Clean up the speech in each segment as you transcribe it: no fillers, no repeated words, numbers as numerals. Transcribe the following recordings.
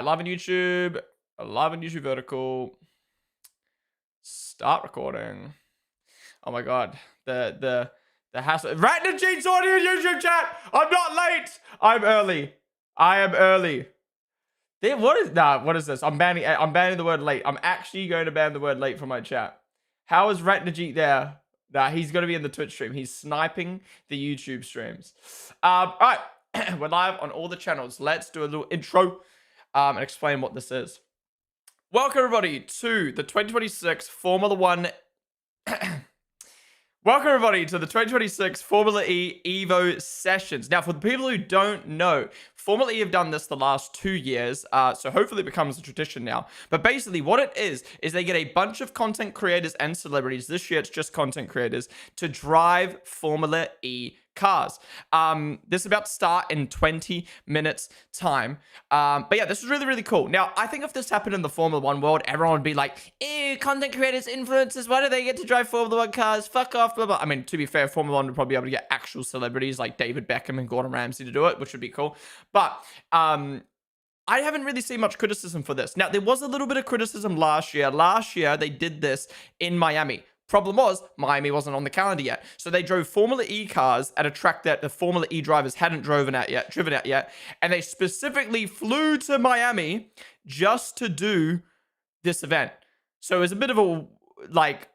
Live on YouTube. Live on YouTube vertical. Start recording. Oh my god. The hassle. Ratner Jeans audio YouTube chat. I'm not late. I'm early. I am early. What is this? I'm banning the word late. I'm actually going to ban the word late from my chat. How is Ratnajit there? Nah, he's gonna be in the Twitch stream. He's sniping the YouTube streams. Alright. We're live on all the channels. Let's do a little intro and explain what this is. Welcome everybody to the 2026 Formula One. Welcome everybody to the 2026 Formula E EVO Sessions. Now, for the people who don't know, Formula E have done this the last 2 years, so hopefully it becomes a tradition now. But basically what it is they get a bunch of content creators and celebrities, this year it's just content creators, to drive Formula E cars. This is about to start in 20 minutes time. But yeah, this is really, really cool. Now, I think if this happened in the Formula One world, everyone would be like, ew, content creators, influencers, why do they get to drive Formula One cars? Fuck off, blah, blah. I mean, to be fair, Formula One would probably be able to get actual celebrities like David Beckham and Gordon Ramsay to do it, which would be cool. But, I haven't really seen much criticism for this. Now, there was a little bit of criticism last year. Last year, they did this in Miami. Problem was, Miami wasn't on the calendar yet. So they drove Formula E cars at a track that the Formula E drivers hadn't driven out yet. And they specifically flew to Miami just to do this event. So it was a bit of a, like,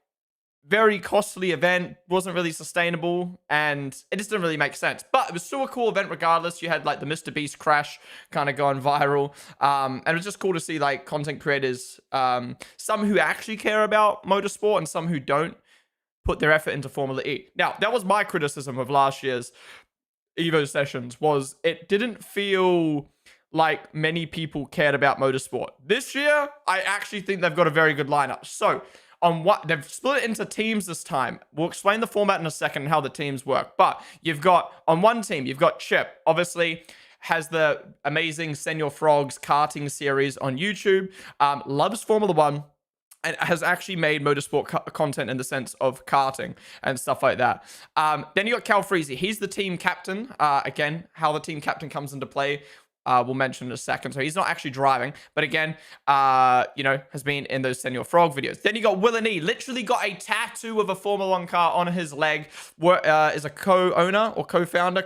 very costly event, wasn't really sustainable, and it just didn't really make sense. But it was still a cool event regardless. You had like the Mr. Beast crash kind of going viral. And it was just cool to see like content creators, some who actually care about motorsport and some who don't, put their effort into Formula E. Now, that was my criticism of last year's EVO Sessions, was it didn't feel like many people cared about motorsport. This year, I actually think they've got a very good lineup. So, on what they've split it into teams this time. We'll explain the format in a second and how the teams work. But you've got, on one team, you've got Chip, obviously has the amazing Senor Frogs karting series on YouTube, loves Formula One, and has actually made motorsport content in the sense of karting and stuff like that. Then you got Cal Freezy. He's the team captain. Again, how the team captain comes into play, we'll mention in a second. So he's not actually driving, but again, has been in those Senor Frog videos. Then you got Willen, literally got a tattoo of a Formula One car on his leg. Is a co-owner or co-founder,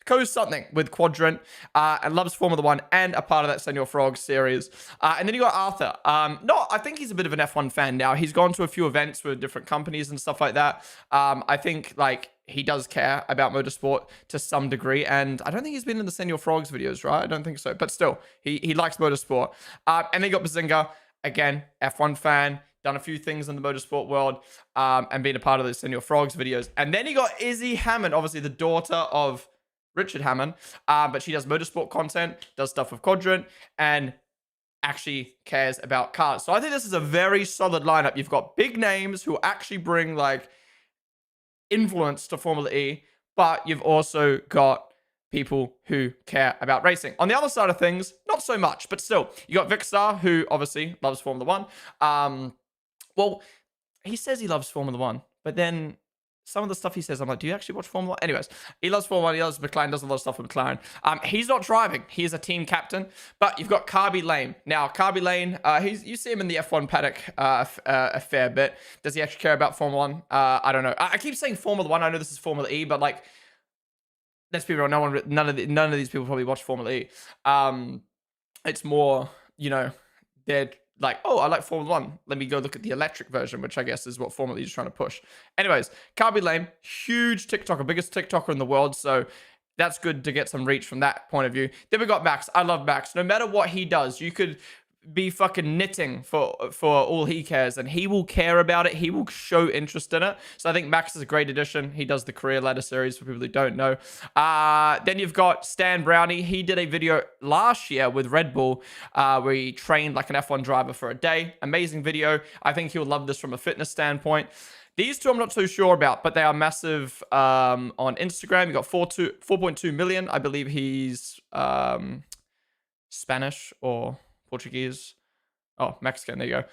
co-something with Quadrant, and loves Formula One and a part of that Senor Frog series. And then you got Arthur. I think he's a bit of an F1 fan now. He's gone to a few events with different companies and stuff like that. I think like he does care about motorsport to some degree, and I don't think he's been in the Senor Frogs videos, right? I don't think so, but still, he likes motorsport. And then you got Bazinga, again, F1 fan, done a few things in the motorsport world, and been a part of the Senor Frogs videos. And then you got Izzy Hammond, obviously the daughter of Richard Hammond, but she does motorsport content, does stuff with Quadrant, and actually cares about cars. So I think this is a very solid lineup. You've got big names who actually bring like influence to Formula E, but you've also got people who care about racing. On the other side of things, not so much, but still, you got Vic Star, who obviously loves Formula One. Well, he says he loves Formula One, but then some of the stuff he says, I'm like, do you actually watch Formula One? Anyways, he loves Formula One, he loves McLaren, does a lot of stuff with McLaren. He's not driving. He is a team captain. But you've got Carby Lane. Now, Carby Lane, you see him in the F1 paddock a fair bit. Does he actually care about Formula One? I don't know. I keep saying Formula One. I know this is Formula E, but like, let's be real, none of these people probably watch Formula E. It's more, they're like, oh, I like Formula One. Let me go look at the electric version, which I guess is what Formula E is trying to push. Anyways, Carby Lane, huge TikToker, biggest TikToker in the world. So that's good to get some reach from that point of view. Then we got Max. I love Max. No matter what he does, you could be fucking knitting for all he cares, and he will care about it. He will show interest in it. So I think Max is a great addition. He does the career ladder series for people who don't know. Then you've got Stan Brownie. He did a video last year with Red Bull where he trained like an F1 driver for a day. Amazing video. I think he'll love this from a fitness standpoint. These two I'm not so sure about, but they are massive on Instagram. You got 4.2 million. I believe he's Spanish or Portuguese. Oh, Mexican, there you go.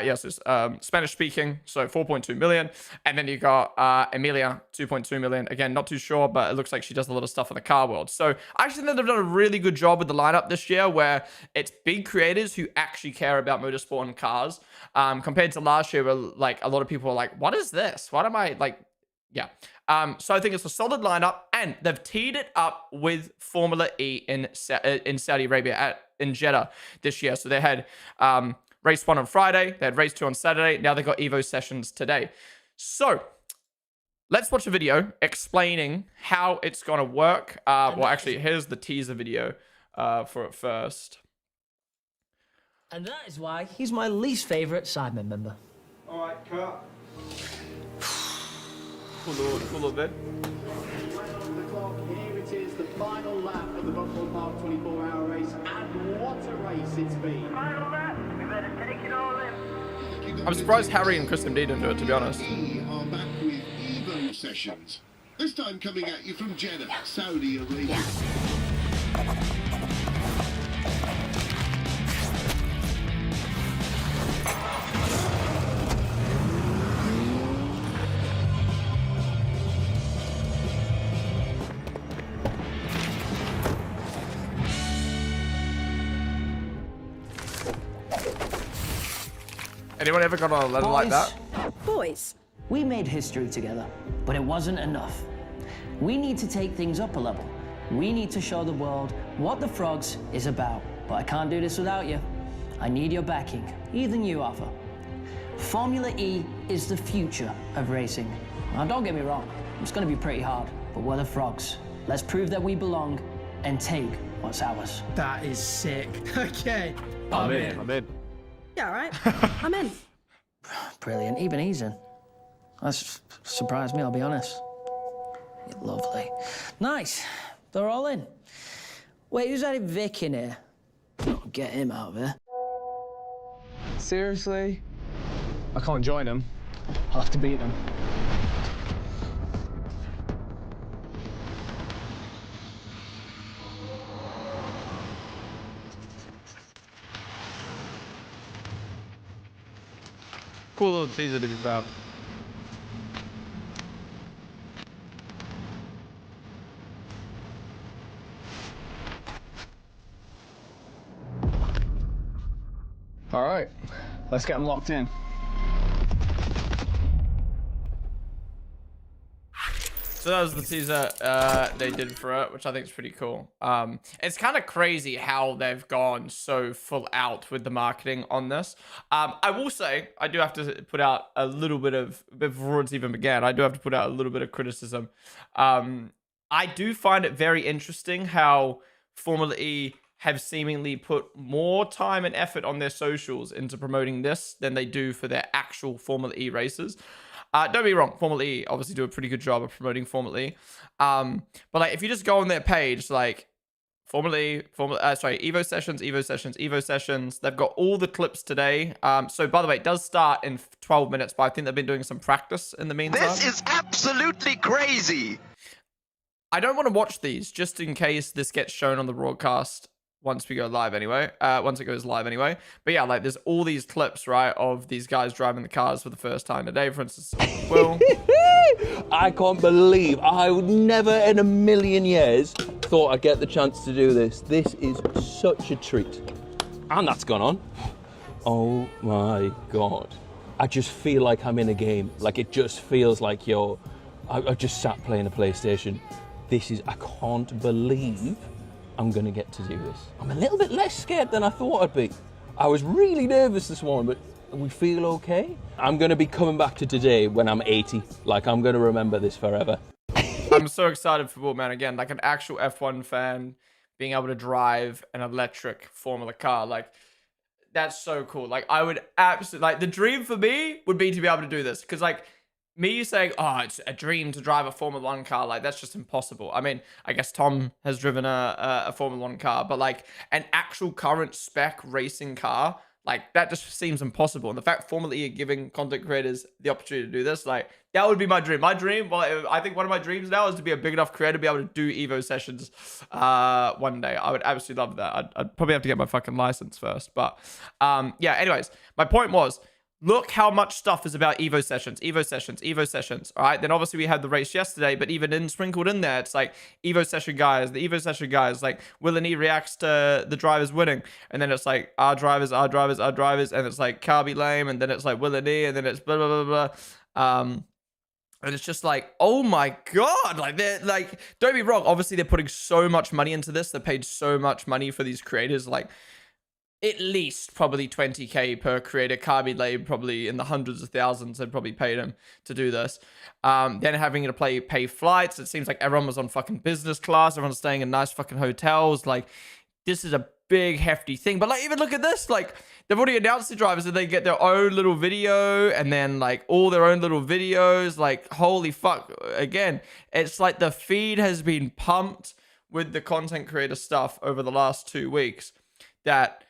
Yes, it's Spanish speaking, so 4.2 million. And then you got Emilia, 2.2 million. Again, not too sure, but it looks like she does a lot of stuff in the car world. So I actually think they've done a really good job with the lineup this year, where it's big creators who actually care about motorsport and cars, compared to last year where like a lot of people are like, what is this? What am I like? Yeah. So I think it's a solid lineup, and they've teed it up with Formula E in Saudi Arabia in Jeddah this year. So they had race 1 on Friday, they had race 2 on Saturday. Now they got EVO Sessions today. So let's watch a video explaining how it's gonna work. Well, actually, here's the teaser video for it first. And that is why he's my least favourite Sidemen member. All right, cut. Cool little bit. The clock, here it is, the final lap of the Buffalo Park 24-hour race, and what a race it's been. Final lap, we better take it all in. I'm surprised Harry and Chris MD didn't do it, to be honest. We are back with EVO Sessions. This time coming at you from Jeddah, Saudi Arabia. Anyone ever got on a ladder like that? Boys, We made history together, but it wasn't enough. We need to take things up a level. We need to show the world what the Frogs is about. But I can't do this without you. I need your backing, even you, Arthur. Formula E is the future of racing. Now, don't get me wrong, it's going to be pretty hard, but we're the Frogs. Let's prove that we belong and take what's ours. That is sick. Okay. I'm in. yeah, all right. I'm in. Brilliant, even he's in. That's surprised me, I'll be honest. Lovely. Nice, they're all in. Wait, who's added Vic in here? Oh, get him out of here. Seriously? I can't join them. I'll have to beat them. Cool little teaser to be about. All right, let's get them locked in. So that was the teaser they did for it, which I think is pretty cool. It's kind of crazy how they've gone so full out with the marketing on this. I will say, I do have to put out a little bit of, before it's even began, I do have to put out a little bit of criticism. I do find it very interesting how Formula E have seemingly put more time and effort on their socials into promoting this than they do for their actual Formula E races. Don't get me wrong, Formula E obviously do a pretty good job of promoting Formula E. But like, if you just go on their page, like EVO Sessions, EVO Sessions, EVO Sessions, they've got all the clips today. So by the way, it does start in 12 minutes, but I think they've been doing some practice in the meantime. This is absolutely crazy. I don't want to watch these just in case this gets shown on the broadcast once we go live anyway, once it goes live anyway. But yeah, like, there's all these clips, right, of these guys driving the cars for the first time today. For instance, Will. I can't believe I would never in a million years thought I'd get the chance to do this. This is such a treat. And that's gone on. Oh my God. I just feel like I'm in a game. Like, it just feels like I just sat playing a PlayStation. I can't believe I'm gonna get to do this. I'm a little bit less scared than I thought I'd be. I was really nervous this morning, but we feel okay. I'm gonna be coming back to today when I'm 80. Like, I'm gonna remember this forever. I'm so excited for Will, man. Again, like an actual F1 fan, being able to drive an electric Formula car. Like, that's so cool. Like, I would absolutely, like, the dream for me would be to be able to do this. Because, like, me saying, oh, it's a dream to drive a Formula 1 car, like, that's just impossible. I mean, I guess Tom has driven a Formula 1 car, but, like, an actual current spec racing car, Like, that just seems impossible. And the fact Formula E are giving content creators the opportunity to do this, like, that would be my dream. My dream, well, I think one of my dreams now is to be a big enough creator to be able to do EVO sessions one day. I would absolutely love that. I'd probably have to get my fucking license first. But yeah, anyways, my point was, look how much stuff is about EVO sessions, EVO sessions, EVO sessions. All right. Then obviously we had the race yesterday, but even sprinkled in there, it's like EVO session guys, the EVO session guys, like Will and E reacts to the drivers winning. And then it's like our drivers. And it's like Carby Lame. And then it's like Will and E. And then it's blah, blah, blah, blah. And it's just like, oh my God. Like, they're like, don't be wrong. Obviously they're putting so much money into this. They paid so much money for these creators. Like, at least probably 20k per creator. Carby Lame probably in the hundreds of thousands had probably paid him to do this. Then having to pay flights. It seems like everyone was on fucking business class. Everyone's staying in nice fucking hotels. Like, this is a big hefty thing. But like, even look at this. Like, they've already announced the drivers that they get their own little video and then like all their own little videos. Like, holy fuck. Again, it's like the feed has been pumped with the content creator stuff over the last 2 weeks that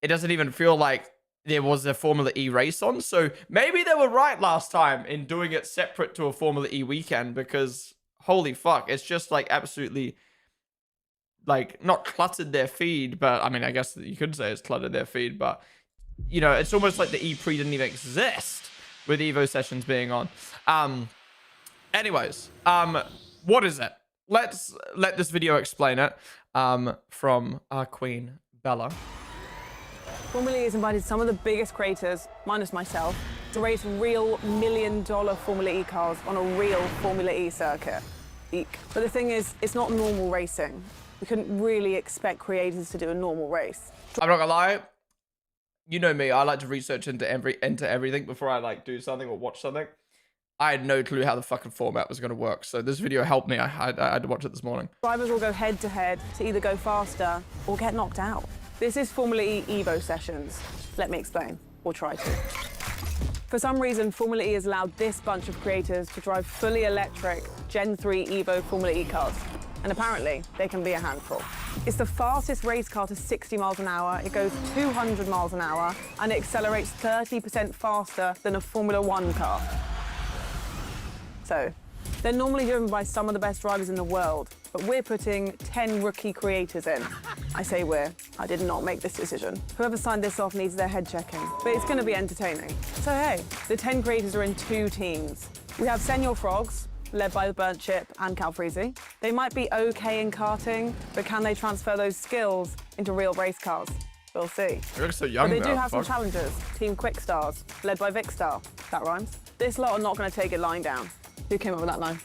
it doesn't even feel like there was a Formula E race on. So maybe they were right last time in doing it separate to a Formula E weekend, because holy fuck, it's just like absolutely like not cluttered their feed, but I mean, I guess you could say it's cluttered their feed, but you know, it's almost like the E-Pre didn't even exist with EVO sessions being on. Anyways, what is it? Let's let this video explain it from our queen, Bella. Formula E has invited some of the biggest creators, minus myself, to race real $1 million Formula E cars on a real Formula E circuit. Eek. But the thing is, it's not normal racing. We couldn't really expect creators to do a normal race. I'm not gonna lie, you know me, I like to research into everything before I like do something or watch something. I had no clue how the fucking format was gonna work, so this video helped me. I had to watch it this morning. Drivers will go head to head to either go faster or get knocked out. This is Formula E EVO Sessions. Let me explain, or try to. For some reason, Formula E has allowed this bunch of creators to drive fully electric Gen3 EVO Formula E cars. And apparently, they can be a handful. It's the fastest race car to 60 miles an hour, it goes 200 miles an hour, and it accelerates 30% faster than a Formula 1 car. So, they're normally driven by some of the best drivers in the world, but we're putting 10 rookie creators in. I say we're. I did not make this decision. Whoever signed this off needs their head checking, but it's going to be entertaining. So hey, the 10 creators are in 2 teams. We have Senior Frogs, led by the Burnt Chip and Calfreezy. They might be okay in karting, but can they transfer those skills into real race cars? We'll see. You look so young. But they do have some fuck. challengers. Team Quick Stars, led by Vic Star. That rhymes. This lot are not going to take it lying down. Who came up with that line?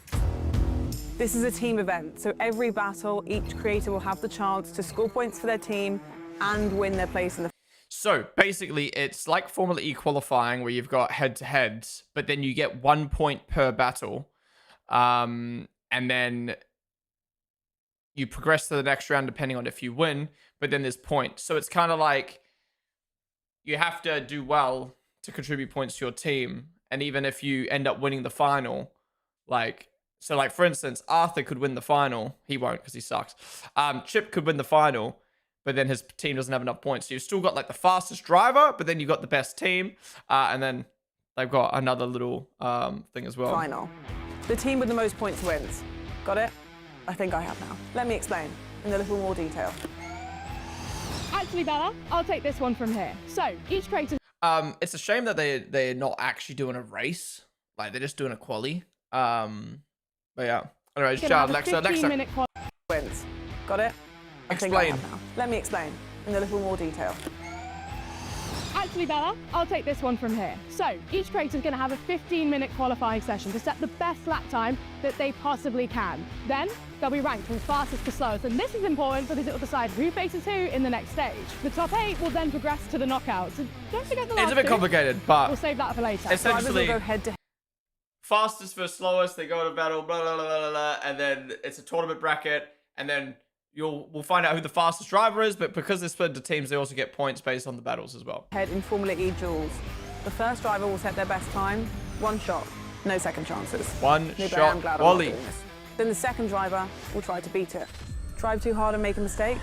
This is a team event, so every battle, each creator will have the chance to score points for their team and win their place in the... So basically, it's like Formula E qualifying where you've got head-to-heads, but then you get 1 point per battle. And then you progress to the next round depending on if you win, but then there's points. So it's kind of like you have to do well to contribute points to your team. And even if you end up winning the final, like... So, like, for instance, Arthur could win the final. He won't because he sucks. Chip could win the final, but then his team doesn't have enough points. So you've still got, like, the fastest driver, but then you've got the best team. And then they've got another little thing as well. Final. The team with the most points wins. Got it? I think I have now. Let me explain in a little more detail. Actually, Bella, I'll take this one from here. So, each creator... It's a shame that they're not actually doing a race. Like, they're just doing a quali. But yeah. Anyways, shout out Lexa. Wins. Got it? Explain. Let me explain in a little more detail. Actually, Bella, I'll take this one from here. So, each creator is going to have a 15-minute qualifying session to set the best lap time that they possibly can. Then, they'll be ranked from fastest to slowest, and this is important because it will decide who faces who in the next stage. The top 8 will then progress to the knockouts. So don't forget the last It's a bit 2. complicated, but... We'll save that for later. Essentially... Go head to fastest versus slowest, they go to battle, blah, blah, blah, blah, blah, and then it's a tournament bracket, and then we'll find out who the fastest driver is, but because they're split into teams, they also get points based on the battles as well. head in Formula E duels. The first driver will set their best time, 1 shot, no second chances. One Maybe shot I am glad I'm not volley. doing this. Then the second driver will try to beat it. Drive too hard and make a mistake?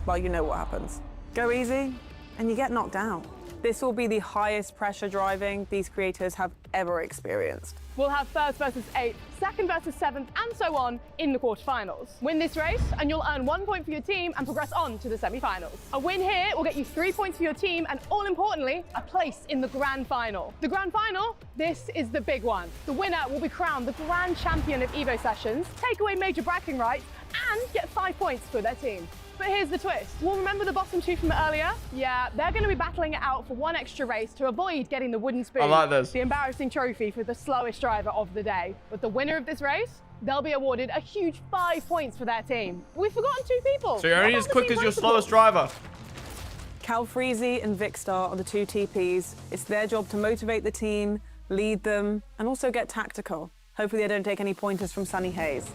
Well, you know what happens. Go easy, and you get knocked out. This will be the highest pressure driving these creators have ever experienced. We'll have first versus eighth, second versus seventh, and so on in the quarterfinals. Win this race, and you'll earn 1 point for your team and progress on to the semi-finals. A win here will get you 3 points for your team, and all importantly, a place in the grand final. The grand final, this is the big one. The winner will be crowned the grand champion of EVO Sessions, take away major bragging rights, and get 5 points for their team. But here's the twist. Well, remember the bottom two from earlier? Yeah, they're going to be battling it out for one extra race to avoid getting the wooden spoon. I like this. The embarrassing trophy for the slowest driver of the day. But the winner of this race, they'll be awarded a huge 5 points for their team. We've forgotten 2 people. So you're only as quick as your principle. slowest driver. Cal Freezy and Vicstar are the 2 TPs. It's their job to motivate the team, lead them, and also get tactical. Hopefully they don't take any pointers from Sunny Hayes.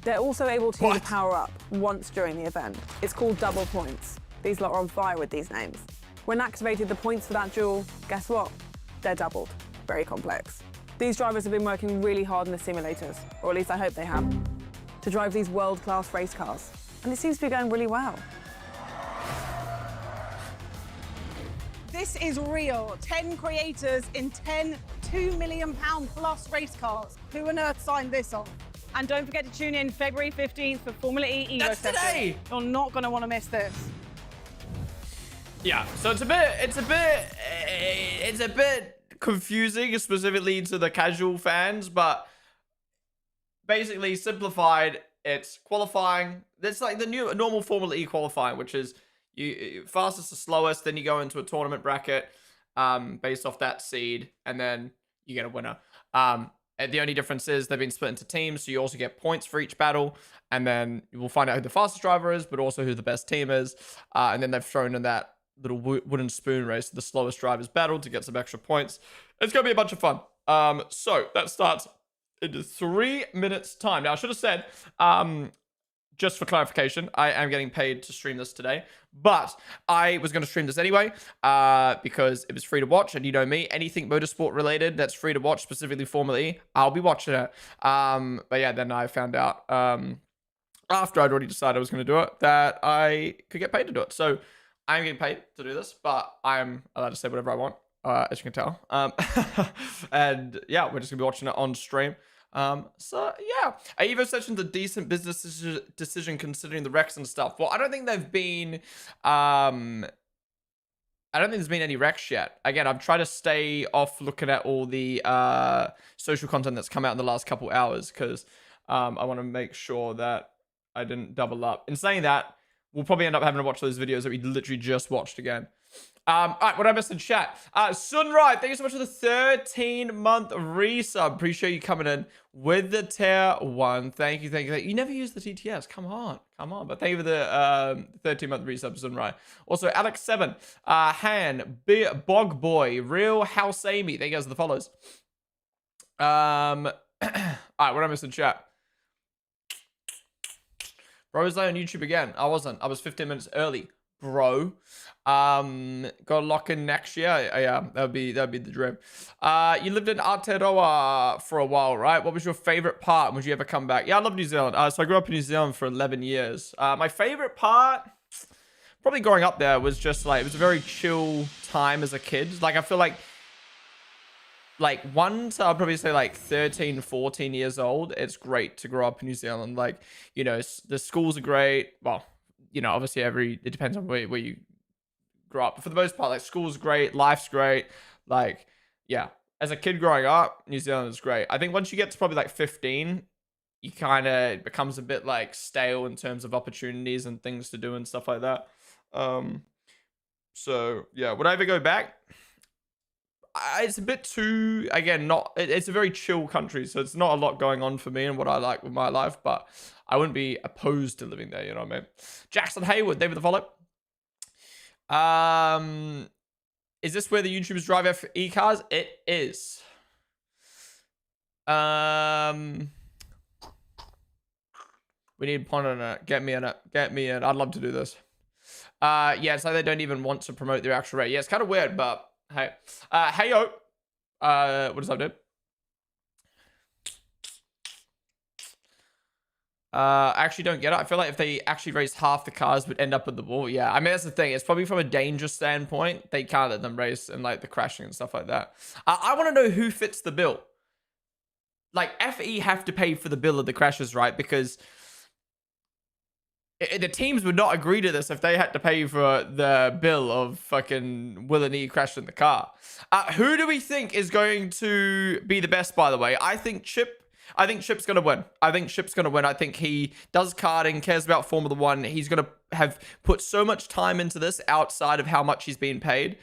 They're also able to use a power-up once during the event. It's called double points. These lot are on fire with these names. When activated, the points for that duel, guess what? They're doubled. Very complex. These drivers have been working really hard in the simulators, or at least I hope they have, to drive these world-class race cars. And it seems to be going really well. This is real. 10 creators in 10 £2 million plus race cars. Who on earth signed this off? And don't forget to tune in February 15th for Formula E EVO That's Sessions. today. You're not going to want to miss this. Yeah, so it's a bit confusing, specifically to the casual fans, but basically simplified, it's qualifying. It's like the new normal Formula E qualifying, which is you fastest to slowest, then you go into a tournament bracket based off that seed, and then you get a winner. And the only difference is they've been split into teams, so you also get points for each battle, and then we'll find out who the fastest driver is, but also who the best team is. And then they've thrown in that little wooden spoon race, the slowest drivers battle, to get some extra points. It's going to be a bunch of fun. So that starts in 3 minutes' time. Now, I should have said, just for clarification, I am getting paid to stream this today, but I was going to stream this anyway because it was free to watch, and you know me, anything motorsport related that's free to watch, specifically Formula E, I'll be watching it. But yeah, then I found out after I'd already decided I was going to do it that I could get paid to do it. So I'm getting paid to do this, but I'm allowed to say whatever I want, as you can tell. And yeah, we're just going to be watching it on stream. So yeah, EVO Sessions a decent business decision considering the wrecks and stuff. Well, I don't think they've been, I don't think there's been any wrecks yet. Again, I've tried to stay off looking at all the social content that's come out in the last couple hours because I want to make sure that I didn't double up. In saying that, we'll probably end up having to watch those videos that we literally just watched again. All right, what I missed in chat. Sunrise, thank you so much for the 13-month resub. Appreciate you coming in with the tier 1. Thank you, thank you, thank you. You never use the TTS. Come on, come on. But thank you for the 13-month resub, Sunrise. Also, Alex7, Han, Bog Boy, Real House Amy. Thank you guys for the follows. All right, what I missed in chat. Bro, was I on YouTube again? I wasn't. I was 15 minutes early. Bro, gotta lock in next year. Yeah, that'd be the dream. You lived in Aotearoa for a while, right? What was your favorite part? Would you ever come back? Yeah, I love New Zealand. So I grew up in New Zealand for 11 years. My favorite part, probably growing up there, was just like, it was a very chill time as a kid. Like, I feel like 1 to, I'll probably say like 13, 14 years old, it's great to grow up in New Zealand. Like, you know, the schools are great. Well, you know, obviously it depends on where you grow up. But for the most part, like, school's great, life's great. Like, yeah, as a kid growing up, New Zealand is great. I think once you get to probably like 15, you kind of, it becomes a bit like stale in terms of opportunities and things to do and stuff like that. So yeah, would I ever go back? It's a bit too, again, it's a very chill country, so it's not a lot going on for me and what I like with my life, but I wouldn't be opposed to living there, you know what I mean? Jackson Haywood, David the follow. Is this where the YouTubers drive F-E cars? It is. We need Ponden in it. Get me in it. Get me in. I'd love to do this. Yeah, it's like they don't even want to promote their actual rate. Yeah, it's kind of weird, but hey. Heyo. What does that do? I actually don't get it. I feel like if they actually race half the cars would end up at the wall. Yeah, I mean, that's the thing. It's probably from a danger standpoint. They can't let them race and like the crashing and stuff like that. I want to know who fits the bill. Like, FE have to pay for the bill of the crashes, right? Because the teams would not agree to this if they had to pay for the bill of fucking Will and E crashing the car. Who do we think is going to be the best, by the way? I think Chip's going to win. I think Chip's going to win. I think he does karting, cares about Formula 1. He's going to have put so much time into this outside of how much he's being paid.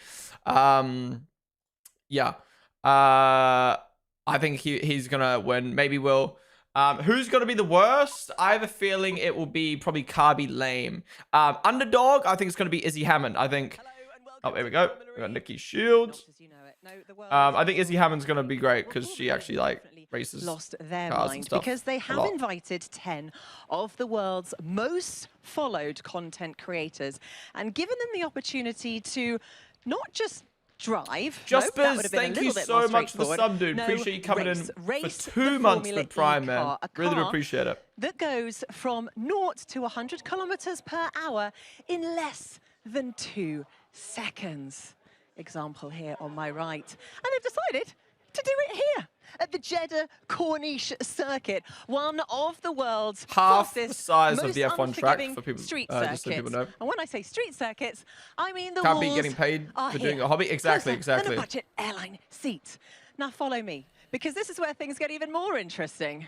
Yeah. I think he's going to win. Maybe Will. Who's going to be the worst? I have a feeling it will be probably Carby Lame. Underdog, I think it's going to be Izzy Hammond. I think... Oh, there we go. We got Nikki Shields. I think Izzy Hammond's going to be great because she actually, like, races lost their cars mind and stuff because they have invited 10 of the world's most followed content creators and given them the opportunity to not just drive. Just Biz, thank you so much for the sub, dude. Appreciate you coming in for 2 months with Prime, man. Really appreciate it. That goes from 0 to 100 kilometers per hour in less than 2 seconds. Example here on my right. And they've decided to do it here at the Jeddah Corniche Circuit, one of the world's half the fastest, size of the most F1 track for people, street just so people know. And when I say street circuits, I mean the Can't be walls getting paid are for doing here, a hobby. Exactly, closer than exactly. a budget airline seat. Now follow me, because this is where things get even more interesting.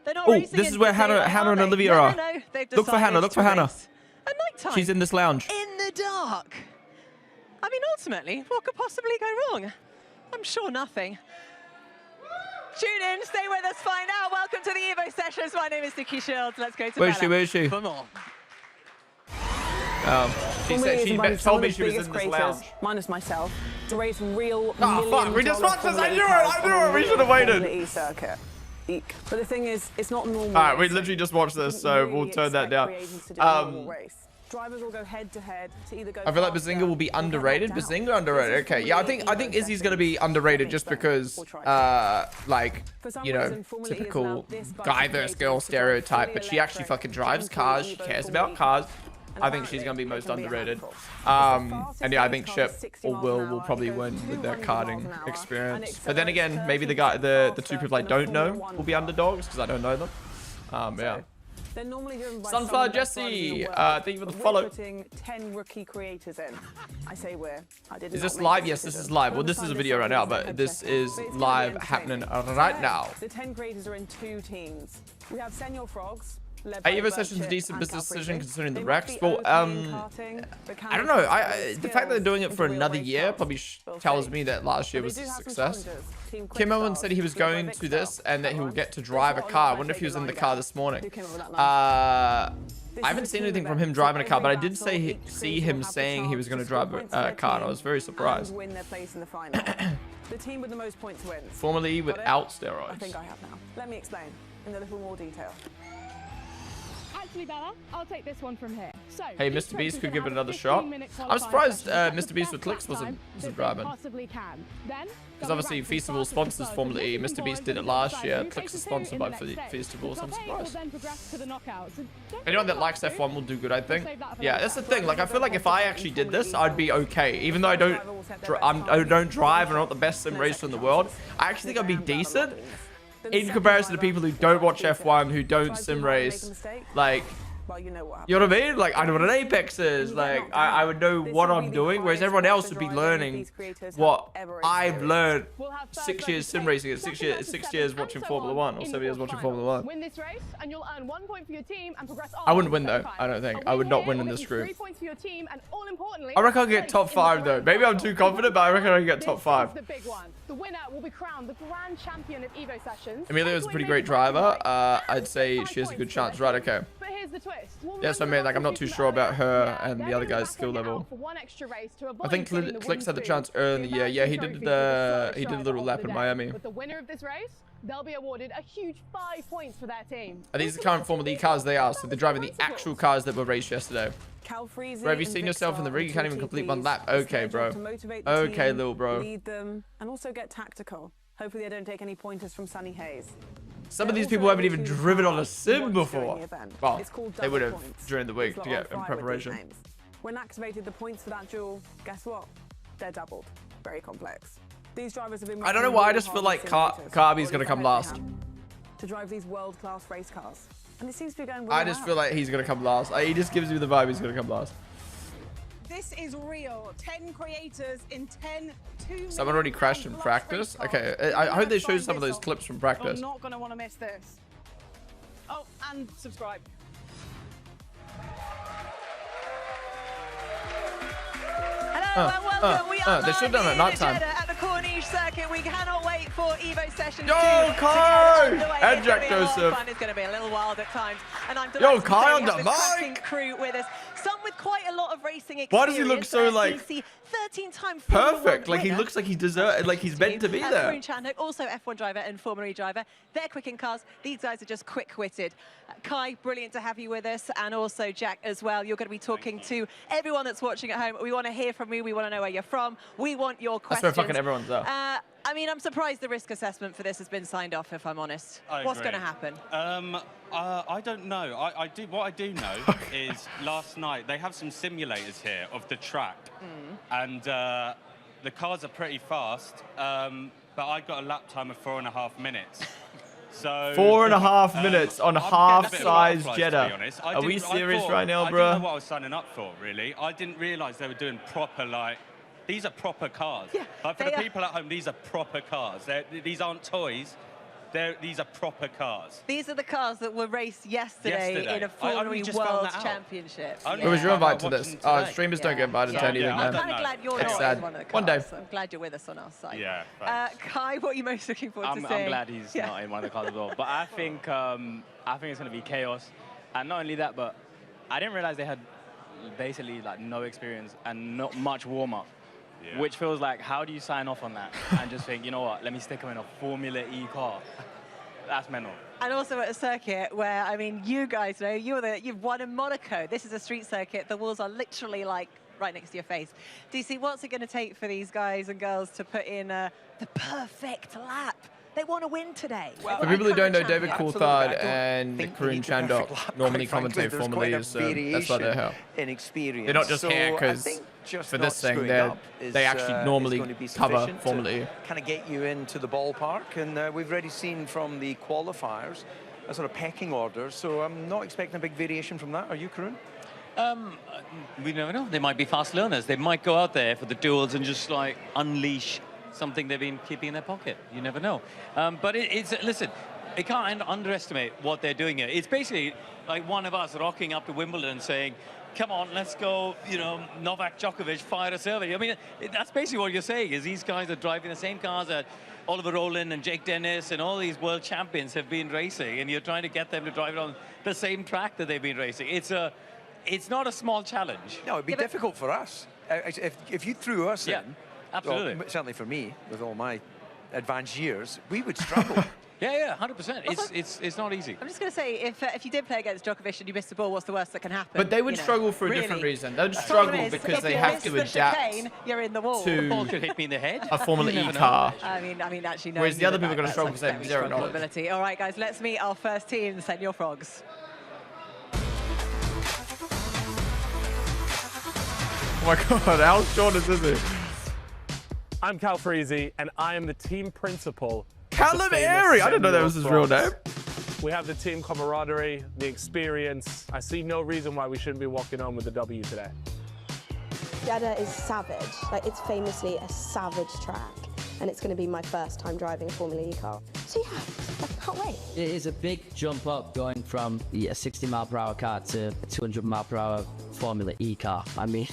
They're not racing this is where Hannah and Olivia are. No, they've Look for Hannah. decided Look for to Hannah. race at nighttime. She's in this lounge. In the dark. I mean, ultimately, what could possibly go wrong? I'm sure nothing. Tune in, stay with us, find out. Welcome to the EVO Sessions. My name is Nikki Shields. Let's go to Where is she? for more. She said she told me she was in this lounge. Minus myself, to race real Oh, fuck, we just watched this. I knew it. We should have Formula waited. E circuit. Eek. But the thing is, it's not normal. Alright, we racing. literally just watched this, so Really we'll turn that expect down. creators to do a normal race. Drivers will go head to head to either go I feel like faster Bazinga will be or get underrated. knocked out. Bazinga underrated. Okay, yeah, I think Izzy's gonna be underrated just because, like, you know, typical guy versus girl stereotype. But she actually fucking drives cars. She cares about cars. I think she's gonna be most underrated. And yeah, I think Chip or Will probably win with their karting experience. But then again, maybe the two people I don't know will be underdogs because I don't know them. Yeah. They're normally driven by Sunflower some of the best drivers in Jesse, the world. thank you for the We're follow. putting 10 rookie creators in. I say we're. I did Is not this make live? this Yes, this decision. is live. Well, this is By a the video time right this now, is but head this check. is But it's gonna live be happening entertaining. right now. The 10 creators are in 2 teams. We have Senor Frogs. EVO Sessions a decent business decision considering the Rex. Well, I don't know. The fact that they're doing it for another year probably tells me that last year was a success. Kim Owen said he was going to this and that he will get to drive a car. I wonder if he was in the car this morning. I haven't seen anything from him driving a car, but I did see him saying he was going to drive a car, and I was very surprised. The team with the most points wins. Formula E without I steroids. think I have now. Let me explain in a little more detail. Actually, Bella, I'll take this one from here. So, Hey, Mr. Beast could give it another shot. I'm surprised Mr. Beast with Clicks wasn't driving. Because obviously Feastival sponsors Formula E. Mr. Beast did it last year. Clicks is sponsored by Feastival, so I'm surprised. Anyone that likes F1 will do good, I think. Yeah, that's the thing. Like, I feel like if I actually did this, I'd be okay. Even though I don't drive and I'm not the best sim racer in the world, I actually think I'd be decent. In comparison to people who don't watch F1, who don't sim race, like, you know what I mean? Like, I know what an Apex is. Like, I would know what I'm doing, whereas everyone else would be learning what I've learned 6 years sim racing and 6 years watching Formula 1 or 7 years watching Formula 1. Win this race and you'll earn 1 point for your team and progress on. I wouldn't win though. I don't think. I would not win in this group. 3 points for your team and all importantly, I reckon I'll get top 5 though. Maybe I'm too confident, but I reckon I can get top 5. the big one. The winner will be crowned the grand champion of EVO Sessions. Emilio's a pretty great driver. I'd say she has a good chance. Right, okay. But here's the twist. Yes, I mean, like, I'm not too sure about her and the other guy's skill level. I think Clicks had the chance early in the year. Yeah, he did a little lap in Miami. With the winner of this race, they'll be awarded a huge 5 points for their team. Are these the current Formula E cars? They are. So they're driving the actual cars that were raced yesterday. Bro, have you seen yourself in the rig? You can't even complete 1 lap. Okay, bro. Okay, little bro. Lead them and also get tactical. Hopefully they don't take any pointers from Sunny Hayes. Some of these people haven't even driven on a sim before. Well, they would have during the week to get in preparation. When activated, the points for that duel, guess what? They're doubled. Very complex. These drivers have been. I don't know why I just feel like Carby's gonna come last. To drive these world-class race cars, and it seems to be going. I just feel like he's gonna come last. He just gives me the vibe he's gonna come last. This is real. 10 creators in 10. Someone already crashed in practice. Okay, I hope they show some of those clips from practice. You're not going to want to miss this. Oh, and subscribe. Hello and welcome. We are they should have done it at night time. Jeddah at the Corniche Circuit. We cannot wait for EVO Sessions. Yo, Kai! And Jack Joseph. It's going to be a little wild at times. And I'm Yo, delighted Kai to on have the this cracking mic. crew with us. Some with quite a lot of racing experience. Why does he look so like 13-time perfect? Like he looks like he deserves, like he's meant to be there. Karun Chandhok, also F1 driver and Formula E driver. They're quick in cars. These guys are just quick-witted. Kai, brilliant to have you with us, and also Jack as well. You're going to be talking to everyone that's watching at home. We want to hear from you. We want to know where you're from. We want your questions. That's where fucking everyone's up. I mean, I'm surprised the risk assessment for this has been signed off, if I'm honest. What's going to happen? I don't know. What I do know is last night they have some simulators here of the track, and the cars are pretty fast. But I got a lap time of 4.5 minutes. So 4.5 minutes on half-size Jeddah. Are we serious right now, bro? I didn't know what I was signing up for, really. I didn't realise they were doing proper, like, these are proper cars. Yeah, like, for the people at home, these are proper cars. These aren't toys. These are proper cars. These are the cars that were raced yesterday in a Formula E World Championship. Who was your invite to this? Streamers don't get invited to anything, man. I'm kind of glad you're not in one of the cars. One day. I'm glad you're with us on our side. Yeah. Kai, what are you most looking forward to seeing? I'm glad he's not in one of the cars as well. But I think it's going to be chaos. And not only that, but I didn't realize they had basically like no experience and not much warm-up. Yeah. Which feels like, how do you sign off on that and just think, you know what, let me stick them in a Formula E car? That's mental. And also at a circuit where, I mean, you guys know, you've won in Monaco. This is a street circuit. The walls are literally like right next to your face. DC, what's it going to take for these guys and girls to put in the perfect lap? They want to win today. Well, for people who don't know, David Coulthard and Karun Chandhok normally commentate Formula E, so that's why they're here. In experience. They're not just here because for this thing, they actually normally cover Formula E. Kind of get you into the ballpark, and we've already seen from the qualifiers a sort of pecking order, so I'm not expecting a big variation from that. Are you, Karun? We never know. They might be fast learners. They might go out there for the duels and just like unleash something they've been keeping in their pocket. You never know. But listen, you can't underestimate what they're doing here. It's basically like one of us rocking up to Wimbledon and saying, come on, let's go, you know, Novak Djokovic, fire a survey. I mean, that's basically what you're saying, is these guys are driving the same cars that Oliver Rowland and Jake Dennis and all these world champions have been racing, and you're trying to get them to drive it on the same track that they've been racing. It's not a small challenge. No, it'd be difficult for us. If you threw us in, absolutely. Well, certainly for me, with all my advanced years, we would struggle. Yeah, 100%. It's not easy. I'm just going to say, if you did play against Djokovic and you missed the ball, what's the worst that can happen? But they would struggle for a different reason. They'd struggle because they have to adapt you're in the wall. to the ball could hit me in the head. A Formula E car. I mean, actually, no. Whereas the other people are going to struggle because they have zero knowledge. All right, guys, let's meet our first team. Send your frogs. Oh my God, how short is this? I'm Cal Freezy, and I am the team principal. Callum Airy! I didn't know that was his real name. We have the team camaraderie, the experience. I see no reason why we shouldn't be walking home with a W today. Jeddah is savage. Like, it's famously a savage track, and it's going to be my first time driving a Formula E car. So yeah, I can't wait. It is a big jump up going from a 60-mile-per-hour car to a 200-mile-per-hour Formula E car. I mean,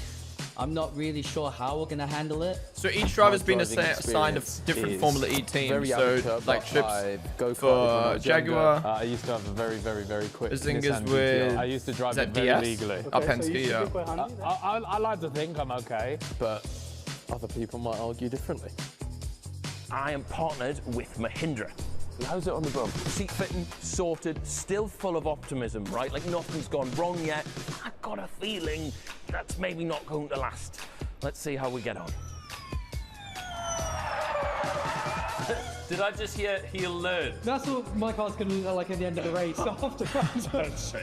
I'm not really sure how we're going to handle it. So each driver's been assigned a different Formula E team. So, like Chips for Jaguar. I used to have a very, very, very quick Zinga's Nissan with... GTR. I used to drive it DS? very legally. Okay, Penske, yeah. I like to think I'm okay, but other people might argue differently. I am partnered with Mahindra. How's it on the bum? Seat fitting, sorted, still full of optimism, right? Like nothing's gone wrong yet. I've got a feeling that's maybe not going to last. Let's see how we get on. Did I just hear he'll learn? That's what my car's going to look like at the end of the race afterwards.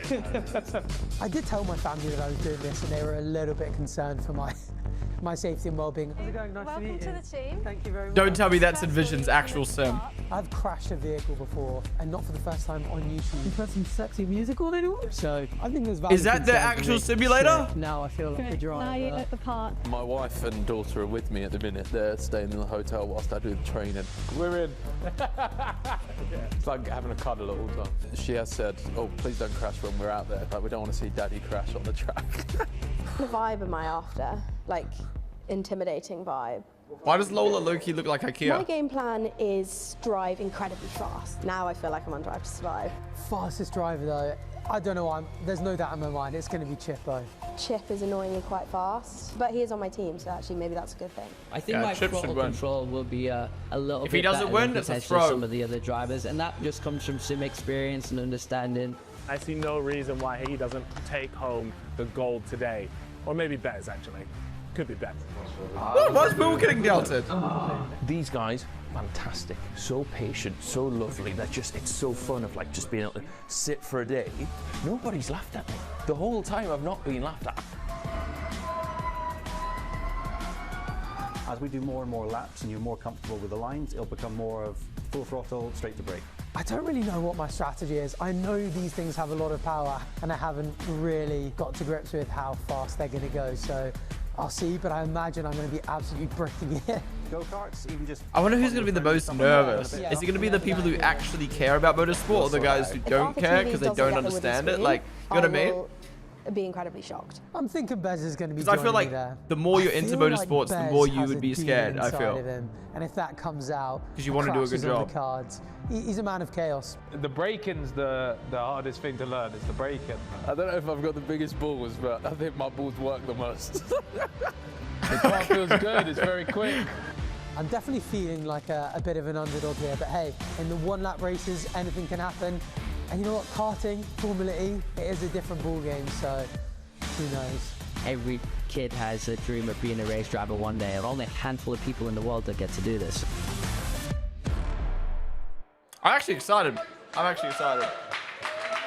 I did tell my family that I was doing this, and they were a little bit concerned for my safety and well-being. How's it going? Nice to meet you. Welcome to the team. Thank you very much. Don't tell me that's Envision's actual sim. I've crashed a vehicle before, and not for the first time on YouTube. You put some sexy music on it, so I think there's value. Is that the actual simulator? Now I feel like the driver. Now you at the part. My wife and daughter are with me at the minute. They're staying in the hotel whilst I do the training. We're in. It's like having a cuddle all the time. She has said, oh, please don't crash when we're out there. Like, we don't want to see Daddy crash on the track. What vibe am I after? Like, intimidating vibe. Why does Lola Loki look like My IKEA? game plan is drive incredibly fast. Now I feel like I'm on Drive to Survive. Fastest driver though, I don't know. There's no doubt in my mind. It's going to be Chip though. Chip is annoyingly quite fast, but he is on my team, so actually maybe that's a good thing. I think my throttle control will be a little If bit he doesn't better win, than it's a potentially throw. some of the other drivers, and that just comes from sim experience and understanding. I see no reason why he doesn't take home the gold today. Or maybe Bez, actually. Could be Bez. Why is people getting doubted? These guys, fantastic, so patient, so lovely. It's so fun of like just being able to sit for a day. Nobody's laughed at me. The whole time I've not been laughed at. As we do more and more laps and you're more comfortable with the lines, it'll become more of full throttle, straight to brake. I don't really know what my strategy is. I know these things have a lot of power, and I haven't really got to grips with how fast they're going to go. So I'll see, but I imagine I'm going to be absolutely bricking it. Go-karts, even just... I wonder who's going to be the most nervous. Is it going to be the people who actually care about motorsport, or the guys who don't care because they don't understand it? Like, you know what I mean? Be incredibly shocked. I'm thinking Bez is going to be Because I feel like there. the more you're into motorsports, the more you Bez would be has a scared, demon I inside feel. of him. And if that comes out, Because you want to do a good crashes on job. the cards, he's a man of chaos. The braking's the hardest thing to learn, is the braking. I don't know if I've got the biggest balls, but I think my balls work the most. The car feels good, it's very quick. I'm definitely feeling like a bit of an underdog here, but hey, in the one-lap races, anything can happen. And you know what, karting, Formula E, it is a different ball game, so who knows? Every kid has a dream of being a race driver one day. There are only a handful of people in the world that get to do this. I'm actually excited. I'm actually excited.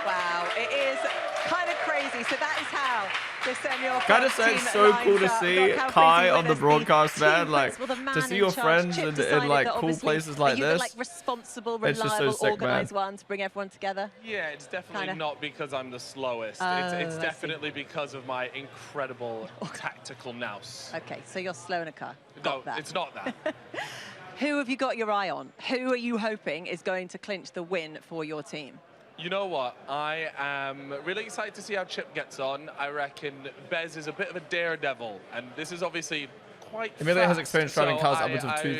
Wow, it is kind of crazy. So that is how the Semi-Auto Gotta say, it's so cool to see Kai on the broadcast, man. Like, to see your friends in like cool places like the, this. like, responsible, It's just so reliable, sick, organised man. one to bring everyone together. Yeah, it's definitely Kinda. not because I'm the slowest. Oh, It's I definitely because of my incredible tactical nous. Okay, so you're slow in a car. No, Got that. it's not that. Who have you got your eye on? Who are you hoping is going to clinch the win for your team? You know what? I am really excited to see how Chip gets on. I reckon Bez is a bit of a daredevil, and this is obviously quite Amelia has fast, experience driving so cars upwards of I bet on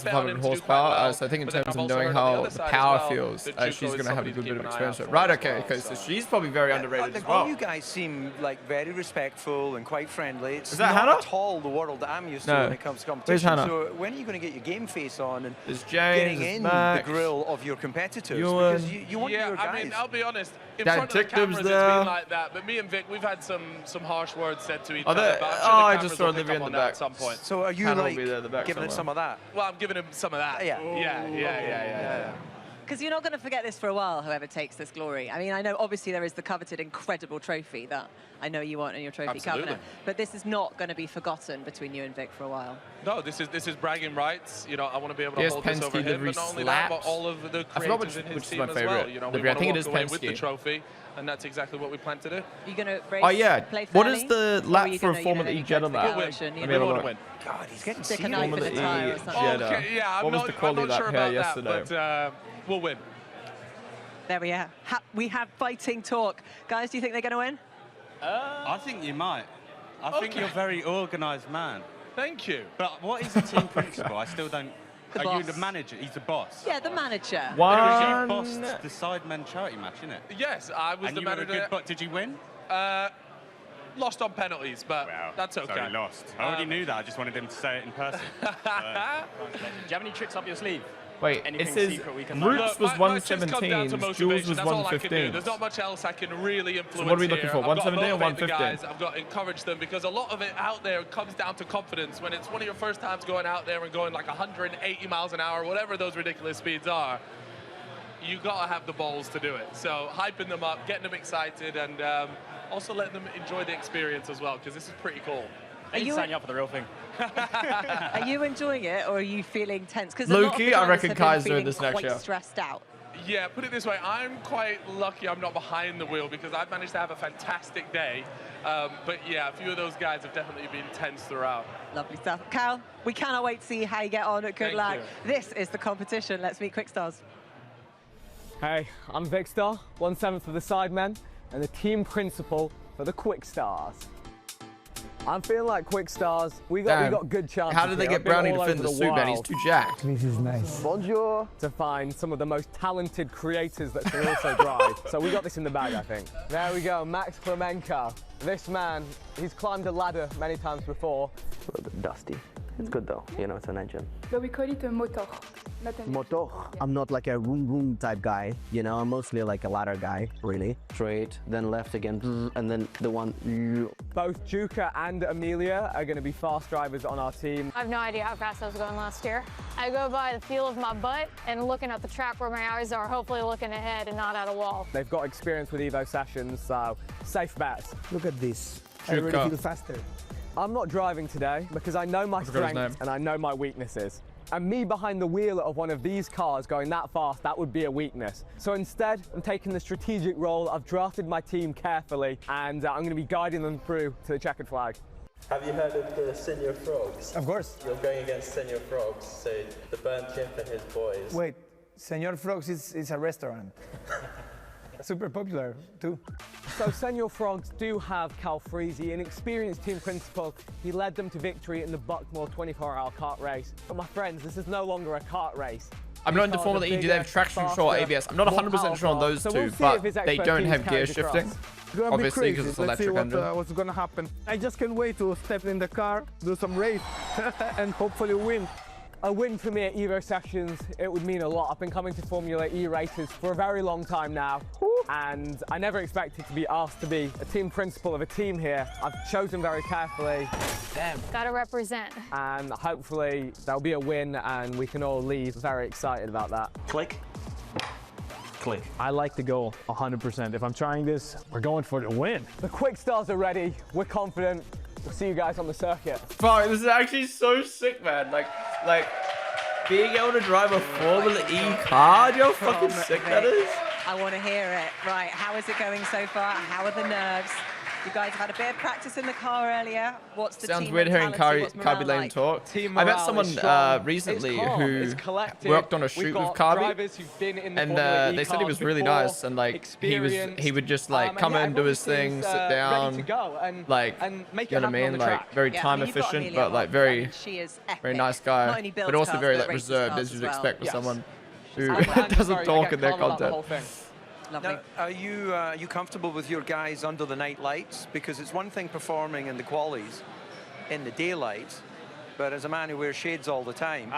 2,500 him to do horsepower. quite well. So I think in But then terms I've of also knowing heard on the how other the side as power well feels, that Juco she's is going to have a somebody good to bit of keep an eye experience. out for Right, as okay, well, okay. So so- she's probably very underrated Look, as well. all you guys seem like very respectful and quite friendly. It's Is that not Hannah? at all the world that I'm used to No. when it comes to Where's competition. Hannah? So when are you going to get your game face on and There's James, getting there's in Max, the grill of your competitors? Ewan. Because you want Yeah, your guys. I mean, I'll be honest. In Dan front of the Ticktum's cameras, it's there. been like that. But me and Vic, we've had some harsh words said to each Oh, other. there- But I'm sure oh, the I cameras just saw will pick Olivia up in on the that back. at some point. So are you Hannah will like be there at the back giving it somewhere. some of that? Well, I'm giving him some of that. Yeah. Because you're not going to forget this for a while, whoever takes this glory. I mean, I know obviously there is the coveted incredible trophy that I know you want in your trophy Absolutely. cabinet, but this is not going to be forgotten between you and Vic for a while. No, this is bragging rights. You know, I want to be able to Yes, hold this over Penske him, livery but not only that, but slaps. all of the I forgot creators in which his is team my as favorite well. You know, we livery. I want think to it is walk away with the Penske. trophy, and that's exactly what we plan to do. Are you going to race? Oh yeah. Play What fairly, is the or are lap you for a gonna, Formula E Jeddah lap? We'll win. Let me We have a want look. to win. God, he's getting Stick a serious. knife in Formula a E tire or something. Jeddah. Okay, yeah, What was the quality I'm not lap sure here about yesterday? that, but we'll win. There we are. We have fighting talk. Guys, do you think they're going to win? I think you might. I think you're a very organised man. Thank you. But what is the team principal? I still don't... The Are you boss. the manager? He's the boss. Yeah, the manager. You bossed the Sidemen charity match, innit? Yes, I was And the you were a manager. good, but did you win? Lost on penalties, but that's okay. So he lost. I already knew that. I just wanted him to say it in person. Do you have any tricks up your sleeve? Wait, anything it says secret we can Roots was my tips come down 117, to Jules motivation. was That's all I can do. 115. There's not much else I can really influence. So what are we looking here. for, I've got to 117 or motivate the 115? guys. I've got to encourage them because a lot of it out there comes down to confidence. When it's one of your first times going out there and going like 180 miles an hour, whatever those ridiculous speeds are, you got to have the balls to do it. So hyping them up, getting them excited, and also letting them enjoy the experience as well, because this is pretty cool. I need to sign you up for the real thing. Are you enjoying it, or are you feeling tense? Because Loki, I reckon Kai's doing this next year. Stressed out. Yeah, put it this way, I'm quite lucky I'm not behind the wheel because I've managed to have a fantastic day. But yeah, a few of those guys have definitely been tense throughout. Lovely stuff. Cal, we cannot wait to see how you get on at Good Luck. This is the competition. Let's meet Quick Stars. Hey, I'm Vicstar, 1/7 for the Sidemen, and the team principal for the Quick Stars. I'm feeling like Quick Stars, we got good chances. How did they get Brownie to fit in the suit, man? He's too jacked. This is nice. Bonjour. To find some of the most talented creators that can also drive. So we got this in the bag, I think. There we go, Max Klemenko. This man, he's climbed a ladder many times before. A little bit dusty. It's good though, you know, it's an engine. So we call it a motor. Motor. I'm not like a vroom type guy, you know, I'm mostly like a ladder guy, really. Straight, then left again, and then the one. Both Juka and Amelia are going to be fast drivers on our team. I have no idea how fast I was going last year. I go by the feel of my butt and looking at the track where my eyes are, hopefully looking ahead and not at a wall. They've got experience with EVO Sessions, so safe bets. Look at this. I Juka. already feel faster. I'm not driving today because I know my strengths and I know my weaknesses. And me behind the wheel of one of these cars going that fast, that would be a weakness. So instead, I'm taking the strategic role. I've drafted my team carefully and I'm going to be guiding them through to the checkered flag. Have you heard of the Senior Frogs? Of course. You're going against Senior Frogs, so the Burnt Chimp and his boys. Wait, Senor Frogs is a restaurant. Super popular too. So Senior Frogs do have Cal Freezy, an experienced team principal. He led them to victory in the Buckmore 24-hour kart race. But my friends, this is no longer a kart race. I'm not into Formula E. Do they have traction control or ABS? I'm not 100% sure on those two, but they don't have gear shifting. Obviously, because it's Let's see electric engine. what's gonna happen. I just can't wait to step in the car, do some race, and hopefully win. A win for me at EVO Sessions, it would mean a lot. I've been coming to Formula E races for a very long time now, and I never expected to be asked to be a team principal of a team here. I've chosen very carefully. Damn. Gotta represent. And hopefully there'll be a win and we can all leave very excited about that. Click. Click. I like to go 100%. If I'm trying this, we're going for the win. The Quick Stars are ready. We're confident. We'll see you guys on the circuit. Fuck, this is actually so sick, man. Like being able to drive a Formula E car, you know how fucking sick that is? I want to hear it. Right, how is it going so far? How are the nerves? You guys have had a bit of practice in the car earlier. What's the Sounds team weird hearing mentality? What's Carby morale Lane like? talk. Team I met morale someone is strong. recently It's calm. who It's collective. worked on a We've shoot with got Carby, drivers who've been in the and Formula E they said he cars was really before, nice, and like he would just like come in, do his thing, sit down, ready to go and like make you it know what I happen on mean, the like track. very Yeah, I time mean, you've got efficient, Amelia but like on. very I mean, she is epic. very nice Not guy, only builds but also cars, very but like races reserved, cars as you'd as well. expect for Yes. someone who And doesn't sorry, talk get in their Carl about the content. whole thing. Lovely. Now, are you comfortable with your guys under the night lights? Because it's one thing performing in the qualies in the daylight, but as a man who wears shades all the time,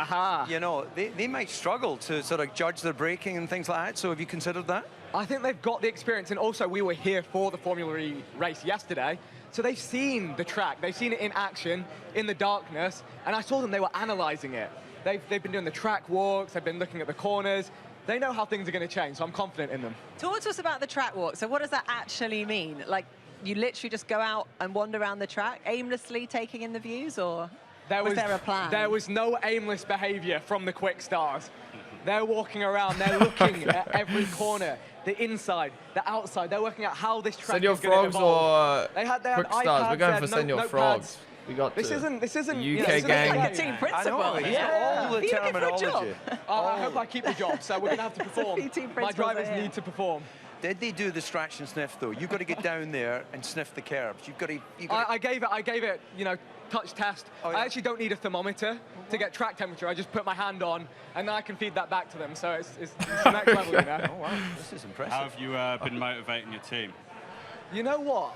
you know, they might struggle to sort of judge their braking and things like that. So have you considered that? I think they've got the experience, and also we were here for the Formula E race yesterday, so they've seen the track, they've seen it in action, in the darkness, and I saw them, they were analysing it. They've been doing the track walks, they've been looking at the corners, they know how things are going to change, so I'm confident in them. Talk to us about the track walk. So what does that actually mean? Like, you literally just go out and wander around the track, aimlessly taking in the views, or was there a plan? There was no aimless behaviour from the Quick Stars. They're walking around, they're looking at every corner, the inside, the outside. They're working out how this track Senior is going to Frogs evolve. or They had Quick iPads, Stars? We're going they for had Senior notepads. Frogs. We got This isn't UK you know, gang. Like a team principal. I know, Yeah. all the Are you looking for a job? terminology. I hope I keep the job, so we're going to have to perform. Team My principals drivers are here. need to perform. Did they do the distraction sniff though? You've got to get down there and sniff the curbs. You've got to. I gave it, you know, touch test. Oh, yeah. I actually don't need a thermometer to get track temperature. I just put my hand on, and then I can feed that back to them. So it's next level, you know. Oh wow, this is impressive. How have you been motivating your team? You know what?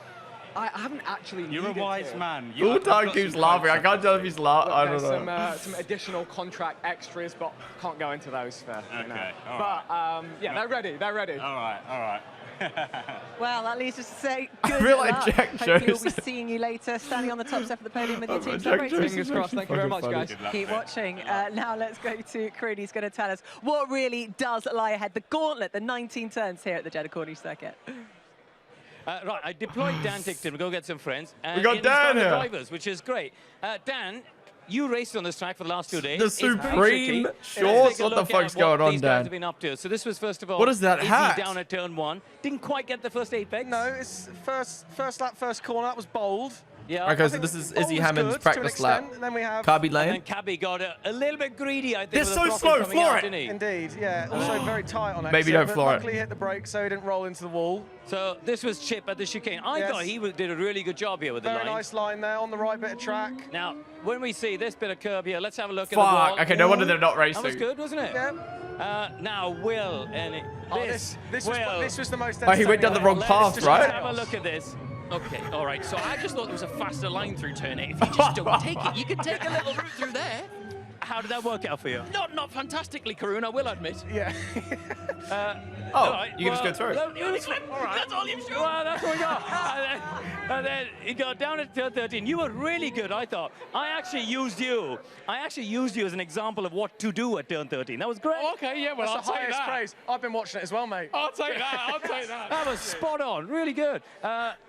I haven't actually. You're a needed wise to. man. Sultan keeps laughing. I can't tell if he's laughing. I don't There's know. some additional contract extras, but can't go into those for. Okay, all But yeah, they're ready. They're ready. All right, all right. Well, that leaves us to say I good feel like luck. Jack Hopefully we'll Jones. be seeing you later, standing on the top step of the podium with your team. Jack celebrating. Jones Fingers is crossed. Thank you very fucking much, funny. guys. Keep watching. Now let's go to Karun. He's going to tell us what really does lie ahead. The gauntlet, the 19 turns here at the Jeddah Corniche Circuit. Right, I deployed Dan Tickton to go get some friends. And got it was Dan the here. drivers, which is great. Dan, you raced on this track for the last 2 days. The It's pretty Supreme tricky. shorts? Let's take a What the look at fuck's going on, these guys Dan? have been up to. So this was first of all. What is that Izzy hat? down at turn 1. Didn't quite get the first apex. No, it's first lap, first corner. That was bold. Yeah. Okay, so this is Izzy Hammond's practice lap. And then we have Carby And Lane. Cabby got a little bit greedy, I think. They're with the so throttle slow, coming floor out, it. didn't he? Indeed, yeah. Also very tight on it. Maybe don't but floor it. luckily hit the brake so he didn't roll into the wall. So this was Chip at the chicane. I Yes. thought he did a really good job here with the Very line. nice line there on the right bit of track. Now, when we see this bit of curb here, let's have a look at Fuck. the wall. Okay, no wonder they're not That was racing. good, wasn't it? Yeah. Now, Will, and This Will. was the most. Oh, he went down the wrong path, Let's right? have a look at this. Okay, all right. So I just thought there was a faster line through turn 8. If you just don't take it, you can take a little route through there. How did that work out for you? Not fantastically, Karun, I will admit. Yeah. Oh, you can just go through. That's all you've shown. Well, that's what we got. And then he got down at turn 13. You were really good, I thought. I actually used you as an example of what to do at turn 13. That was great. Okay, yeah, well, That's the highest praise. I've been watching it as well, mate. I'll take that. I'll take that. That was spot on. Really good.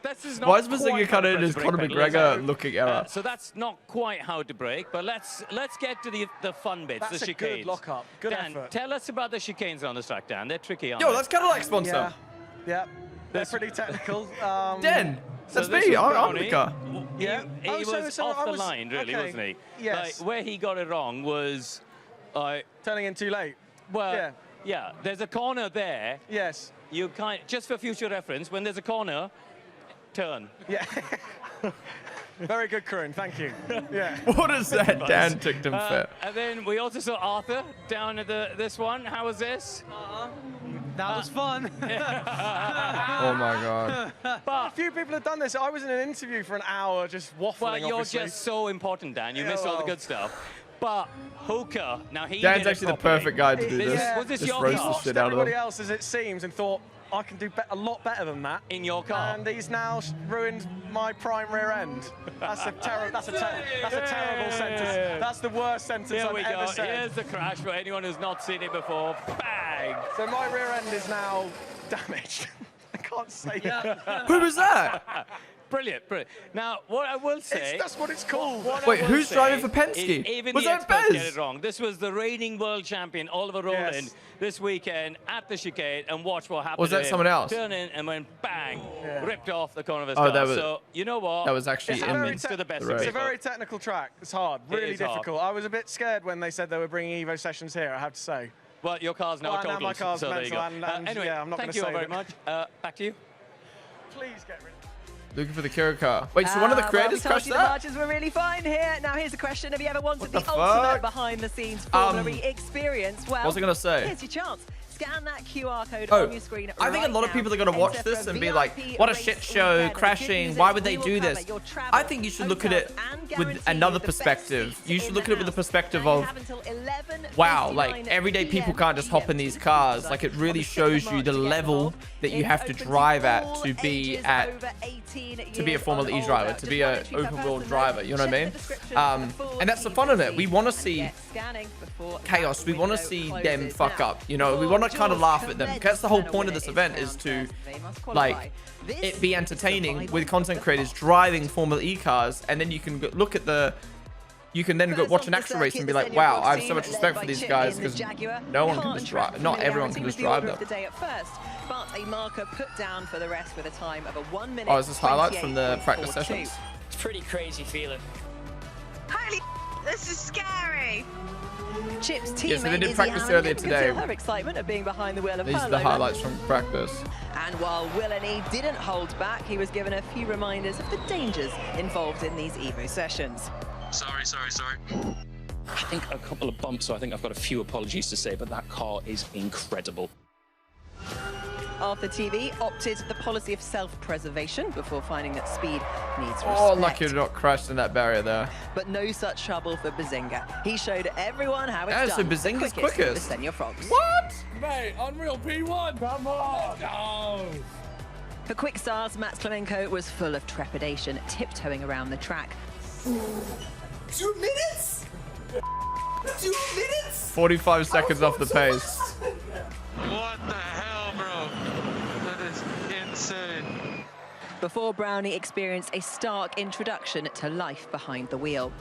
This is not Why is quite Mazinga how cut to in press his the Conor brake pedal, is McGregor it? looking error? So that's not quite how to brake, but let's get to the fun bits, That's the a good chicanes. lock-up. Good Dan, effort. tell us about the chicanes on this track, Dan. They're tricky, aren't Yo, they? that's kind of like sponsor. Yeah. They're pretty technical. Dan, that's this me. was I'm the Brownie. car. Yeah. He Oh, was so off I the was- line, really, okay. wasn't he? Yes. Like, where he got it wrong was... Turning in too late. Well, yeah, there's a corner there. Yes. You just for future reference, when there's a corner, turn. Yeah. Very good, Karun. Thank you. Yeah. What is that? Dan ticked him fit. And then we also saw Arthur down at this one. How was this? That was fun. Oh my god. But a few people have done this. I was in an interview for an hour just waffling, Well, you're obviously. just so important, Dan. You missed all the good stuff. But Hooker, now he Dan's did it actually the properly. perfect guy to do this. Was this Just your roast car? the shit out of everybody them. else as it seems and thought, I can do a lot better than that. In your car? And he's now ruined my prime rear end. That's a terrible sentence. That's the worst sentence Here I've we ever go. said. Here's the crash for anyone who's not seen it before. Bang! So my rear end is now damaged. I can't say that. Who was that? Brilliant, brilliant. Now, what I will say... That's what it's called. Wait, who's driving for Penske? Even Was the that experts get Bez? it wrong. This was the reigning world champion, Oliver Rowland, this weekend at the chicane, and watch what happened Was to that him. someone else? Turn in and went bang, ripped off the corner of his Oh, car. that was- So, you know what? that was actually It in happens to the best of the It's a people. very technical track. It's hard, It really is hard. difficult. I was a bit scared when they said they were bringing Evo Sessions here, I have to say. Well, your car's now Well, now totaled, my car's so there you go. mental, and Anyway, yeah, I'm not thank gonna you all save very it. much. Back to you. Please get rid of it. Looking for the Kira car. Wait, so one of the creators well, we told crashed you the that? margins were really fine here. Now here's a question: have you ever wanted the the ultimate fuck? behind-the-scenes Formula Um, E experience? Well, what was I gonna say? Here's your chance. Scan that QR code Oh, on your screen. I think a lot of people are going to watch this and be like, what a shit show, crashing, why would they do this? I think you should look at it with another perspective. You should look at it with the perspective of, wow, like everyday people can't just hop in these cars. Like it really shows you the level that you have to drive at to be a Formula E driver, to be an open wheel driver, you know what I mean? And that's the fun of it. We want to see chaos. We want to see them fuck up. You know, we want to kind of laugh at them. That's the whole point of this event, is to like it be entertaining with content creators driving Formula E cars, and then you can look at the. You can then go watch an actual race and be like, wow, I have so much respect for these guys because no one can just drive. Not everyone can just drive them. But a marker put down for the rest with a time of a 1 minute. Oh, is this highlights from the practice sessions? It's pretty crazy feeling. Holy, this is scary. Chip's teammate Yeah, so they did Izzy practice Hammond earlier can today. feel her excitement of being behind the wheel of These her are the Logan. highlights from practice. And while Will and E didn't hold back, he was given a few reminders of the dangers involved in these EVO sessions. Sorry. I think a couple of bumps, so I think I've got a few apologies to say, but that car is incredible. Arthur TV opted the policy of self-preservation before finding that speed needs respect. Oh, lucky to not crash in that barrier there. But no such trouble for Bazinga. He showed everyone how it's Yeah, done. so Bazinga's the quickest. Senior Frogs. What? Mate, unreal P1. Come on. No. For Quick Stars, Max Klemenko was full of trepidation, tiptoeing around the track. 2 minutes? 2 minutes? 45 seconds off the pace. What the hell, bro? That is insane. Before Brownie experienced a stark introduction to life behind the wheel.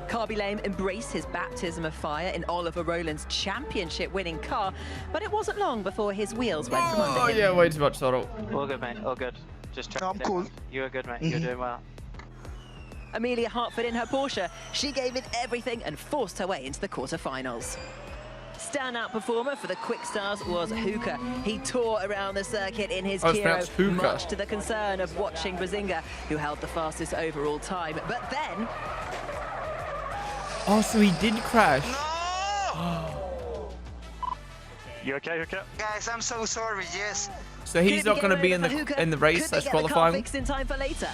Carby Lame embraced his baptism of fire in Oliver Rowland's championship-winning car, but it wasn't long before his wheels went from under him. Oh yeah, way too much throttle. All good, mate. All good. Just trying. I'm cool. You were good, mate. You're doing well. Amelia Hartford in her Porsche, she gave it everything and forced her way into the quarterfinals. Standout performer for the Quick Stars was Hooker. He tore around the circuit in his Kiro, much to the concern of watching Bazinga, who held the fastest overall time. But then... Oh, so he did crash. You okay, Hooker? Guys, I'm so sorry, yes. So he's not going to be in the race slash qualifying. Fixed in time for later.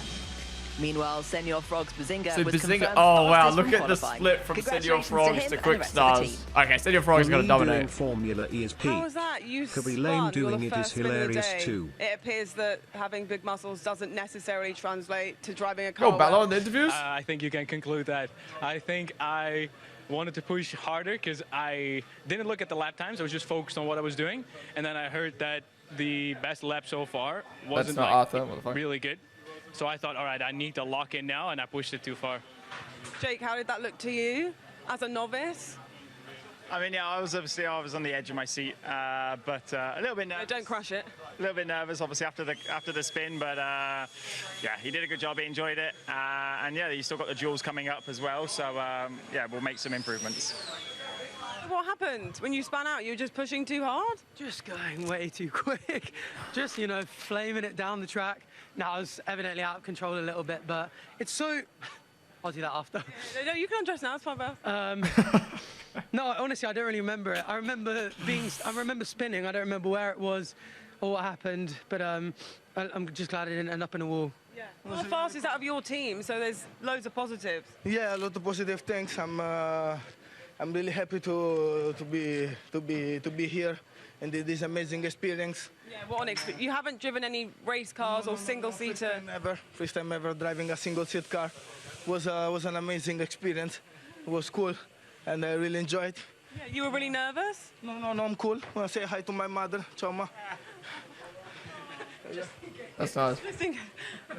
Meanwhile, Senior Frogs Bazinga So was Bazinga, confirmed oh wow, fastest look from at the qualifying. split from Senior Congratulations to Frogs him to and Quick the rest of the Stars. team. Okay, Senior Frogs going to dominate. Formula ESP. How was that? You Could be spun. lame You're doing the it is first spin of the hilarious day. too. It appears that having big muscles doesn't necessarily translate to driving a car. Go, Ballo, in the interviews? I think you can conclude that. I think I wanted to push harder because I didn't look at the lap times. I was just focused on what I was doing. And then I heard that the best lap so far wasn't not like, Arthur, what the fuck? really good. So I thought, all right, I need to lock in now, and I pushed it too far. Jake, how did that look to you as a novice? I mean, yeah, I was on the edge of my seat, but a little bit nervous. Don't crush it. A little bit nervous, obviously, after the spin, but yeah, he did a good job. He enjoyed it, and yeah, he's still got the duels coming up as well. So yeah, we'll make some improvements. What happened when you spun out? You were just pushing too hard? Just going way too quick. Just, you know, flaming it down the track. Now, I was evidently out of control a little bit, but it's so... I'll do that after. No, you can undress now. It's fine, bro. No, honestly, I don't really remember it. I remember spinning. I don't remember where it was or what happened, but I'm just glad I didn't end up in a wall. Yeah. Well, the fastest out of your team, so there's loads of positives. Yeah, a lot of positive things. I'm really happy to be here and this amazing experience. Yeah, what an experience. You haven't driven any race cars or single-seater? First time ever driving a single-seat car. Was an amazing experience. It was cool, and I really enjoyed. Yeah, you were really nervous? No, I'm cool. I want to say hi to my mother, Choma. That's nice.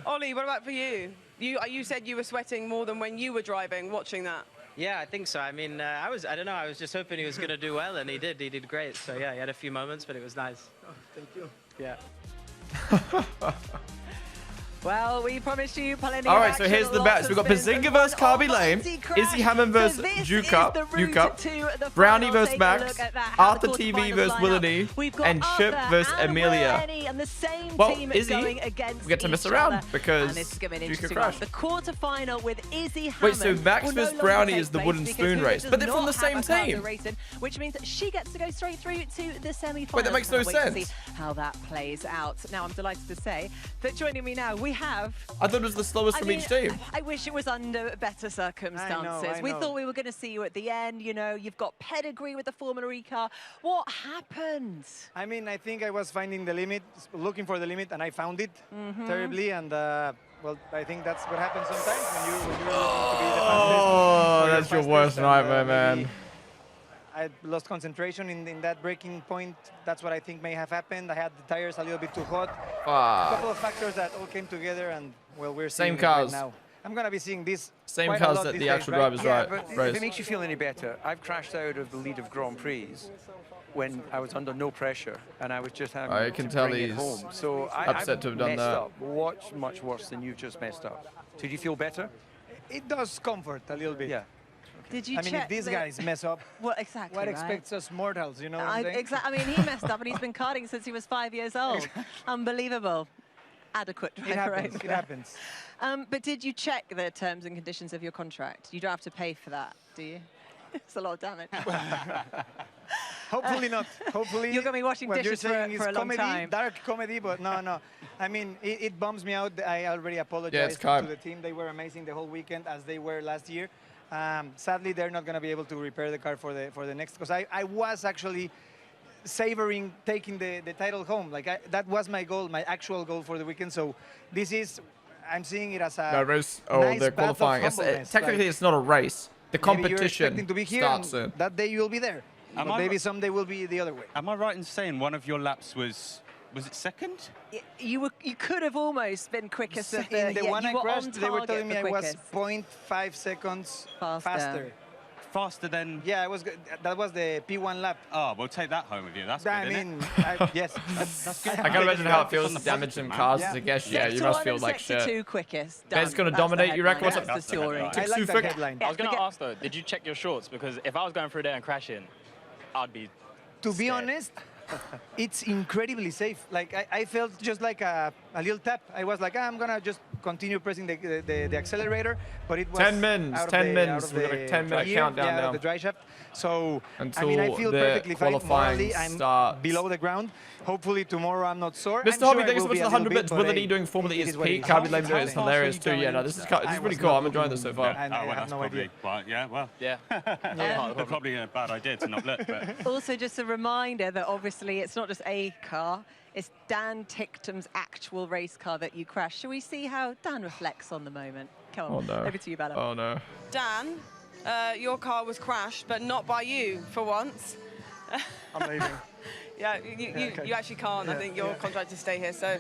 Ollie, what about for you? You said you were sweating more than when you were driving, watching that. Yeah, I think so. I mean, I don't know, I was just hoping he was going to do well, and he did great. So yeah, he had a few moments, but it was nice. Oh, thank you. Yeah. Well, we promised you plenty All of right, so action, here's the lots bets. of We've got spins, Bazinga and versus one Carby Lame, crash. Izzy Hammond versus So this Jukup, is the route to the Brownie final. versus Take a Max, look at that, how Arthur the TV quarterfinals versus line Willany, up. We've got and Chip Arthur versus and Amelia. Willany and the same Well, team Izzy, going against we get to miss each around other. because And this is going to be an Jukup interesting one. crashed. The quarterfinal with Izzy Hammond. Wait, so Max will no versus longer Brownie take is the place wooden because spoon Hooker race, does but they're from not the same have a car to team. race in, which means that she gets to go straight through to the semi-finals. Wait, that makes no Can't wait to sense. see how that plays out. Now, I'm delighted to say that joining me now, we have... I thought it was the slowest from each team. I wish it was under better circumstances. I We know. thought we were going to see you at the end. You know, you've got pedigree with the Formula E car. What happened? I mean, I think I was finding the limit, looking for the limit, and I found it Mhm. terribly. And well, I think that's what happens sometimes when you're looking to be the fastest. Oh, or that's your fastest, worst and, nightmare, maybe man. I lost concentration in that braking point. That's what I think may have happened. I had the tires a little bit too hot. A couple of factors that all came together, and well, we're Same seeing it right cars. now. I'm going to be seeing this Same quite a cars lot that these the days, actual right? drivers Yeah, right. but if race. it makes you feel any better, I've crashed out of the lead of Grand Prix when I was under no pressure and I was just having I can to tell bring it he's home. So upset to have done messed that. up much worse than you've just messed up. Did you feel better? It does comfort a little bit. Yeah. Did you I mean, check if these the- guys mess up, Well, exactly. what right? expects us mortals, you know what I'm saying? I mean, he messed up and he's been karting since he was 5 years old. Unbelievable. Adequate It driver happens, right it there. happens. But did you check the terms and conditions of your contract? You don't have to pay for that, do you? It's a lot of damage. Hopefully not. Hopefully You're going to be washing what dishes you're saying for is a long comedy, time. dark comedy, but no. I mean, it bums me out. I already apologized to calm. the team. They were amazing the whole weekend, as they were last year. Sadly, they're not going to be able to repair the car for the next, because I was actually savoring taking the title home. Like that was my goal, my actual goal for the weekend. So this is, I'm seeing it as a No race. nice They're path of qualifying. humbleness. Technically, Like, it's not a race. The maybe you're competition expecting to be here, starts and soon. that day you'll be there. Am But I maybe ri- someday will be the other way. Am I right in saying one of your laps was it second? You could have almost been quickest of the. In the yeah, one you I were crashed, on they were target telling me for I was quickest. 0.5 seconds faster. Faster than... Yeah, that was the P1 lap. Oh, we'll take that home with you. That's I good, mean, innit? yes. That's good. I can imagine how it feels On to the damage positive, some man. cars. Yeah. I guess, yeah, you Sector must one feel and like sector shit. 2 quickest. Ben's Done. gonna That's the dominate, you reckon? headline. What's That's the story. I like that headline. I was going to ask though, did you check your shorts? Because if I was going through there and crashing, I'd be To be honest, it's incredibly safe. Like I felt just like a little tap. I was like, I'm gonna just continue pressing the accelerator, but it was 10 mins, out of 10 the- mins. out of We've got a the 10-minute gear, countdown out now. of the dry shaft. So Until I mean, I feel the perfectly fine. qualifying Morally, I'm starts. below the ground. Hopefully tomorrow I'm not sore. Mr. I'm Hobby, sure thanks I so will much be for a the little 100 bit, bits. but Willen hey, E doing Formula E it is is what it peak. is. Can't be lame to it. It's How fast hilarious are too. you Yeah, no, going? this is I pretty was cool. not I'm enjoying looking- this so far. And I Oh, well, have that's no probably, idea. well, yeah, well. Yeah. Probably a bad idea to not look, but... Also, just a reminder that obviously it's not just a car, it's Dan Ticktum's actual race car that you crashed. Shall we see how Dan reflects on the moment? Come on, Oh, no. over to you, Bella. Oh, no. Dan, your car was crashed, but not by you for once. I'm leaving. Yeah, you actually can't. I Yeah, think you're yeah. contracted to stay here. So,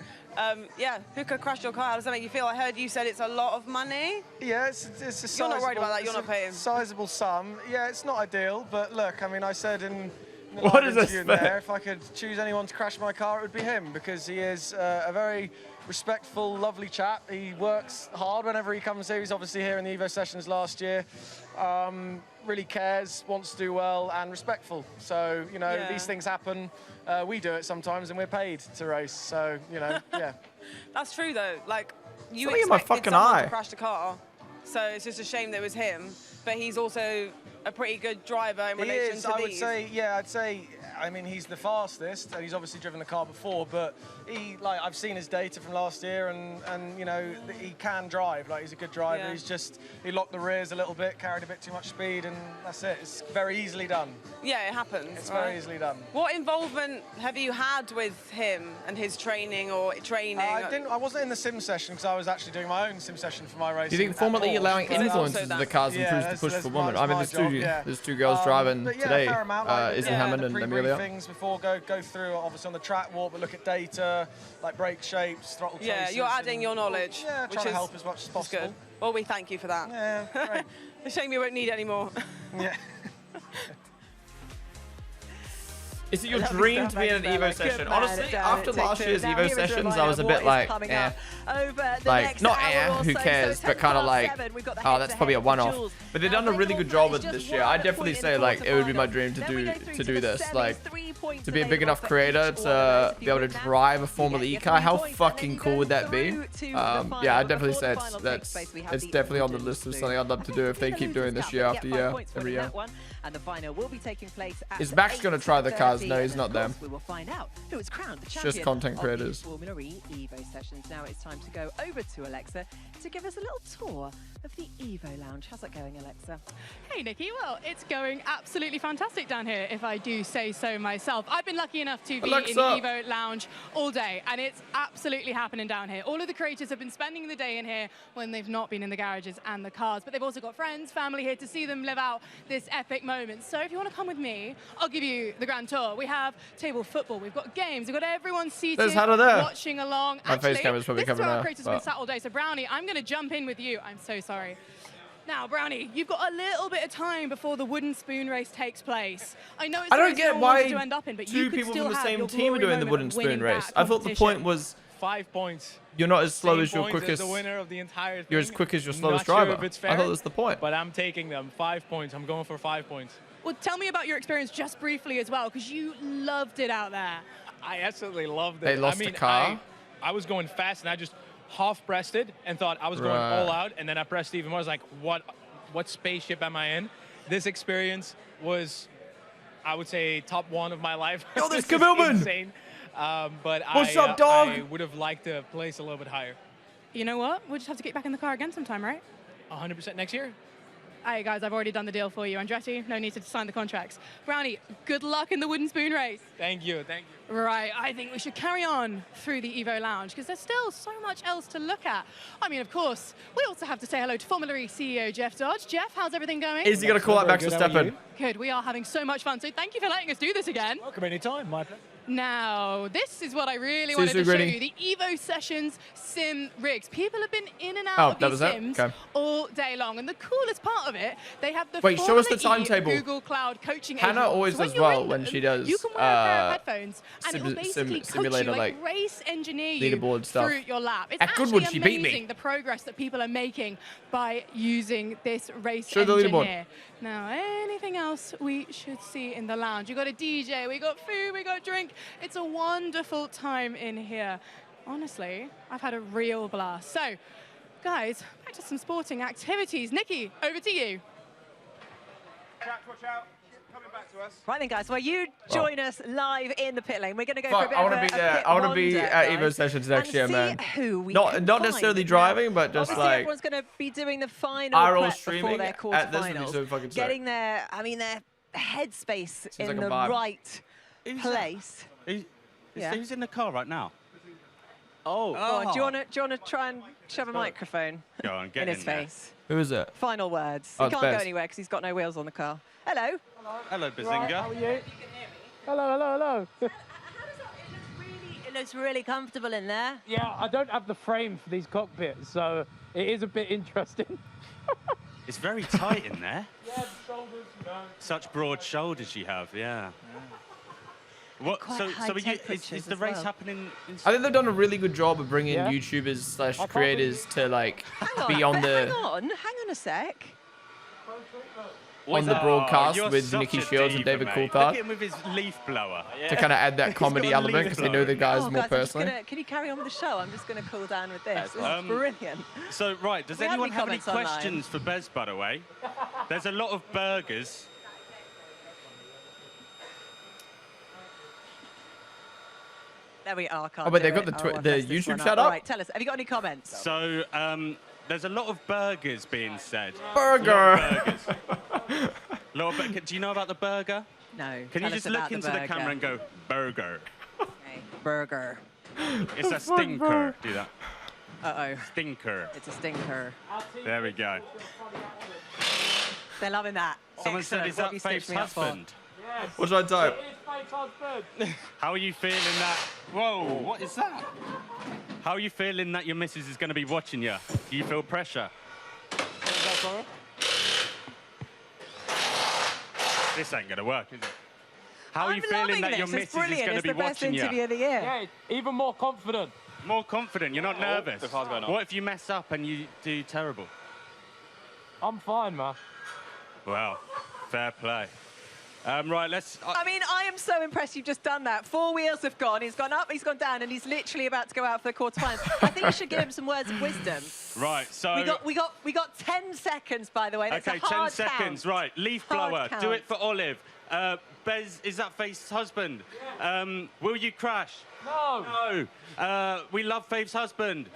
yeah, Hookah crashed your car. How does that make you feel? I heard you said it's a lot of money. Yeah, it's a You're not worried about that. it's You're not paying. a sizable sum. Yeah, it's not ideal, but look, I mean, I said in the What live is this interview in thing? there, if I could choose anyone to crash my car, it would be him, because he is a very respectful, lovely chap. He works hard whenever he comes here. He's obviously here in the EVO Sessions last year. Really cares, wants to do well, and respectful. So, you know, Yeah. these things happen. We do it sometimes, and we're paid to race. So, you know, yeah. That's true, though. Like, you Something in my expected fucking someone eye. to crash the car, so it's just a shame that it was him. But he's also a pretty good driver in He relation is, to I would these. say, yeah, I'd say, I mean, he's the fastest, and he's obviously driven the car before, but he, like, I've seen his data from last year, and you know, he can drive, like, he's a good driver. Yeah. He's just, he locked the rears a little bit, carried a bit too much speed, and that's it. It's very easily done. Yeah, it happens. It's right? very easily done. What involvement have you had with him and his training or training? I wasn't in the sim session because I was actually doing my own sim session for my race. Do you think Formula E allowing influences to the cars Yeah, improves the push that's for women? my I mean, job, there's two girls driving but yeah, today. fair amount, like, Izzy yeah, Hammond the and pre-brief Amelia. things before go through obviously on the track walk, but look at data, like brake shapes, throttle Yeah, choices, you're adding and- your knowledge. Yeah, which trying to is, help as much as is possible. Good. Well, we thank you for that. Yeah, great. A shame you won't need any more. Yeah. Is it your Lovely dream stuff, to be in an thanks, EVO Bella. session? Good man, Honestly, Dan, after it last takes year's two. Now, EVO here's a sessions, I reminder was a of bit what is like, coming eh. up over the Like, next not hour or who so. cares, So but kind of 7 like, past 7, we've got the oh, that's head-to-head probably a for one-off. Jules. But they've done a really good job with this year. I definitely say, like, it would be my dream to do this. Like, to be a big enough creator to be able to drive a Formula E car. How fucking cool would that be? Yeah, I'd definitely say it's definitely on the list of something I'd love to do if they keep doing this year after year, every year. And the final will be taking place at Is Max gonna try the cars? 8:30, No, he's and not of them. course We will find out who is crowned the It's champion just content of creators. the Formula E EVO Sessions. Now it's time to go over to Alexa to give us a little tour of the EVO Lounge. How's that going, Alexa? Hey, Nikki. Well, it's going absolutely fantastic down here, if I do say so myself. I've been lucky enough to be Alexa. in the EVO Lounge all day, and it's absolutely happening down here. All of the creators have been spending the day in here when they've not been in the garages and the cars, but they've also got friends, family here to see them live out this epic moment. So if you want to come with me, I'll give you the grand tour. We have table football, we've got games, we've got everyone seated, There's Hannah there. watching along. My face Actually, camera's probably this is coming where our there, creators have been but- sat all day. So Brownie, I'm going to jump in with you. I'm so sorry. Now, Brownie, you've got a little bit of time before the wooden spoon race takes place. I know it's I a don't race get no one wanted why to end up in, but two you could people still from the have same your team are glory doing the moment wooden of spoon winning race. that I thought the competition. point was 5 points. you're not as slow Same as your points quickest. the winner of the entire thing. You're as quick as your slowest Not sure driver. if it's I fair, thought that was the point. But I'm taking them. 5 points. I'm going for 5 points. Well, tell me about your experience just briefly as well, because you loved it out there. I absolutely loved it. They lost I mean, the car? I was going fast, and I just half-pressed it and thought I was going Right. all out, and then I pressed even more. I was like, what spaceship am I in? This experience was I would say top one of my life. Yo, there's This is Kamilman. insane. But What's up, dog? I would have liked to place a little bit higher. You know what? We'll just have to get back in the car again sometime, right? 100% next year. Hey guys, I've already done the deal for you. Andretti, no need to sign the contracts. Brownie, good luck in the wooden spoon race. Thank you, thank you. Right, I think we should carry on through the EVO Lounge because there's still so much else to look at. I mean, of course, we also have to say hello to Formula E CEO Jeff Dodge. Jeff, how's everything going? Is he going to call out Max Verstappen? Good, we are having so much fun. So thank you for letting us do this again. Welcome anytime, my pleasure. Now, this is what I really wanted to show you, the EVO Sessions sim rigs. People have been in and out of these sims all day long, and the coolest part of it, they have the show us the Formula E timetable. Google Cloud coaching Hannah agent. always So does well when she does you can wear a pair of headphones, and it will basically coach simulator, you, like race engineer you leaderboard stuff. through your lap. It's At actually Goodwood, she beat me. amazing the progress that people are making by using this race Show the leaderboard. engineer. Now, anything else we should see in the lounge? You got a DJ, we got food, we got drink. It's a wonderful time in here. Honestly, I've had a real blast. So, guys, back to some sporting activities. Nikki, over to you. Watch out. Coming back to us. Right then, guys, well, you join us live in the pit lane. We're going to go for a Fuck, bit I of want to a be there. pit I want to be wander, at EVO guys, Sessions next and year, see man. Who we Not can necessarily find. driving, but just Obviously, like everyone's going to be doing the final IRL prep before streaming their at this would be quarterfinals, so fucking sick. getting their, I mean, their headspace in like a the vibe. right place. Who's in the car right now? Oh, go on. Do you want to try and shove a microphone Go on, get in his in there. face? Who is it? Final words. Oh, He it's can't go Bez. anywhere because he's got no wheels on the car. Hello. Hello, Bazinga. Right, how are you? Hello. It looks really comfortable in there. Yeah, I don't have the frame for these cockpits, so it is a bit interesting. It's very tight in there. Yeah, the shoulders, you know. Such broad shoulders you have, yeah. What? Quite So high are you, temperatures is the as race well. happening? I think they've done a really good job of bringing Yeah. YouTubers / can't creators to like be on Hang the on a sec. broadcast you're with such Nicky a Shields and diva, David mate. Coulthard Look at him with his leaf blower. to kind of add that comedy got a element leaf because they know the guys Oh, more guys, I'm just personally. can you carry on with the show? I'm just going to cool down with this. This is Um, brilliant. So, right, does We have anyone any have any comments online? questions for Bez, by the way? There's a lot of burgers. There we are. Oh, but they've got the YouTube chat up? All right, tell us. Have you got any comments? So, there's a lot of burgers being said. Burger. Lot of burger. Do you know about the burger? No. Can you tell just us look about into the burger. camera and go, burger? Okay, burger. It's a stinker. Do that. Uh-oh. Stinker. It's a stinker. There we go. They're loving that. Someone said, Excellent. is What that have you stitched Faith's me up for? husband? What should I type? How are you feeling that? Whoa, what is that? How are you feeling that your missus is going to be watching you? Do you feel pressure? This ain't going to work, is it? How are you feeling that your missus is going to be watching you? Interview of the year. Yeah, even more confident. More confident, you're not nervous. the car's going off. What if you mess up and you do terrible? I'm fine, man. Well, fair play. Right, let's... I mean, I am so impressed you've just done that. 4 wheels have gone. He's gone up, he's gone down, and he's literally about to go out for the quarterfinals. I think you should give him some words of wisdom. Right, so... We got 10 seconds, by the way. That's okay, a hard 10 seconds. count. Right, leaf Hard blower. count. Do it for Olive. Bez, is that Faith's husband? Yeah. Will you crash? No. No. We love Faith's husband.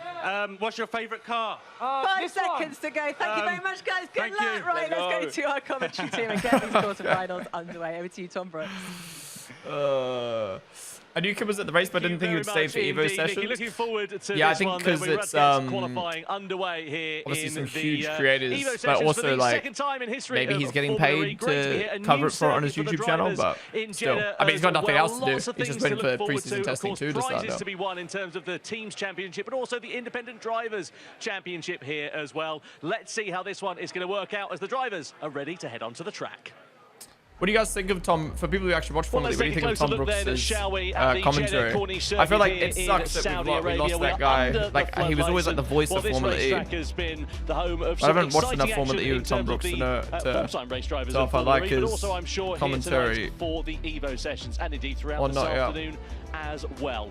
What's your favourite car? 5 seconds to go. Thank you very much, guys. Good thank luck. you. Right, let's go to our commentary team and get these quarterfinals underway. Over to you, Tom Brooks. I knew Kim was at the race, but I didn't think he would stay for EVO Sessions. Looking forward to Yeah, I this think one. because We're it's qualifying underway here obviously in some the huge creators, EVO but Sessions for also the like second time in history maybe of he's getting Formula E. paid Great to hear to a cover new it for on his circuit for the YouTube channel, drivers but in still, Jeddah I mean, he's got as nothing well. else to do. Lots of He's just things waiting to for look forward pre-season to. testing Of too course, to start prizes up. to be won in terms of the teams championship, but also the independent drivers championship here as well. Let's see how this one is going to work out as the drivers are ready to head onto the track. What do you guys think of Tom? For people who actually watch Formula E, what do you think of Tom Brooks' commentary? I feel like it sucks that we lost that guy. Like he was always like the voice of Formula E. I haven't watched enough Formula E with Tom Brooks to know if I like his commentary for the EVO Sessions and indeed throughout or this not. Yeah. afternoon as well.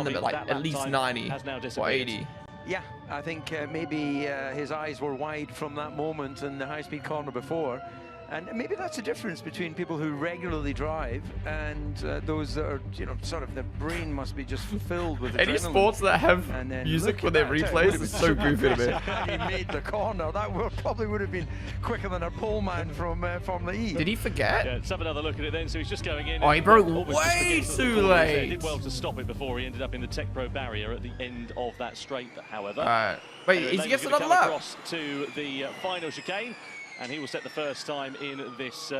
run them at like at least 90 or 80. Yeah, I think maybe his eyes were wide from that moment in the high-speed corner before, And maybe that's the difference between people who regularly drive and those that are, you know, sort of their brain must be just filled with Any adrenaline. sports that have music for their replays is so goofy to me. He made the corner. That probably would have been quicker than a pole man from Formula E. Did he forget? Yeah, let's have another look at it then. So he's just going in. Oh, he broke Almost way just too he late. did well to stop it before he ended up in the Tech Pro barrier at the end of that straight, however. Alright. Wait, Anyway, he Lane's gets gonna another come lap. across to the final chicane, and he will set the first time in this.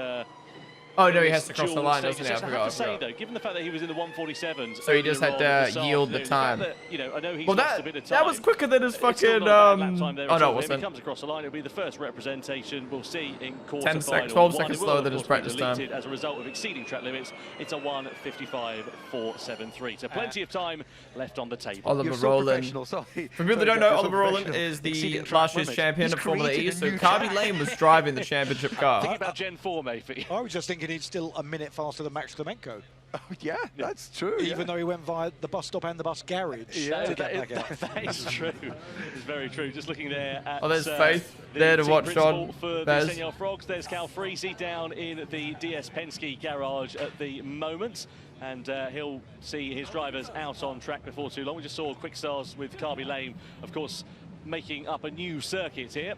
Oh no, he has to cross the line, doesn't he? I I have forgot. to say though, given the fact that he was in the 147s, So he just had to yield the time. That, you know, I know he's Well, lost a bit of time. that was quicker than his It's still fucking. not a bad lap time there Oh at no, all. it If he wasn't. comes across the line, it'll be the first representation we'll see in quarter 10 final. 12 One, seconds it will, slower of than his course, be practice time. deleted as a result of exceeding track limits. It's a 1:55.473. So plenty of time left on the table. Oliver Rowland. For people that don't know, Oliver Rowland is the last year's champion of Formula E. So Carby Lane was driving the championship car. Think about Gen 4, maybe. I was just thinking he's still a minute faster than Max Klemenko. Oh, yeah, that's true. Even though he went via the bus stop and the bus garage to get back out. That is true. It's very true. Just looking there at there's Faith there to watch on. For the Senior Frogs. There's Cal Freese down in the DS Penske garage at the moment. And he'll see his drivers out on track before too long. We just saw Quick Stars with Carby Lane, of course, making up a new circuit here.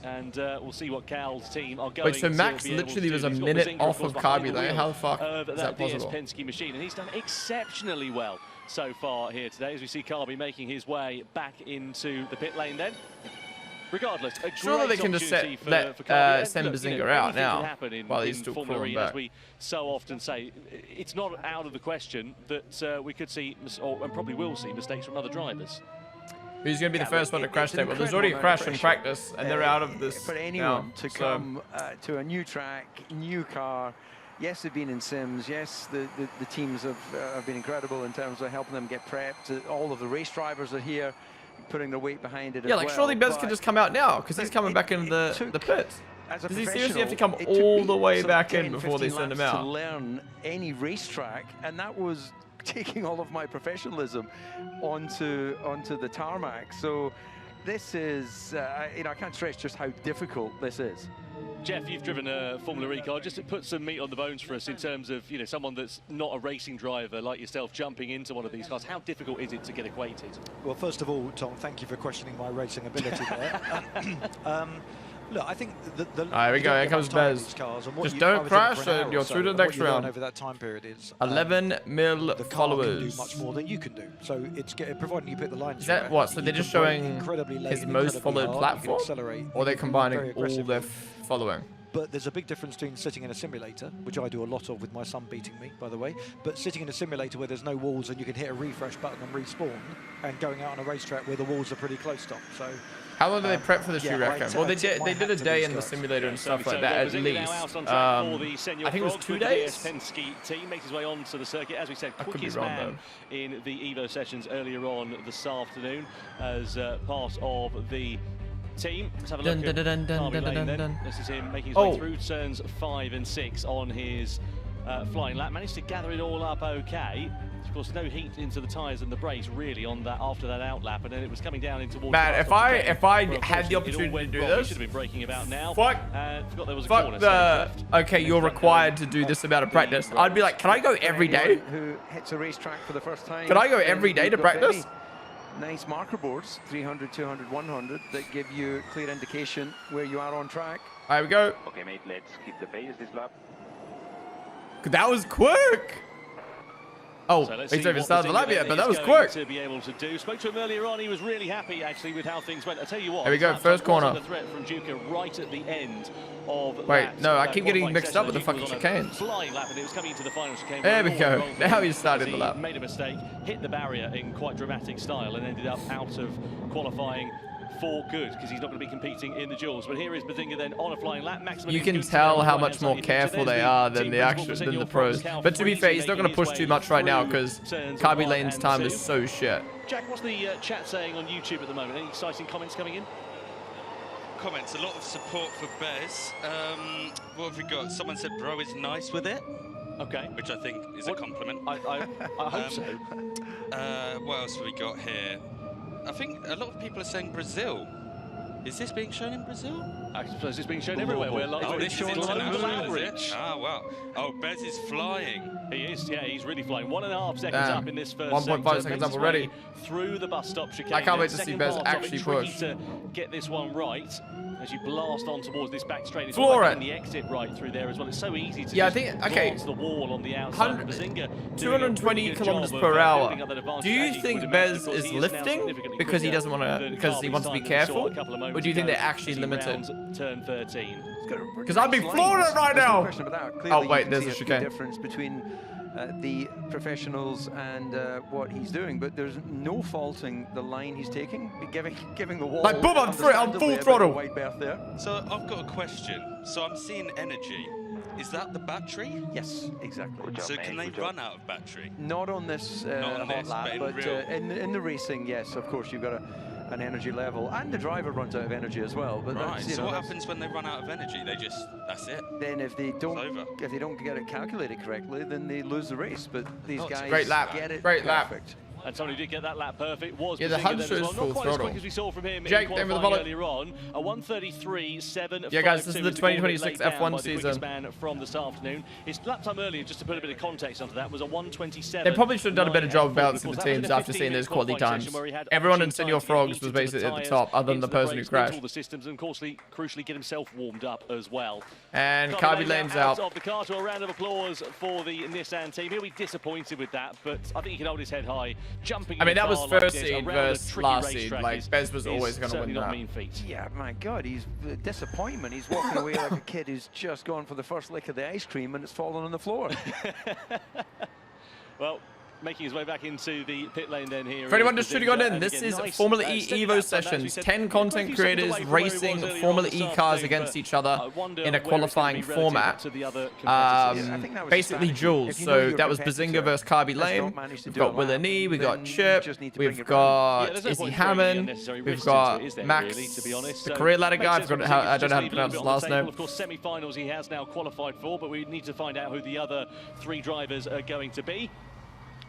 And we'll see what Cal's team are going to Wait, so Max be able literally to was do. a He's got minute Mazinga, off course, of behind Carby the Lane? wheel How the fuck of is that that DS possible? Penske machine, and he's done exceptionally well so far here today, as we see Carby making his way back into the pit lane then. Regardless, a Surely great they can just opportunity let for Carby. And send look, Mazinga you know, out anything now can happen in, while he's in still Formula crawling E, back. as we so often say. It's not out of the question that we could see, and probably will see, mistakes from other drivers. Who's going to be the first one to crash that? Well, there's already a crash in practice, and they're out of this for anyone now, to come to a new track, new car. Yes, they've been in sims. Yes, the teams have been incredible in terms of helping them get prepped. All of the race drivers are here, putting their weight behind it. Yeah, as like well, surely Bez but can just come out now because he's coming back into the pits. as a Does he seriously have to professional, come it took all me the way sort of back 10, in before they 15 send him laps out? to learn any racetrack, and that was taking all of my professionalism onto the tarmac. So this is, you know, I can't stress just how difficult this is. Jeff, you've driven a Formula E car. Just to put some meat on the bones for us in terms of, you know, someone that's not a racing driver like yourself jumping into one of these cars. How difficult is it to get acquainted? Well, first of all, Tom, thank you for questioning my racing ability there. Look, I think the Here we go. Here comes Bez. Just don't crash, and you're through to the next round. Over that time period is 11 mil the car followers. can do much more than you can do. So it's providing you pick the line. Is that what? So they're just showing his most followed platform, or they're combining all their following? But there's a big difference between sitting in a simulator, which I do a lot of with my son beating me, by the way, but sitting in a simulator where there's no walls and you can hit a refresh button and respawn, and going out on a racetrack where the walls are pretty close to. So how long do they prep for this, you reckon? Well, they did a day in the simulator and stuff like that, at least. I think it was 2 days? Penske team makes his way onto the circuit, as we said, quickest man in the EVO sessions earlier on this afternoon as part of the team. Let's have a look at Carby Lane then. This is him making his way through turns 5 and 6 on his flying lap. Managed to gather it all up okay. Of course, no heat into the tyres and the brakes really on that after that outlap, and then it was coming down into water. Man, if I had the opportunity to do this, should have been braking about now. Fuck the. Okay, you're required to do this amount of practice. I'd be like, can I go every day? Who hits a racetrack for the first time? Can I go every day to practice? Nice marker boards, 300, 200, 100, that give you clear indication where you are on track. Here we go. Okay, mate, let's keep the pace this lap. That was quick. Oh, so he's not even started the lap yet, but that was quick. To be able to do. Spoke to him earlier on. He was really happy actually with how things went. I tell you what. Here we go, first corner. The threat from Duca right at the end of. Wait, no, I keep getting mixed up with the fucking chicanes. Flying lap, and it was coming into the final chicane. There we go. Now he's started the lap. Made a mistake, hit the barrier in quite dramatic style, and ended up out of qualifying for good because he's not going to be competing in the duels. But here is Mazinga then on a flying lap. You can tell how much more careful they are than the pros. But to be fair, he's not going to push too much right now because Carby Lane's time is so shit. Jack, what's the chat saying on YouTube at the moment? Any exciting comments coming in? Comments, a lot of support for Bez. What have we got? Someone said bro is nice with it. Okay. Which I think is a compliment. I hope so. What else have we got here? I think a lot of people are saying Brazil. Is this being shown in Brazil? I suppose it's being shown everywhere. We're like, this is global international, average. is it? Ah, wow. Oh, Bez is flying. He is, yeah, he's really flying. 1.5 seconds up in this first 1.5 seconds up already. Through the bus stop chicane. I can't wait to see Bez actually push. To get this one right as you blast on towards this back straight. It's Floor like it. the exit right through there as well. It's so easy to blast the wall on the outside. 220 kilometers per hour. Do you think Bez is lifting because he doesn't want to, because he wants to be careful, or do you think they're actually limited? Turn 13. Because I'd be flooring it right now. Oh wait, there's a chicane. Difference between the professionals and what he's doing, but there's no faulting the line he's taking, giving the wall. Like boom, I'm full throttle. Wide berth there. So I've got a question. So I'm seeing energy. Is that the battery? Yes, exactly. So can they run out of battery? Not on this hot lap, but in the racing, yes, of course, you've got an energy level, and the driver runs out of energy as well. But right. So what happens when they run out of energy? They just, that's it. Then if they don't get it calculated correctly, then they lose the race. But these guys great lap. Get it Great lap. perfect. And somebody who did get that lap perfect was the Hunter is well. full Not quite throttle. as quick as we saw from him Jake, in thank you for the qualifying follow. earlier on. A 1:33.7. Yeah, guys, this is the 2026 F1 season. Man from this afternoon. His lap time earlier, just to put a bit of context onto that, was a 1:27. They probably should have done a better job of balancing the teams after seeing those quality times. Everyone in Senior Frogs was basically at the top, other than the person who crashed. All the systems, and of course, crucially, get himself warmed up as well. And Kirby Lane's out. Of the car, to a round of applause for the Nissan team. He'll be disappointed with that, but I think he can hold his head high, jumping. I mean, that was like first this, seed versus last seed. Like, Bez was always going to win that. Mean feat. Yeah, my God, he's disappointment. He's walking away like a kid who's just gone for the first lick of the ice cream and it's fallen on the floor. Well, making his way back into the pit lane then here. For anyone just tuning on in, this is Formula E EVO Sessions. 10 content creators racing Formula E cars against each other in a qualifying format. Basically duels. So that was Bazinga versus Kirby Lane. We've got Will and E, we've got Chip, we've got Izzy Hammond, we've got Max, the career ladder guy. I don't know how to pronounce his last name. Of course, semi-finals he has now qualified for, but we need to find out who the other 3 drivers are going to be.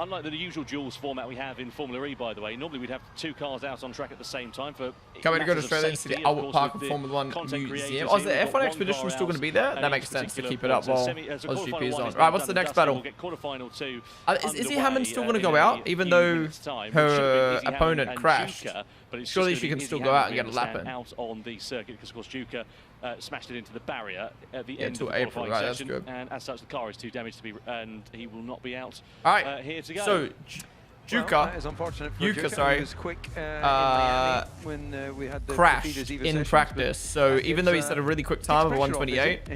Unlike the usual duels format we have in Formula E, by the way, normally we'd have 2 cars out on track at the same time for. Can't wait to go to Australia and see the Albert Park of Formula 1 museum. Oh, is the F1 Expedition still going to be there? That makes sense to keep it up while GP is on. Right, what's the next battle? Is Izzy Hammond still going to go out, even though her opponent crashed? Surely she can still go out and get a lap in. Out on the circuit because, of course, Juka smashed it into the barrier at the end of the April, qualifying right, that's session, good. and as such, the car is too damaged to be, and he will not be out. All right, here to go. So Juka, Yuka, sorry, was quick in Miami when we had the crashed in practice. So even though he set a really quick time of 1:28,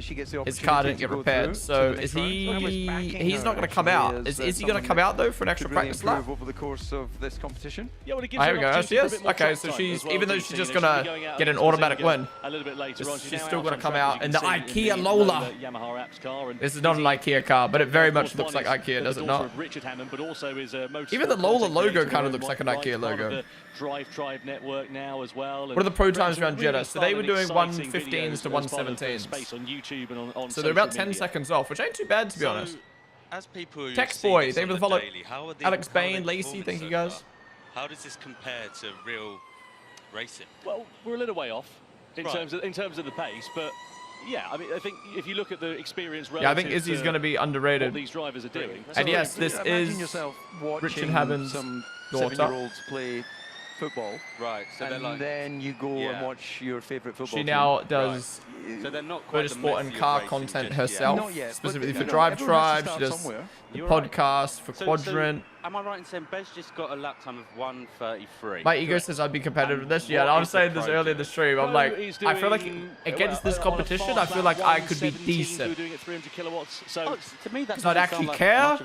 his car didn't get repaired. So is he? He's not going to come out. Is he going to come out though for an extra practice lap? Over the course of this competition. Yeah, well, it gives here we go. Oh, she is. Okay, so she's even though she's just going to get an automatic win, a little bit later on, she's still going to come out in the IKEA Lola. Yamaha Apps car. This is not an IKEA car, but it very much looks like IKEA, does it not? Richard Hammond, but also is even the Lola logo kind of looks like an IKEA logo. Drive network now as well. What are the pro times around Jeddah? So they were doing 1:15s to 1:17s. So they're about 10 seconds off, which ain't too bad to be honest. As people Text Boy, thank you for the follow. Alex Bain, Lacey, thank you guys. How does this compare to real racing? Well, we're a little way off in terms of the pace, but yeah, I mean, I think if you look at the experience, I think Izzy's going to be underrated. What these drivers are doing. And yes, this is Richard Hammond's daughter. 7-year-olds play football, right? So and then you go and watch your favorite football. She now does so they're not quite motorsport and car content herself, specifically for Drive Tribe. She does the podcast for Quadrant. Am I right in saying Bez just got a lap time of 1:33? My ego says I'd be competitive with this. Yeah, I was saying this earlier in the stream. I'm like, I feel like against this competition, I feel like I could be decent. So to me, that's I'd actually care.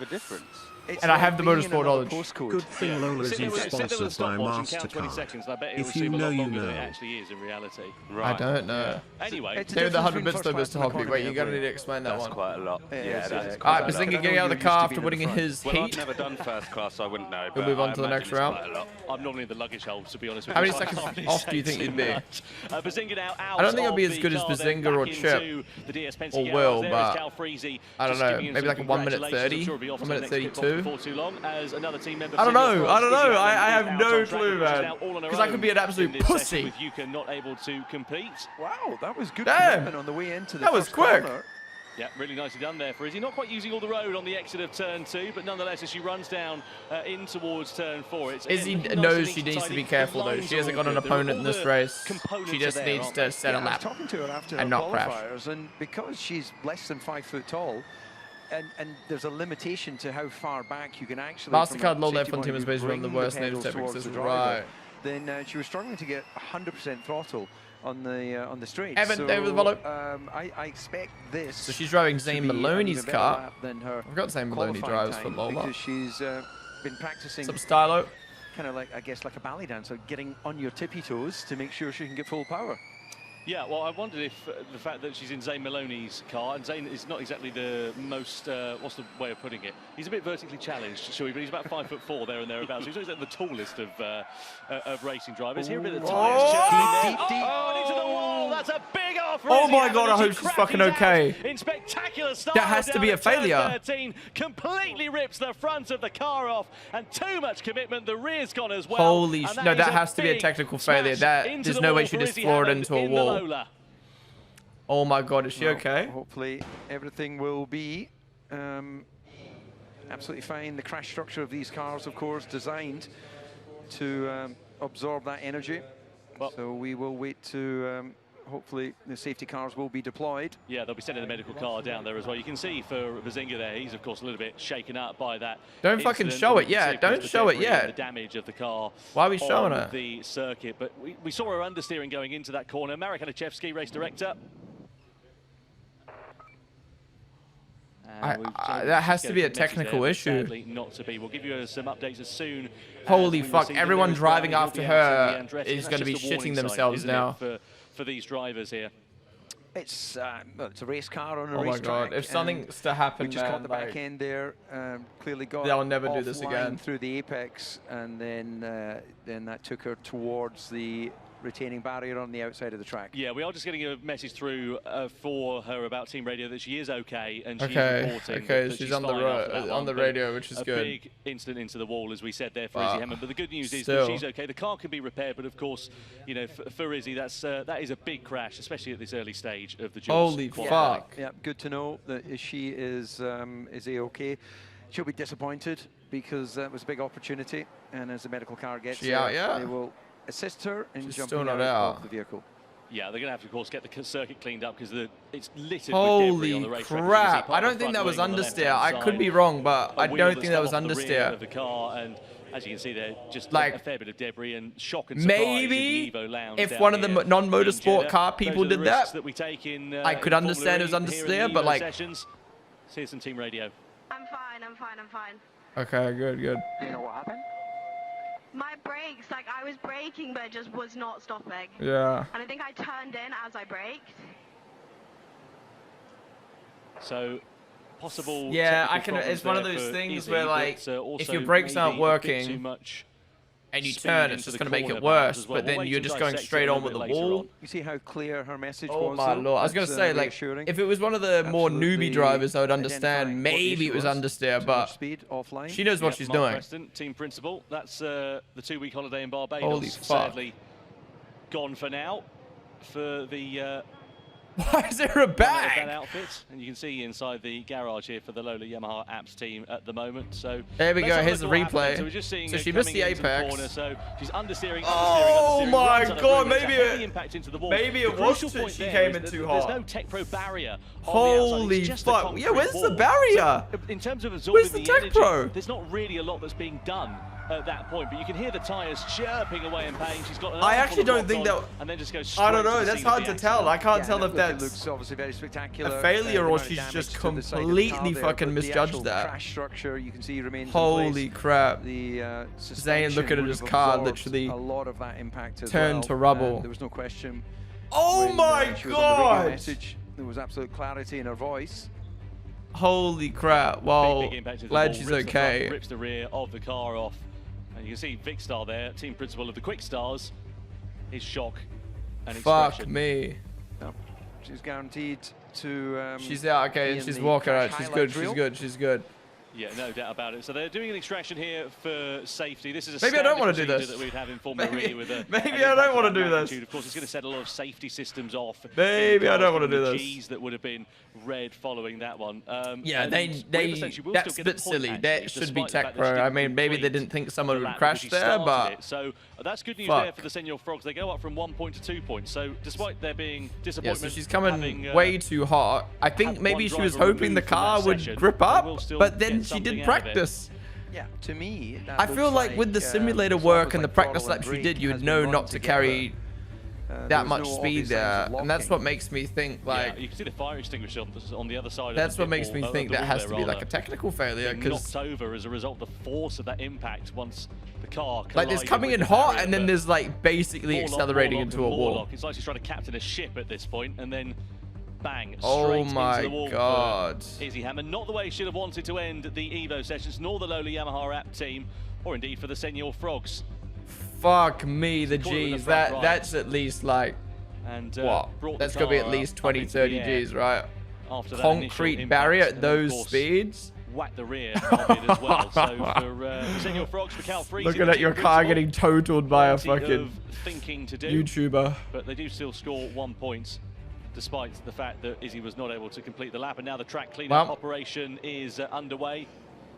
And I have the motorsport knowledge. Good thing Lola isn't sponsored by MasterCard. If you know, you know. Actually is in reality. I don't know. Anyway, David, the 100 bits though, Mr. Hockey. Wait, you're gonna need to explain that one. That's quite a lot. Yeah, that's all right, Bazinga getting out of the car after winning his heat. I've never done first class, so I wouldn't know. We'll move on to the next round. I'm normally in the luggage hold, to be honest with you. you. How many seconds off do you think you'd be? Bazinga now out. I don't think I'll be as good as Bazinga or Chip or Will, but I don't know. Maybe like a 1:30, 1:32. do. Before too long, as another team member I don't know. I have no clue, man. Because I could be an absolute pussy. With Yuka not able to compete. Wow, that was good Damn. commitment on the way into the That was first quick. corner. Yeah, really nicely done there for Izzy. Not quite using all the road on the exit of turn 2, but nonetheless, as she runs down in towards turn 4, it's Izzy knows she needs to be careful though. She hasn't got an opponent in this race. She just needs to set a I was lap talking to her after and her not crash. qualifiers, and because she's less than 5 foot tall, and there's a limitation to how far back you can actually. MasterCard low left on team is based on the bring worst pedals native towards techniques. the Is driver, right. Then she was struggling to get 100% throttle on the straight. Evan, so, David follow. I expect this. So she's driving Zane Maloney's car. I've I've got Zane Maloney drives for Lola. because she's been practicing. Some stylo. Kind of like, I guess, like a ballet dancer, getting on your tippy toes to make sure she can get full power. Yeah, well, I wondered if the fact that she's in Zane Maloney's car, and Zane is not exactly the most, what's the way of putting it? He's a bit vertically challenged, shall we? But he's about 5'4" there and thereabouts. He's not exactly the tallest of racing drivers. Here a bit of the tyres. Oh, and into the wall. That's a big off. Oh my God, I hope she's fucking okay. In spectacular style. That has to be a failure. 13 completely rips the front of the car off, and too much commitment. The rear's gone as well. Holy sh! No, that has to be a technical failure. There's no way she just floored into a wall. Oh my God, is she okay? Hopefully everything will be absolutely fine. The crash structure of these cars, of course, designed to absorb that energy. So we will wait to hopefully the safety cars will be deployed. Yeah, they'll be sending the medical car down there as well. You can see for Bazinga there, he's of course a little bit shaken up by that. Don't fucking show it yet. Don't show it yet. The damage of the car. Why are we showing on it? The circuit, but we saw her understeering going into that corner. Marek Anichevsky, race director. That has to be a technical issue. Sadly, not to be. We'll give you some updates as soon. Holy fuck! Everyone driving after her is going to be shitting themselves now. For these drivers here. It's well, it's a race car on a Oh my racetrack. God! If something's to happen, we just caught the back like, end there. Clearly got. They'll never do this offline again. Through the apex, and then that took her towards the retaining barrier on the outside of the track. Yeah, we are just getting a message through for her about team radio that she is okay, and she's reporting that she's on the radio, which is good. A big incident into the wall, as we said there for Izzy Hammond. But the good news is Still. that she's okay. The car can be repaired, but of course, you know, for Izzy, that is a big crash, especially at this early stage of the jobs. Holy fuck! Yeah, good to know that she is A-okay. She'll be disappointed because that was a big opportunity, and as the medical car gets there, they will assist her in jumping out of the vehicle. Yeah, they're going to have to, of course, get the circuit cleaned up because it's littered Holy with debris on the racetrack. crap! I don't think that was understeer. I could be wrong, but I don't think that was understeer. Of the car, and as you can see there, just like a fair bit of debris and shock and surprise maybe in the EVO lounge if one of the non-motorsport car people did that, we take in, I could understand it was understeer, but like. Sessions. Here's some team radio. I'm fine. Okay, good. You know what happened? My brakes, like I was braking, but it just was not stopping. Yeah. And I think I turned in as I braked. So, possible. Yeah, I can. It's one of those things where, like, if your brakes aren't working and you turn, it's just going to make it worse. But then you're just going straight on with the wall. You see how clear her message was? Oh my lord! I was going to say, like, if it was one of the more newbie drivers, I would understand. Maybe it was understeer, but she knows what she's doing. Preston, team principal. That's the 2-week holiday in Barbados. Holy fuck! Sadly, gone for now. For the. Why is there a bag? That outfit, and you can see inside the garage here for the Lola Yamaha Apps team at the moment. So there we go. Here's the replay. So we're just seeing she missed the apex. Corner, so she's understeering. Oh my God! Maybe it was she came in too hard. There's no Tech Pro barrier. Holy fuck! Yeah, where's the barrier? In terms of absorbing the Tech Pro? There's not really a lot that's being done at that point, but you can hear the tyres chirping away in pain. She's got. I actually don't think that. And then just goes. I don't know. That's hard to tell. I can't tell if that's looks obviously very spectacular. A failure or she's just completely fucking misjudged that. Crash structure you can see remains. Holy crap! The Zane looking at his car literally a lot of that impact turned to rubble. There was no question. Oh my God! Message, there was absolute clarity in her voice. Holy crap! Well, big impact glad she's okay. Rips the rear of the car off. And you can see Vic Star there, team principal of the Quick Stars, his shock and fuck expression. Me. No, she's guaranteed to. She's out. Okay, she's walking out. She's good. She's good. She's good. Yeah, no doubt about it. So they're doing an extraction here for safety. This is a maybe I don't want to do this. That we'd have in Formula E with a, maybe I don't want to do this. Of course, it's going to set a lot of safety systems off. Maybe I don't want to do this. G's that would have been red following that one. Yeah, that's a bit silly. That should be tech pro. I mean, maybe they didn't think someone would crash there, but so that's good news there for the Senior Frogs. They go up from 1 point to 2 points. So despite there being disappointment, yeah, so she's coming way too hot. I think maybe she was hoping the car would grip up, but then she did practice. Yeah, to me, I feel like with the simulator work and the practice laps she did, you'd know not to carry that much speed there, and that's what makes me think like. Yeah, you can see the fire extinguisher on the other side. That's what makes me think that has to be like a technical failure, because knocked over as a result of the force of that impact once the car. Like there's coming in hot, and then there's like basically accelerating into a wall. It's like she's trying to captain a ship at this point, and then. Bang, oh straight my into the wall god. Izzy Hammond. Not the way she'd have wanted to end the EVO sessions, nor the lowly Yamaha app team, or indeed for the Senior Frogs. Fuck me, the G's. That's at least like, and what? That's gonna be at least 20, 30 G's, right? After that concrete barrier at those speeds. Whack the rear of it as well. So for Senior Frogs, for Cal Freeze, looking at your car getting totaled by a fucking YouTuber. But they do still score 1 point. Despite the fact that Izzy was not able to complete the lap, and now the track cleanup operation is underway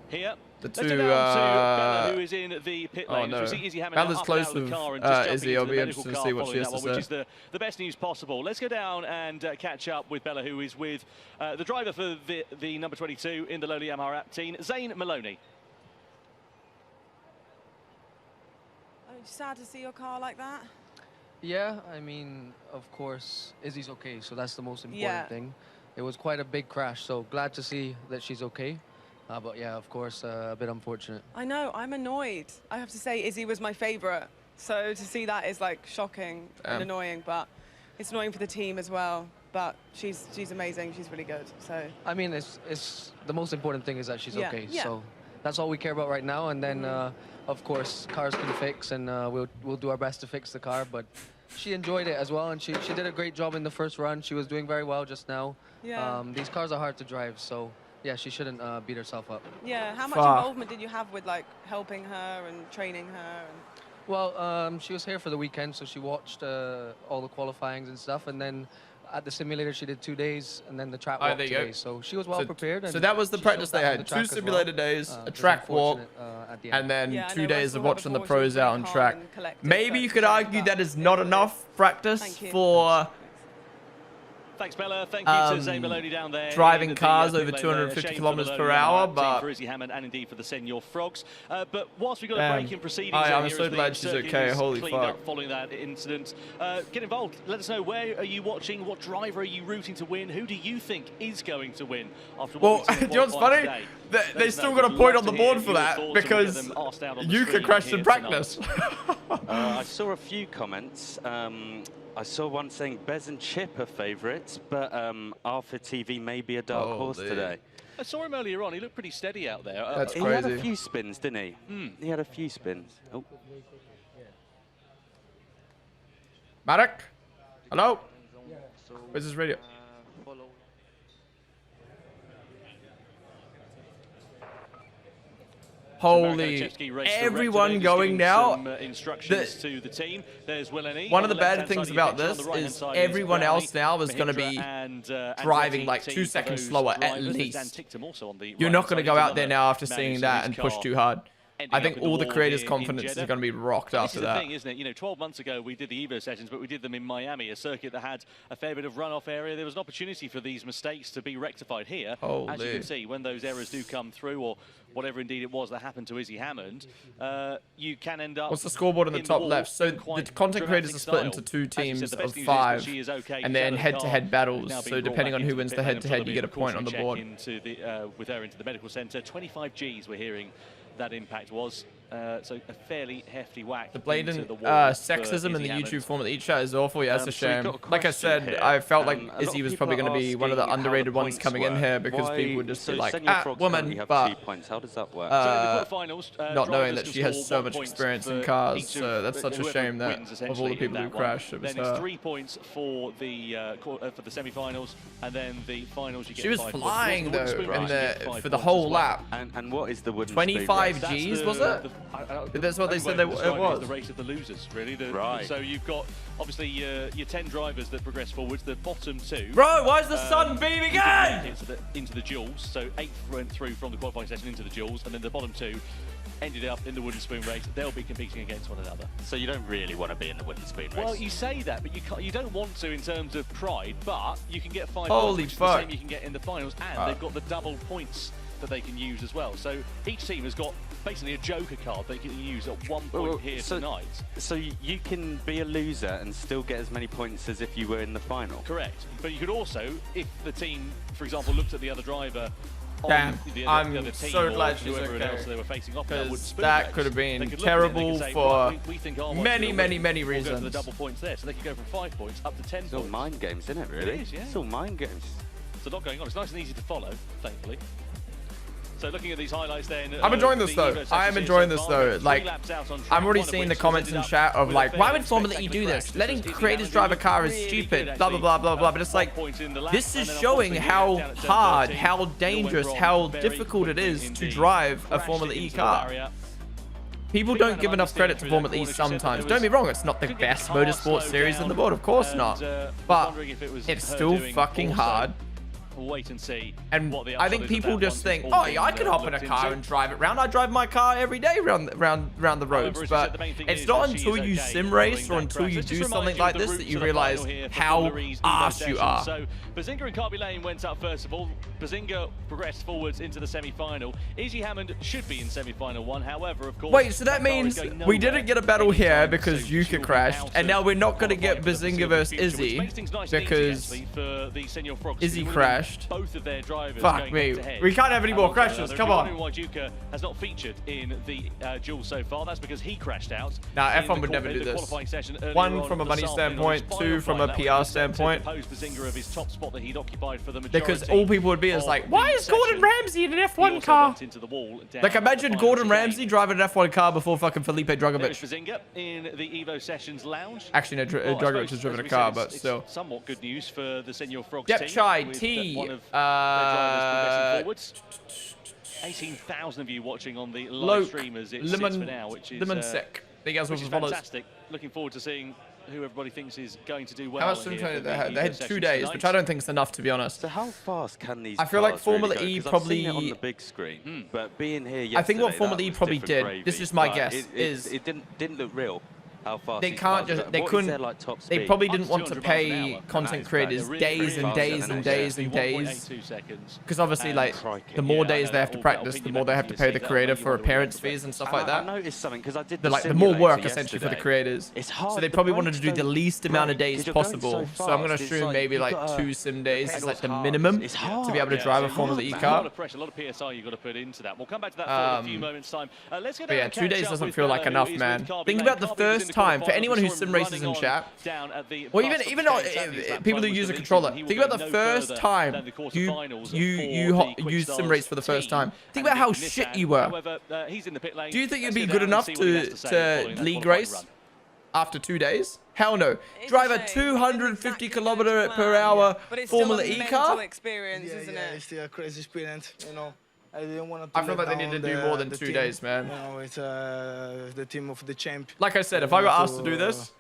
here. The Let's two, go down to Bella, who is in the pit lane. Oh no, we see Izzy Hammond Bella's up close out of with the car and just Izzy. I'll be interested to see what she has to say. Which is the best news possible. Let's go down and catch up with Bella, who is with the driver for the number 22 in the lowly Yamaha app team, Zane Maloney. Are you sad to see your car like that? Yeah, I mean, of course, Izzy's okay, so that's the most important thing. It was quite a big crash, so glad to see that she's okay. But yeah, of course, a bit unfortunate. I know, I'm annoyed. I have to say, Izzy was my favorite. So to see that is like shocking and annoying, but it's annoying for the team as well. But she's amazing, she's really good, so. I mean, it's the most important thing is that she's okay, so that's all we care about right now. And then, of course, cars can fix, and we'll do our best to fix the car, but she enjoyed it as well, and she did a great job in the first run. She was doing very well just now. Yeah. These cars are hard to drive, so yeah, she shouldn't beat herself up. Yeah, how much involvement did you have with like helping her and training her? Well, she was here for the weekend, so she watched all the qualifyings and stuff, and then at the simulator she did 2 days, and then the track walk 2 days. So she was well prepared. So that was the practice they had: 2 simulator days, a track walk, and then 2 days of watching the pros out on track. Maybe you could argue that is not enough practice for Thanks, Bella. Thank you to Zane Maloney down there. Driving cars over 250 kilometers per hour, but for Izzy Hammond and indeed for the Senior Frogs. But whilst we got a break in proceedings, I'm so glad she's okay. Holy fuck! Following that incident, get involved. Let us know, where are you watching? What driver are you rooting to win? Who do you think is going to win? After well, do you know what's funny? They still got a point on the board for that because Yuka crashed in practice. I saw a few comments. I saw one saying Bez and Chip are favourites, but Arthur TV may be a dark horse today. I saw him earlier on. He looked pretty steady out there. That's crazy. He had a few spins, didn't he? He had a few spins. Oh. Marek? Hello? Where's his radio? Holy, everyone going now. Instructions to the team. There's one of the bad things about this is everyone else now is going to be driving like 2 seconds slower at least. You're not going to go out there now after seeing that and push too hard. I think all the creators' confidence is going to be rocked after that. This is the thing, isn't it? You know, 12 months ago we did the EVO sessions, but we did them in Miami, a circuit that had a fair bit of runoff area. There was an opportunity for these mistakes to be rectified here. As you can see, when those errors do come through, or whatever indeed it was that happened to Izzy Hammond, you can end up. What's the scoreboard in the top left? So the content creators are split into 2 teams of 5, and then head-to-head battles. So depending on who wins the head-to-head, you get a point on the board. With her into the medical centre, 25 Gs we're hearing that impact was. So a fairly hefty whack. The blatant sexism in the YouTube Formula E chat is awful. Yeah, it's a shame. Like I said, here. I felt like A lot Izzy of was people probably are going to be one of the asking how underrated the ones points coming in work. here because Why- people would just so be like, Senor Frog's woman, only have but 2 points. How does that work? not knowing that she has so much experience in cars. So that's such a shame that of all the people who crashed, it was then it's her. 3 points for the semi-finals, and then the finals you get. She was 5 points. flying Wooden though spoon race, you get 5 for the points whole as well. lap. And what is the wooden 25 spoon race? Gs was it? That's what they said it was. The race of the losers, really. Right. So you've got obviously your 10 drivers that progress forwards. The bottom 2. Bro, why is the sun beaming again? Into the duels. So 8 went through from the qualifying session into the duels, and then the bottom 2 ended up in the wooden spoon race. They'll be competing against one another. So you don't really want to be in the wooden spoon race? Well, you say that, but you don't want to in terms of pride, but you can get 5 Holy points, which is the fuck. same you can get in the finals, and they've got the double points that they can use as well. So each team has got basically a joker card they can use at 1 point here tonight. So you can be a loser and still get as many points as if you were in the final? Correct. But you could also, if the team, for example, looked at the other driver, Damn, the I'm other team so or glad she's whoever okay. else they were facing off, that Because that could have been terrible for many We'll go reasons. for the double points there, so they could go from 5 points up to 10 It's all points. mind games, isn't it, really? It is, yeah. It's all mind games. There's a lot going on. It's nice and easy to follow, thankfully. So looking at these highlights then... I'm enjoying this though. I am enjoying this though. Like, I'm already seeing the comments in chat of like, why would Formula E do this? Letting creators drive a car is stupid, blah, blah, blah, blah, blah. But it's like, this is showing how hard, how dangerous, how difficult it is to drive a Formula E car. People don't give enough credit to Formula E sometimes. Don't be wrong, it's not the best motorsport series in the world, of course not. But it's still fucking hard. We'll wait and see. And what the I think people just think, oh yeah, I could hop in a car and drive it around. I drive my car every day around the roads. But it's not until you sim race or until you do something like this that you realize how arse you are. So Bazinga and Carby Lane went up first of all. Bazinga progressed forwards into the semi-final. Izzy Hammond should be in semi-final 1. However, of course... Wait, so that means we didn't get a battle here because Yuka crashed, and now we're not going to get Bazinga versus Izzy because Izzy crashed. Both of their drivers Fuck me. We can't have any more crashes. Come on. Why Yuka has not featured in the duel so far. That's because he crashed out. Nah, F1 would never do this. 1 from a money standpoint, 2 from a PR standpoint. Because all people would be is like, why is Gordon Ramsay in an F1 car? Like, imagine Gordon Ramsay driving an F1 car before fucking Felipe Drugovich. In the EVO Sessions lounge. Actually, no, Drugovich has driven a car, but still. Somewhat good news for the Senor Frogs Yep, team. Chai, T. One of their drivers progressing forwards. 18,000 of you watching on the live stream as it sits for now, which is fantastic. Looking forward to seeing who everybody thinks is going to do well. How much swim training they had? They had 2 days, which I don't think is enough, to be honest. So how fast can these I feel like cars Formula really E go? 'Cause probably... I've seen it on the big screen, but being here yesterday, I think what Formula that E was probably different did, gravy. this is my But guess, is... It didn't look real. How fast They can't just, they couldn't, they probably didn't want to pay content creators days and days and days and days. Because obviously, like, the more days they have to practice, the more they have to pay the creator for appearance fees and stuff like that. I noticed something because I did They're like, the more work, essentially, for the creators. So they probably wanted to do the least amount of days possible. So I'm going to assume maybe like 2 sim days is like the minimum to be able to drive a Formula E car. A lot of pressure, a lot of PSI you've got to put into that. We'll come back to that for a few moments' time. Let's get but yeah, 2 days doesn't feel like enough, man. Think about the first time, for anyone who sim races in chat, or even people who use a controller, think about the first time you use sim race for the first time. Think about how shit you were. Do you think you'd be good enough to league race after 2 days? Hell no. Drive a 250 km/h Formula E car? Experience, isn't it? It's still a crazy experience, you know. I didn't want to I feel like they need to do more than 2 days, man. You know, it's the team of the champ. Like I said, if I got asked to do this,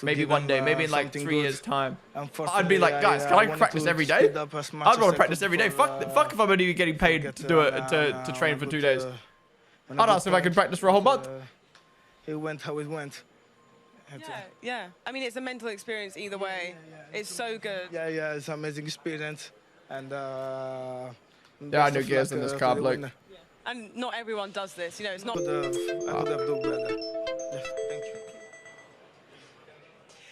maybe one day, maybe in like 3 years' time, I'd be like, guys, can I practice every day? I'd want to practice every day. Fuck if I'm only getting paid to do it to train for 2 days. I'd ask if I could practice for a whole month. It went how it went. Yeah. I mean, it's a mental experience either way. It's so good. Yeah, it's an amazing experience, and yeah, I know gears in this car, bloke. And not everyone does this, you know. It's not. I could have done better. Yes, thank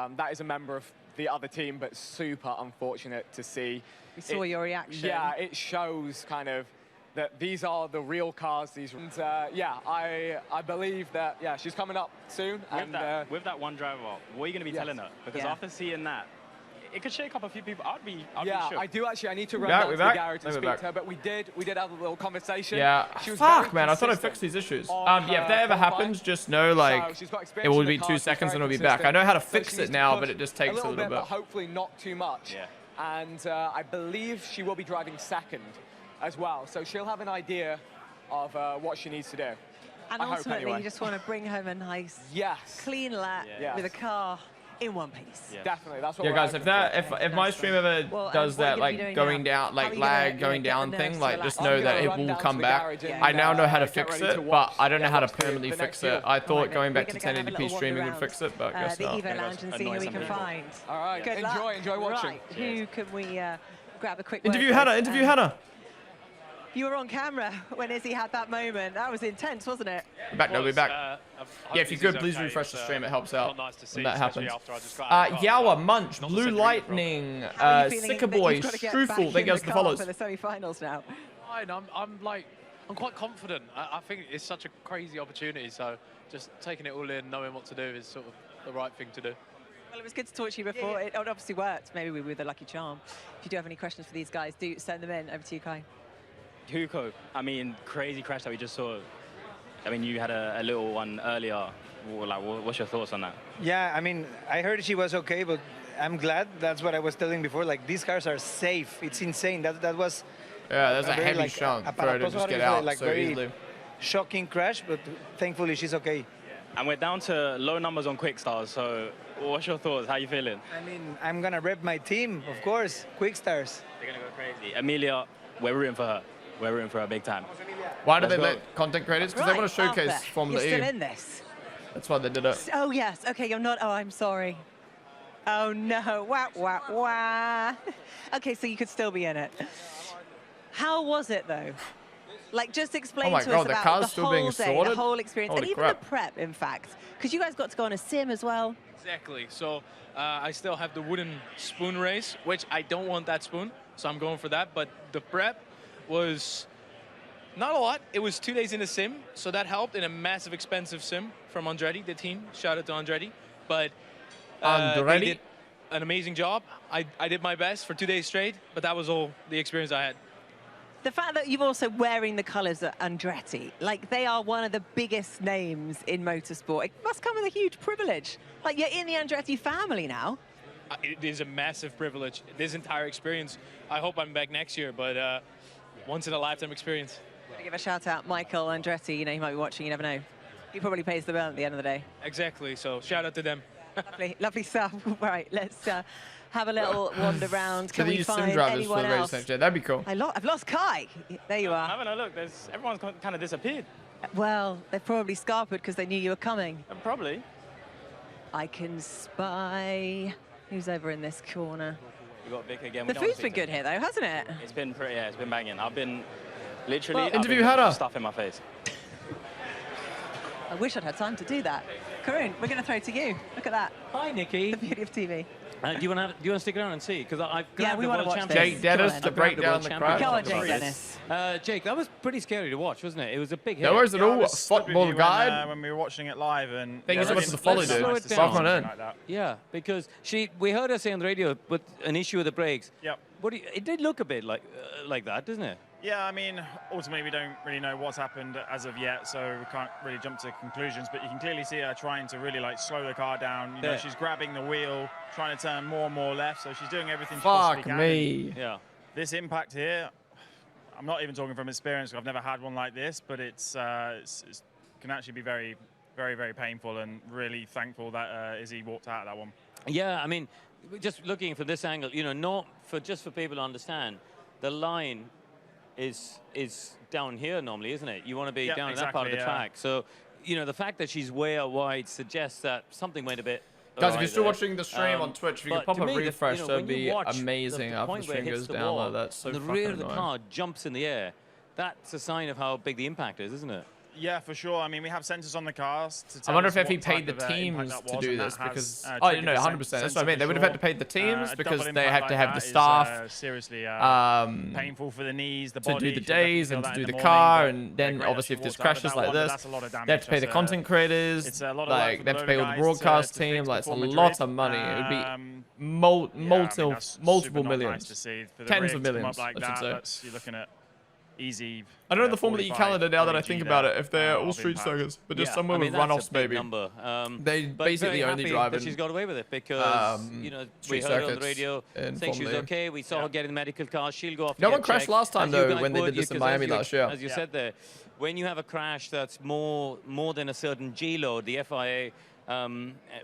you. That is a member of the other team, but super unfortunate to see. We saw your reaction. Yeah, it shows kind of that these are the real cars. These, and yeah, I believe that she's coming up soon. With that one driver, what are you going to be telling her? Because after seeing that, it could shake up a few people. I'd be shook. I do actually. I need to run down to the garage and speak to her, but we did have a little conversation. Yeah. Fuck, man. I thought I fixed these issues. Yeah, if that ever happens, just know, like, it will be 2 seconds and it'll be back. I know how to fix it now, but it just takes a little bit. But hopefully not too much. Yeah. And I believe she will be driving second as well. So she'll have an idea of what she needs to do. And ultimately, you just want to bring home a nice, clean lap with a car in one piece. Yeah. Definitely, that's what. Yeah, guys, if my stream ever does that, like going down, like lag going down thing, like just know that it will come back. I now know how to fix it, but I don't know how to permanently fix it. I thought going back to 1080p streaming would fix it, but I guess not. The EVO Lounge and see who we can find. All right, good luck. Enjoy watching. Right, who can we grab a quick interview Hannah? Interview Hannah. You were on camera when Izzy had that moment. That was intense, wasn't it? Back, no, we're back. Yeah, if you could, please refresh the stream. It helps out when that happens. Yawa, Munch, Blue Lightning, Sicker Boy, Strufel. They goes the follows. For the semi-finals now. I'm quite confident. I think it's such a crazy opportunity. So just taking it all in, knowing what to do is sort of the right thing to do. Well, it was good to talk to you before. It obviously worked. Maybe we were the lucky charm. If you do have any questions for these guys, do send them in. Over to you, Kai. Hugo, I mean, crazy crash that we just saw. I mean, you had a little one earlier. Like, what's your thoughts on that? Yeah, I mean, I heard she was okay, but I'm glad. That's what I was telling before. Like, these cars are safe. It's insane. That was. Yeah, that's a heavy chunk for her to just get out like, so easily. Shocking crash, but thankfully she's okay. And we're down to low numbers on quick stars. So, what's your thoughts? How you feeling? I mean, I'm gonna rep my team, of course. Quick stars. They're gonna go crazy. Amelia, we're rooting for her. We're rooting for her big time. Why do they let content creators? Because they want to showcase Formula E. You're still in this. That's why they did it. Oh, yes. Okay, you're not. Oh, I'm sorry. Oh, no. Wah, wah, wah. Okay, so you could still be in it. How was it, though? Like, just explain to us about the whole day, the whole experience, and even the prep, in fact. Because you guys got to go on a sim as well. Exactly. So I still have the wooden spoon race, which I don't want that spoon, so I'm going for that. But the prep was not a lot. It was 2 days in a sim, so that helped in a massive, expensive sim from Andretti, the team. Shout out to Andretti. But they did an amazing job. I did my best for 2 days straight, but that was all the experience I had. The fact that you're also wearing the colours at Andretti, like they are one of the biggest names in motorsport. It must come with a huge privilege. Like you're in the Andretti family now. It is a massive privilege. This entire experience. I hope I'm back next year, but once in a lifetime experience. To give a shout out, Michael Andretti. You know, he might be watching. You never know. He probably pays the bill at the end of the day. Exactly. So shout out to them. Lovely, lovely stuff. Right, let's have a little wander around. Can we find anyone else? That'd be cool. I've lost Kai. There you are. I'm having a look. Everyone's kind of disappeared. Well, they've probably scarpered because they knew you were coming. Probably. I can spy. Who's over in this corner? We got Vic again. The food's been good here, though, hasn't it? It's been pretty. Yeah, it's been banging. I've been literally interview Hannah. Stuff in my face. I wish I'd had time to do that. Karun, we're going to throw it to you. Look at that. Hi, Nikki. The beauty of TV. Do you want to stick around and see? Because I've we want to watch this. Jake Dennis to break down the crash. Go on, Jake Dennis. Jake, that was pretty scary to watch, wasn't it? It was a big hit. No worries at all. Football guide. When we were watching it live, and thank you so much for the follow, dude. Welcome on in. Yeah, because we heard her say on the radio, but an issue with the brakes. Yep. It did look a bit like that, doesn't it? Yeah, I mean, ultimately we don't really know what's happened as of yet, so we can't really jump to conclusions, but you can clearly see her trying to really like slow the car down. You know, she's grabbing the wheel, trying to turn more and more left, so she's doing everything she possibly can. Fuck me. Yeah. This impact here, I'm not even talking from experience, I've never had one like this, but it can actually be very, very, very painful, and really thankful that Izzy walked out of that one. Yeah, I mean, just looking from this angle, you know, just for people to understand, the line is down here normally, isn't it? You want to be down in that part of the track. So, you know, the fact that she's way out wide suggests that something went a bit. Guys, if you're still watching the stream on Twitch, if you could pop a refresh, that'd be amazing after the stream goes down like that. So the rear of the car jumps in the air. That's a sign of how big the impact is, isn't it? Yeah, for sure. I mean, we have sensors on the cars to tell I wonder us if he what paid the type of, teams impact that to was, do and this that because has, oh, no, triggered the 100%. That's what I mean. They would have sensor had to pay the teams a because double they impact have to like have the that is, staff seriously painful for the knees, the to body. do the She'll definitely days feel and that to in do the the car, morning, and but then great obviously that if she there's walked out with crashes that like one, but this, that's a lot of they have damage. to pay the That's, content creators, it's a lot of like work they for have to the pay all loader the guys broadcast to team. fix Like it's a before lot Madrid. of money. It would be Yeah, I mean, that's multiple super not millions, nice to see. For the tens rig of to come millions. up like I should that, say. that's, you're looking at easy. I don't know the Formula E 45 calendar now that I kg think there, about it. If they're all of street impact. circuits, but just Yeah, somewhere I mean, with that's a runoffs, big maybe. number. They But basically very only happy drive that in, she's got away with it because you know we street heard her on the circuits radio in saying she was Formula E. okay. We saw her get in the medical car. She'll go off. No to one get crashed checked, last time, as you though, guys when they would, did this in because Miami as you- last year. As you said there, when you have a crash that's more than a certain G load, the FIA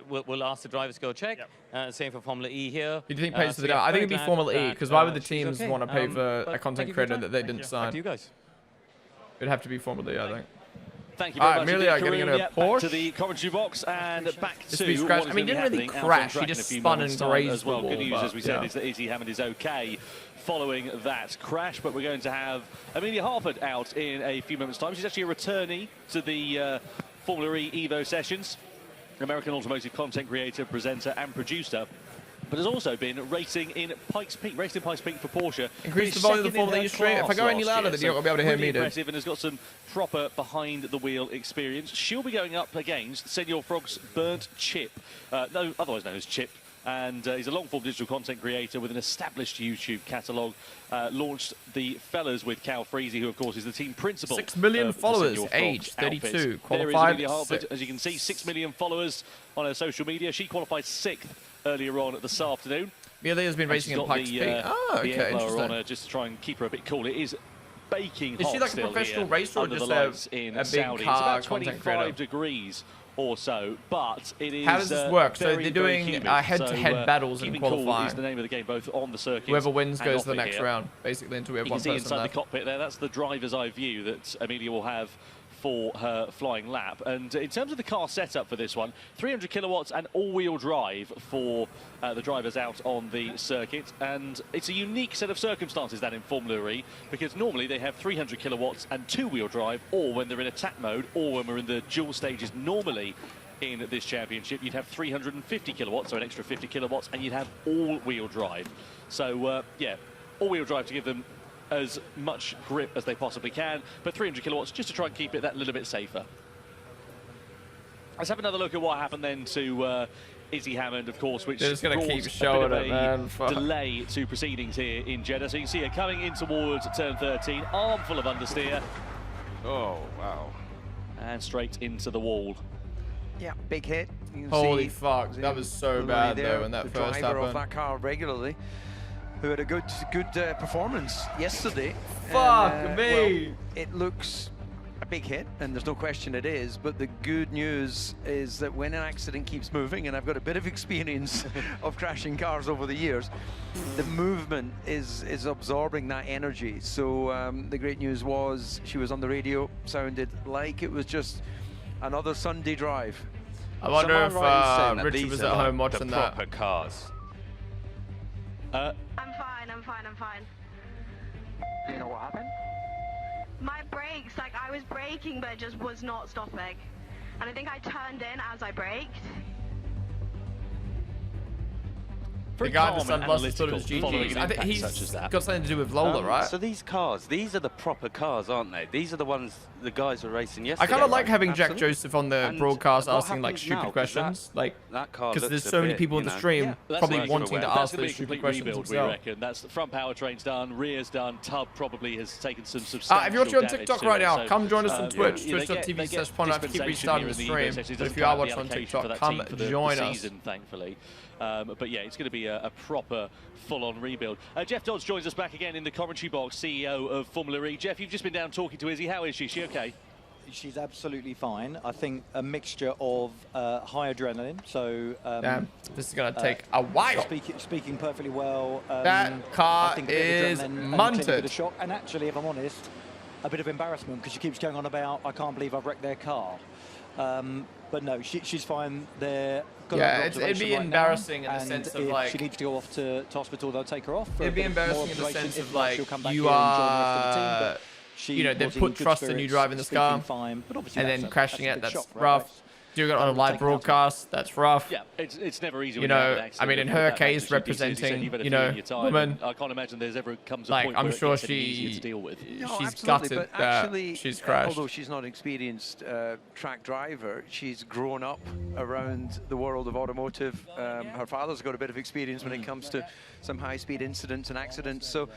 will ask the drivers to go check. Same for Formula E here. Who do you think pays for So the yeah, I think very it'd be glad Formula E, that, because why would the she's teams okay. want to pay for But a content thank you for your creator time. that they Back didn't to sign? you guys. It'd have to be Formula E, I think. Thank you very much. Amelia indeed, getting in Karun. a Yeah, back Porsche. to the commentary box and back This to week's what crash. is I mean, going to didn't be really happening out on crash. He track in just a few spun moments' and time grazed as well. the Good wall, news, but, as we said, yeah. is that Izzy Hammond is okay following that crash, but we're going to have Amelia Harford out in a few moments' time. She's actually a returnee to the Formula E EVO Sessions, American automotive content creator, presenter and producer, but has also been racing in Pikes Peak, for Porsche. Increase Finished the volume of the second in Formula her E stream. If I class go any last louder, year, then you're not going to be able to hear really me, dude. impressive, and has got some proper behind-the-wheel experience. She'll be going up against Senor Frog's Burnt Chip, otherwise known as Chip. And he's a long-form digital content creator with an established YouTube catalogue. Launched the Fellas with Cal Freezy, who, of course, is the team principal. 6 million of the followers, Senor age Frogs 32, outfit. There is qualified Amelia Harford, 6th. as you can see, 6 million followers on her social media. She qualified 6th earlier on this afternoon. Amelia's been racing in Pikes Peak. Oh, okay, the air blower interesting. on her just to try and keep her a bit cool. It is baking Is hot she like a still professional here racer or under just the lights a in big Saudi. car It's about content 25 creator? degrees or so, but it is How does this work? So very, they're very doing humid. head-to-head battles in keeping cool qualifying. is the name of the game, both on the circuit. Whoever wins and goes off to the it next here. round, basically, until we have You one can see person inside left. the cockpit there, that's the driver's eye view that Amelia will have for her flying lap. And in terms of the car setup for this one, 300 kilowatts and all-wheel drive for the drivers out on the circuit. And it's a unique set of circumstances that in Formula E, because normally they have 300 kilowatts and two-wheel drive, or when they're in attack mode, or when we're in the dual stages normally in this championship, you'd have 350 kilowatts, so an extra 50 kilowatts, and you'd have all-wheel drive. So, yeah, all-wheel drive to give them as much grip as they possibly can, but 300 kilowatts just to try and keep it that little bit safer. Let's have another look at what happened then to Izzy Hammond, of course, which They're just gonna brought keep showing a bit it, of man. a Fuck. delay to proceedings here in Jeddah. So you can see her coming in towards turn 13, armful of understeer. Oh, wow. And straight into the wall. Yeah, big hit. You can Holy see fuck, that was so Lily bad there, though when that the first driver of happened. that car regularly, who had a good performance yesterday. Fuck And, me! well, it looks a big hit, and there's no question it is, but the good news is that when an accident keeps moving, and I've got a bit of experience of crashing cars over the years, the movement is absorbing that energy. So the great news was she was on the radio, sounded like it was just another Sunday drive. I wonder if that Richard these was are at home like watching the that. proper cars. I'm fine. Do you know what happened? My brakes, like I was braking, but it just was not stopping. And I think I turned in as I braked. The guy at the sunglasses thought it was GG's. I think he's got something to do with Lola, right? So these cars, these are the proper cars, aren't they? These are the ones the guys were racing yesterday. I kind of like right? having Jack Absolutely. Joseph on the And broadcast what asking like happens now? stupid 'Cause questions, like that car because there's looks a so many bit, people in you the know, stream probably that's wanting to ask That's going those to be a stupid complete questions rebuild, we themselves. reckon. That's the front powertrain's done, rear's done, tub probably has taken some substantial If you're watching on damage TikTok to right it. now, So, come join us on Twitch, they get twitch.tv/Pond. I have to keep dispensation restarting the here in stream. EVO But if Sessions. you are Doesn't watching have on the allocation for TikTok, that come team for the join us. season, thankfully. But yeah, it's going to be a proper full-on rebuild. Jeff Dodds joins us back again in the commentary box, CEO of Formula E. Jeff, you've just been down talking to Izzy. How is she? Is she okay? She's absolutely fine. I think a mixture of high adrenaline, so... Damn, this is going to take a while. Speaking perfectly well. That car I think a bit of is adrenaline and munted. a bit of shock. And actually, if I'm honest, a bit of embarrassment because she keeps going on about, I can't believe I've wrecked their car. But no, she's fine. They're it'd be embarrassing in the sense of like she needs to go off to hospital. They'll take her off. It'd be embarrassing in the sense of like she'll come back you here and join the rest of the team, are but you know, they put trust in you driving this car, and then crashing it, that's rough. Doing it on a live broadcast, that's rough. Yeah, it's never easy. You know, I mean, in her case, representing, you know, women, I can't imagine there's ever comes a like, point I'm where sure it gets easier to deal with. she's gutted that she's crashed. Although she's not an experienced track driver, she's grown up around the world of automotive. Her father's got a bit of experience when it comes to some high-speed incidents and accidents. So,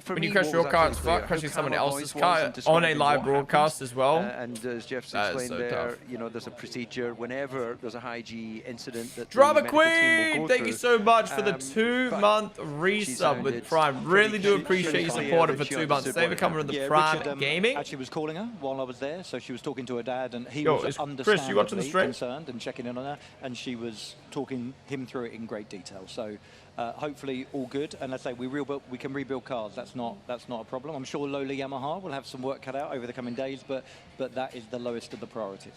for when me, you crash your car, it's fuck crashing someone else's car on a live broadcast as well. And as Jeff's explained there, you know, there's a procedure whenever there's a high G incident that Drama the medical team will Queen, go thank through. you so much for the 2-month resub with Prime. Really do appreciate your support for 2 months. They become in the Prime Gaming. Actually was calling her while I was there, so she was talking to her dad, and he Yo, was Chris, you watching the understandably stream? concerned and checking in on her, and she was talking him through it in great detail. So hopefully all good. And let's say we can rebuild cars. That's not a problem. I'm sure Lola Yamaha will have some work cut out over the coming days, but that is the lowest of the priorities.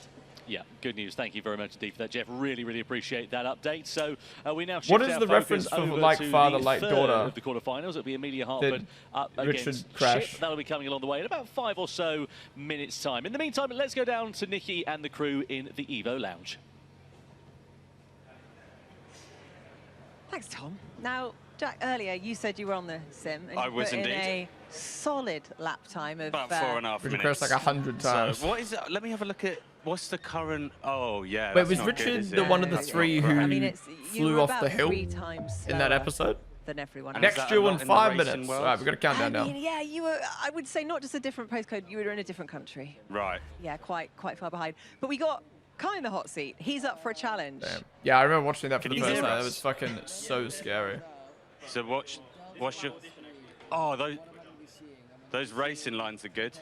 Yeah, good news. Thank you very much indeed for that, Jeff. Really, really appreciate that update. So we now shift What is our the focus reference for over like to father, the like third daughter? of the quarterfinals. It'll be Amelia Hartford up Richard against crash. Chip. That'll be coming along the way in about 5 or so minutes' time. In the meantime, let's go down to Nikki and the crew in the Evo Lounge. Thanks, Tom. Now, Jack, earlier you said you were on the sim and I you was put in indeed. a solid lap time of About 4.5 Richard minutes. crashed like 100 times. So what is it? Let me have a look at what's the current. Oh yeah. Wait, that's was not good, Richard is the it? one of the three who you flew were off the about hill 3 times in that slower episode? than everyone And else. is Next that year a lot in in the 5 racing minutes. world? All right, we've got to count down now. Yeah, you were, I would say, not just a different postcode, you were in a different country. Right. Yeah, quite far behind. But we got Kai in the hot seat. He's up for a challenge. Damn. Yeah, I remember watching that for Can the you first hear time. us? That was fucking so scary. So what's your? Oh, those racing lines are good.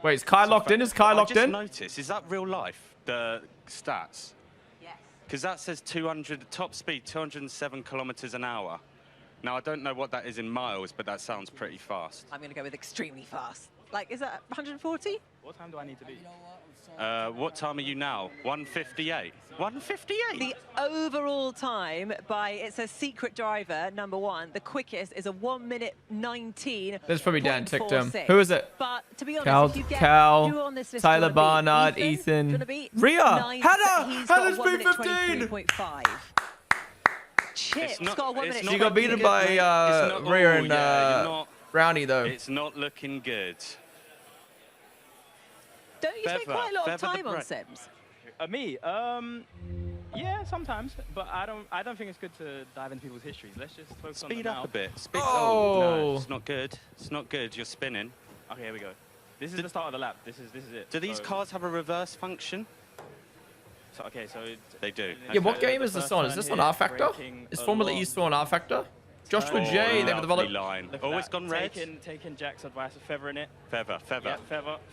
Wait, is Kai locked in? Is Kai locked in? I just noticed. Is that real life? The stats? Yes. Because that says 200 top speed, 207 kilometers an hour. Now I don't know what that is in miles, but that sounds pretty fast. I'm going to go with extremely fast. Like, is that 140? What time do I need to be? What time are you now? 1:58. 1:58. The overall time by, it says secret driver, number 1. The quickest is a 1 minute 19. There's probably Dan ticked him. Who is it? But to be honest, Cal, if you get Cal, who on this list Tyler do you wanna Barnard, beat? Ethan? Do you Ethan, wanna beat? Rhea, Nice. Hannah, He's got Hannah's a 1 minute P15. 23.5. Chip's got a 1 minute. She got beaten by Rhea and Brownie though. It's not looking good. Don't you spend quite a lot of time on sims? Me? Yeah, sometimes, but I don't think it's good to dive into people's histories. Let's just focus on Speed the up now. a bit. Speed. Oh. No, it's not good. It's not good. You're spinning. Okay, here we go. This is the start of the lap. This is it. Do these So- cars have a reverse function? So, okay, so They do. Yeah, what game is this on? Is this on R Factor? Is Formula E still on R Factor? Joshua J, they were the lovely developer. line. Look Oh, at it's that. gone red. Taking Jack's advice of feathering it. Feather. Yeah,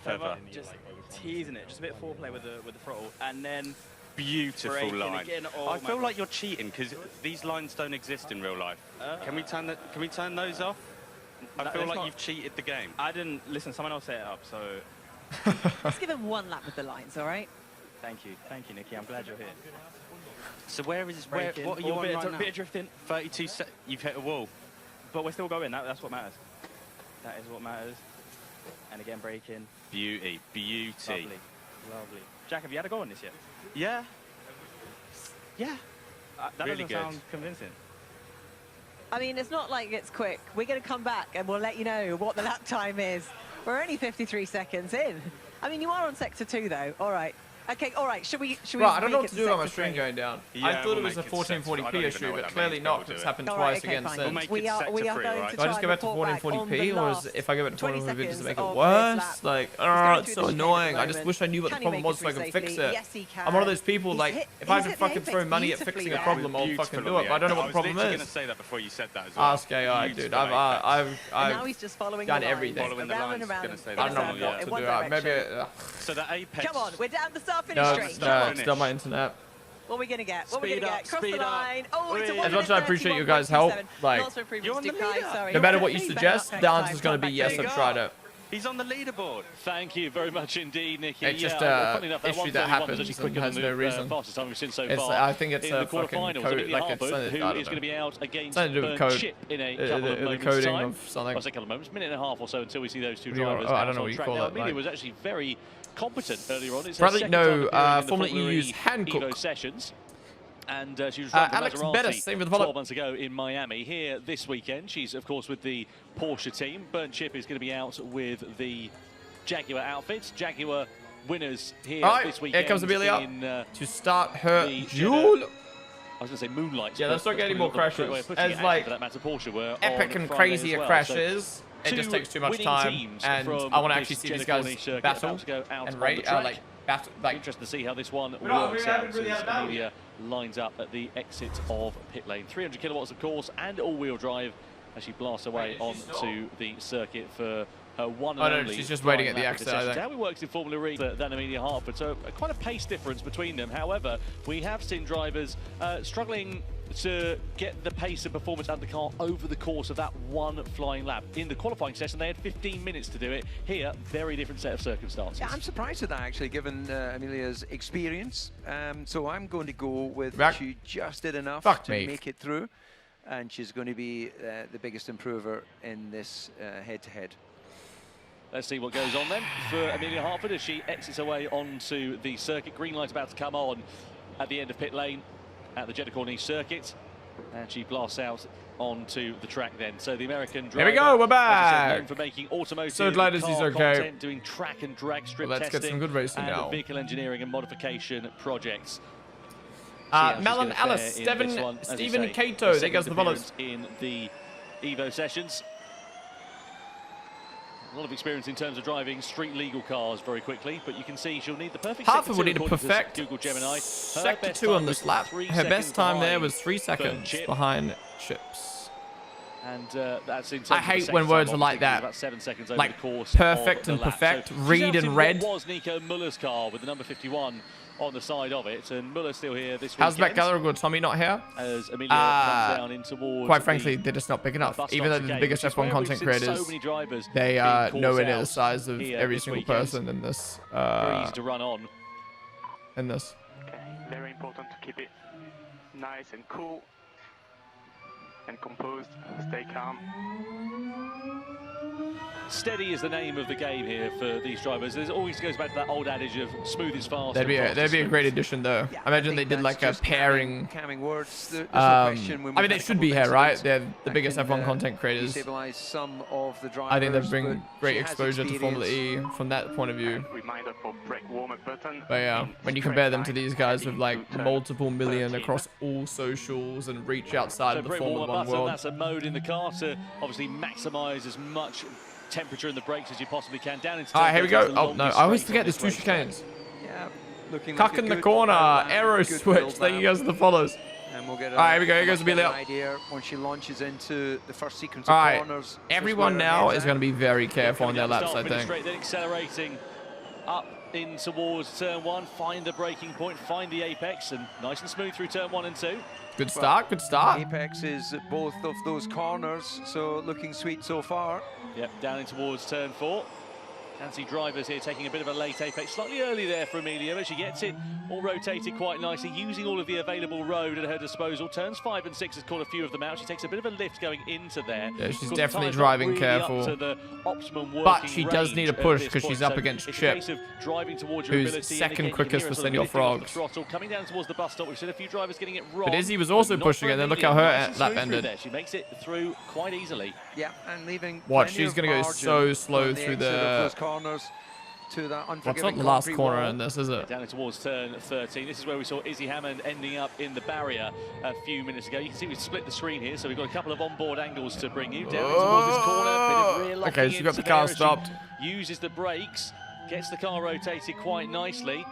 feather. Just teasing it. Just a bit of foreplay with the throttle, and then Beautiful braking line. again. Oh I my feel God. like you're cheating because these lines don't exist in real life. Can we turn those off? I No, feel it's like not. you've cheated the game. I didn't listen. Someone else set it up, so Let's give him 1 lap with the lines, all right? thank you, Nikki. I'm glad you're here. So what are you Braking, on bit right of, now? bit of drifting, 32 You've hit a wall. but we're still going. That's what matters. That is what matters. And again, braking. Beauty. Lovely. Jack, have you had a go on this yet? Yeah. Yeah. That Really doesn't good. sound convincing. I mean, it's not like it's quick. We're going to come back and we'll let you know what the lap time is. We're only 53 seconds in. I mean, you are on sector 2 though. All right. Okay, all right. Should we Right, I don't know make what it to do about my sector stream 3? going down. Yeah, I thought we'll it was a make it sector. I 1440p don't even issue, know what but that clearly means, not but because we'll it's do it. happened All twice right, okay, again fine. since. We'll make We it are sector going 3, to right? Do I just try go back and to report back on 1440p, the or last if I go back to 20 1440p, does it make it seconds worse? of this Like, He's going it's through so the chicane at the annoying. I just moment. wish I knew what the Can he problem make was it so I through could fix safely? it. Yes, he can. I'm one of those people, He's like, hit- if I he's can hit the fucking apex throw money at beautifully fixing a there. problem, I'll fucking do it, but I don't know what the problem I was literally is. going to say that before you said that as well. Ask AI, dude. Beautiful apex. And now he's just following done the lines, everything. Following the around lines, and around gonna say in that. I a don't know circle, what in to one do. direction. Maybe. So the apex. Come on, we're down the start finish No, straight. no, Come on. it's still my internet. What are we going to get? What are we Speed going to up, get? Cross the speed up. line. Oh, it's a As 1 much as I appreciate you guys' help, like, Lots of improvements to Kai, sorry. no matter what you Better suggest, luck the next answer's time. going to be Come yes, back I've to tried it. He's on the leaderboard. Thank you very much indeed, Nicky. It's just funny enough, issue that happens and has no reason. Fastest time we've seen so It's, far. I think it's in the a fucking quarterfinals. code, like it's Harwood, something, who I don't is going to be out against something to do with Burn code. Chip in a couple of moments' coding time. of something. I'll say a couple of moments, minute and a half or so until we see those two What do you- drivers. oh, I don't know out what on you track. call Now, it, Amelia like- was actually very competent earlier on. It's her Probably second no, time appearing in the Formula Formula EU's E Hancock. EVO Sessions. And she was driving Alex Maserati Bettis, same with the follow. 12 months ago in Miami. Here this weekend, she's of course with the Porsche team. Burnt Chip is going to be out with the Jaguar outfits. Jaguar winners here this weekend. Here comes Amelia in, to start her the duel. I was going to say Moonlight. Yeah, let's not get any more crashes. As like for that matter, Porsche were epic on and Friday crazier as well. crashes. So It just takes too much winning time, teams and from I want to this actually see Jeddah these guys Corniche Circuit battle about to go out and on rate, the track. like battle, like. Interested to see how this one No, works we haven't out really as had that Amelia lines up at the exit of pit lane. 300 kilowatts, of course, and all-wheel drive as she blasts away onto the circuit for her one and only. She's just waiting at the flying lap exit, of the I session. think. How it works in Formula E than Amelia Hartford, so quite a pace difference between them. However, we have seen drivers struggling to get the pace and performance under the car over the course of that one flying lap. In the qualifying session, they had 15 minutes to do it. Here, very different set of circumstances. Yeah, I'm surprised at that, actually, given Amelia's experience. So I'm going to go with she just did enough to make it through, and she's going to be the biggest improver in this head-to-head. Let's see what goes on then for Amelia Hartford as she exits away onto the circuit. Green light about to come on at the end of pit lane at the Jeddah Corniche Circuit, and she blasts out onto the track then. So the American driver, Here we go, we're as I said, back. known for making automotive So glad to see car he's okay. content, doing track and drag strip Let's testing, get some good racing and now. vehicle engineering and modification projects. Melon Alice, Stephen Cato, there goes the follows. In the EVO Sessions. A lot of experience in terms of driving street legal cars very quickly, but you can see she'll need the perfect Hartford will need to according to perfect Google Gemini. sector 2 on this lap. Her best time there was 3 seconds behind Chips. And that's in terms I of hate the when second words time, are like obviously, that. about 7 seconds over Like the course perfect of and the lap. perfect, So read she's out and in red. what was Nico Muller's car with the number 51 on the side of it, and Muller's still here this How's weekend. Matt Gallagher and Tommy not here? As Amelia comes down in towards quite frankly, they're just not big enough. bus Even though stop they're the chicane, biggest which is F1 where we've content seen creators, so many drivers they are being nowhere caught near the out size of here every this single weekend. person in this. Breeze to run on. In this. Okay, very important to keep it nice and cool and composed. Stay calm. Steady is the name of the game here for these drivers. It always goes back to that old adage of smooth is fast. That'd be a great addition though. I imagine they did like a pairing. Calming words. There's no I question when mean, we've they had a should couple be of here, right? incidents They're the biggest that F1 can, content creators. destabilize some of the drivers. I think they bring but great she has exposure to Formula E experience. from that point of view. Reminder for brake warm-up button. But yeah, when you compare them to these guys with like multiple million across all socials and reach outside So of the brake Formula warm-up 1 button, world. that's a mode in the car to obviously maximise as much temperature in the brakes as you possibly can. Down into Alright, here we go. the Oh no, longest I always straight forget on there's this 2 racetrack. chicanes. Yeah, looking Cuck like a in the good corner, build arrow good switch. build Thank you now. guys for the follows. And we'll get Alright, here we go. Here a goes much better Amelia. idea when she launches into the first sequence of Alright, corners. everyone now is going to be very careful on their laps, I Start, finish think. straight, then accelerating up in towards turn 1, find the braking point, find the apex, and nice and smooth through turn 1 and 2. Good start, good start. Apex is both of those corners, so looking sweet so far. Yep, down in towards turn 4. Fancy drivers here taking a bit of a late apex, slightly early there for Amelia, but she gets it all rotated quite nicely, using all of the available road at her disposal. Turns 5 and 6 has caught a few of them out. She takes a bit of a lift going into there. Yeah, she's Couldn't definitely tie it driving really careful. up to the optimum But working she does need a range at push this because she's point. up So against it's a Chip, case of driving towards your who's ability, and second again, you can quickest hear her for sort of Senor lifting off the Frogs. throttle, coming down towards the bus stop. We've seen a few drivers getting it wrong. But Izzy was also but not pushing for it, then look Amelia. how her Nice and lap smooth through ended. there. She makes it through quite easily. Yeah, and leaving. Watch, plenty she's of going to go margin so slow on through exit of the... those corners to that What's unforgiving not the last concrete corner wall. in this, is it? Down towards turn 13. This is where we saw Izzy Hammond ending up in the barrier a few minutes ago. You can see we've split the screen here, so we've got a couple of onboard angles to bring you. Down towards this corner, bit of rear locking Okay, she's got into the car there as she stopped. Uses the brakes, gets the car rotated quite nicely,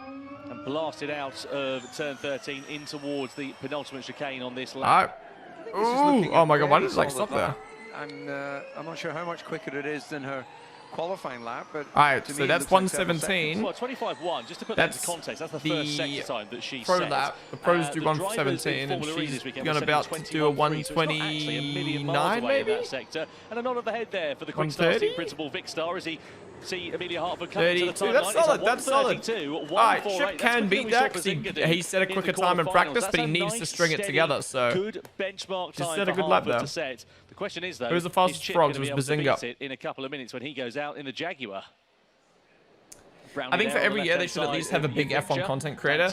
and blasted out of turn 13 in towards the penultimate chicane on this lap. Ooh, oh my god, why did it like stop there? I'm not sure how much quicker it is than her qualifying lap, but Alright, to so me it that's looks like 7 117. Well, 25.1, just to put that into context, that's the first sector time that she pro set. lap. The pros do the 117, and drivers in she's Formula E going about to do a 129, maybe? maybe? That sector. And a nod of the head there for the quick 130? starting principal Vic Star as he see Amelia Hartford coming to the 32. timeline. That's solid. That's solid. 1:32, All right, 1:48. Chip can beat that because he set a quicker time in practice, but he needs to string it together. So good benchmark he time set a for good lap Hartford there. to set. The question is though, who's the is fastest Chip frogs? going It to was be able Bazinga. to beat it in a couple of minutes when he goes out in the Jaguar? I think for every year they should at least have a big F1 content creator.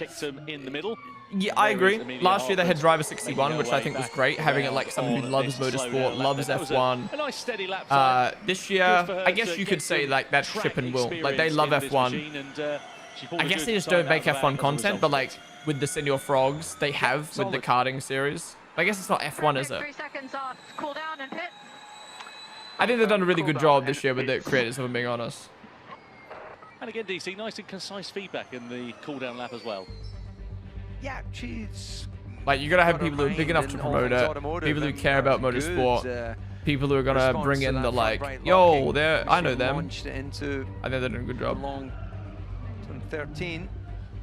In the middle. Yeah, I agree. Last year they had Driver 61, which I think was great, having it like someone who loves motorsport, loves F1. A nice steady lap time. This year, I guess you could say like that's Chip and Will. Like they love F1. I guess they just don't make F1 content, but like with the Senior Frogs, they have with the karting series. I guess it's not F1, is it? 3 seconds on. Cool down and pit. I think they've done a really good job this year with the creators, if I'm being honest. And again, DC, nice and concise feedback in the cool-down lap as well. Yeah, she's... Like, you gotta have people who are big enough to promote it, people who care about motorsport, people who are gonna bring in the, like, yo, I know them. I think they're doing a good job. 13.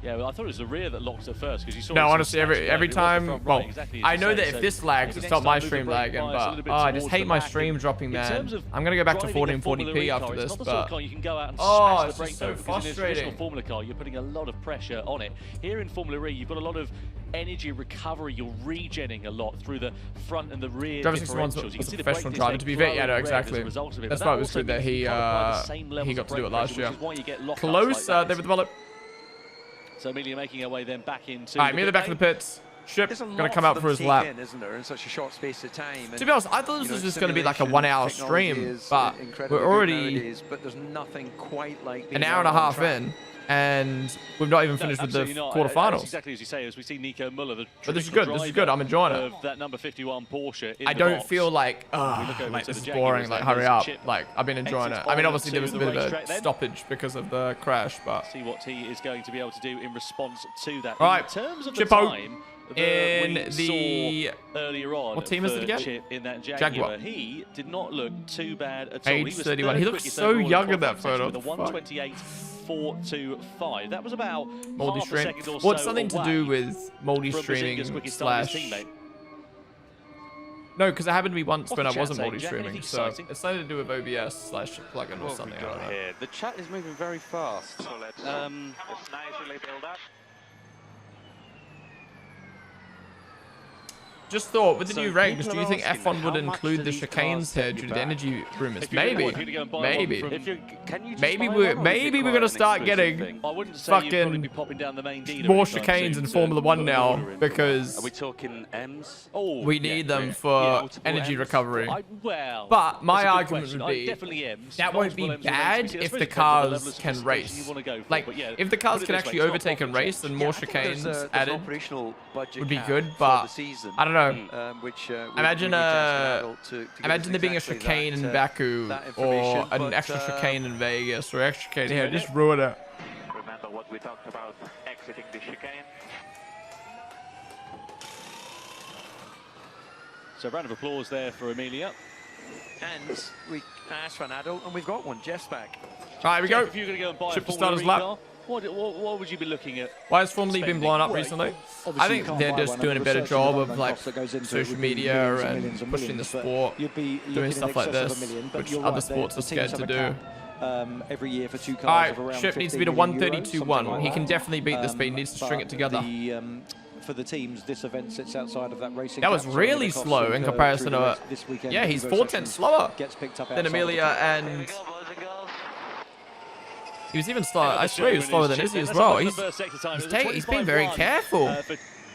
Yeah, well, I thought it was the rear that locked her first because you saw. No, honestly, every time. Well, I know that if this lags, it's not my stream lagging, but I just hate my stream dropping, man. I'm gonna go back to 1440p after this, but you can go out and oh, it's just so because frustrating. in a traditional Formula car, you're putting a lot of pressure on it. Here in Formula E, you've got a lot of energy recovery. You're regenning a lot through the front and the rear. Driver 61 was a professional driver to be fair. Yeah, no, exactly. That's why it was good that he got to do it last year. Closer, David Mullet. So Amelia making her way then back into. All right, Amelia back in the pits. Chip gonna come out for his lap. Isn't there, in such a short space of time? To be honest, I thought this was just gonna be like a 1 hour stream, but we're already but there's nothing quite like an hour and a half in, and we've not even finished with the quarterfinals. Exactly as you say, as we see Nico Muller, the but this is good. This is good. I'm enjoying it. That number 51 Porsche. I don't feel like, like this is boring. Like, hurry up. Like, I've been enjoying it. I mean, obviously there was a bit of a stoppage because of the crash, but see what he is going to be able to do in response to that. All right, in terms of Chip the time in the earlier on, what team is it again? Chip in that Jaguar. He did not look too bad at all. Age 31. He looks so young in that photo. With a 1:28.425. That was about Moldy half a second or so. Well, it's something to do with Moldy streaming slash. No, because it happened to me once when I wasn't multi streaming, so it's something to do with OBS slash plugin or something. Here, the chat is moving very fast. So let's nicely build up. Just thought, with the new regs, do you think F1 would include the chicanes here due to the energy rumors? Maybe. Maybe we're gonna start getting fucking more chicanes in Formula 1 now because are we talking M's? We need them for energy recovery. But my argument would be that won't be bad if the cars can race. Like, if the cars can actually overtake and race, then more chicanes added would be good. But I don't know. Imagine imagine there being a chicane in Baku or an extra chicane in Vegas or extra chicane here. Just ruin it. Remember what we talked about, exiting the chicane. So a round of applause there for Amelia. And we asked for an adult, and we've got one. Jeff's back. All right, we go. If you're going to go and buy Chip a to start his Formula E lap. car, what would you be looking at? Why has Formula E been blown up recently? I think they're just doing a better job of like social media and pushing the sport, doing stuff like this, which other sports are scared to do. Every year for 2 cars. All right, Chip needs to beat a 132.1. He can definitely beat this, but he needs to string it together. For the teams, this event sits outside of that racing. That was really slow in comparison to yeah, he's 4/10 slower than Amelia, and he was even slower. I swear he was slower than Izzy as well. He's being very careful.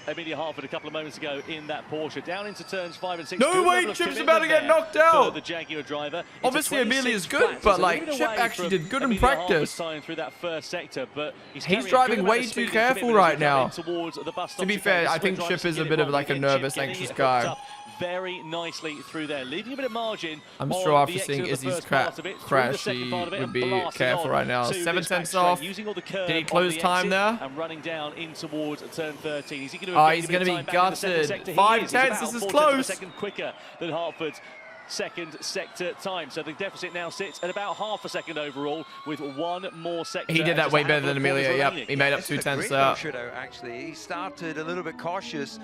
Amelia Hartford a couple of moments ago in that Porsche, down into turns 5 and 6. No way, Chip's about to get knocked out. The Jaguar driver. Obviously, Amelia's good, but like Chip actually did good in practice. Through that first sector, but he's driving way too careful right now. To be fair, I think Chip is a bit of like a nervous, anxious guy. Very nicely through there, leaving a bit of margin. I'm sure after seeing Izzy's crash, he would be careful right now. 7/10 off. Did he close time there? And running down in towards turn 13. Is he going to he's going to be gutted. 5/10. This is close. Second quicker than Hartford's second sector time. So the deficit now sits at about half a second overall with 1 more sector. He did that way better than Amelia. Yep, he made up 2/10 there. Actually, he started a little bit cautious,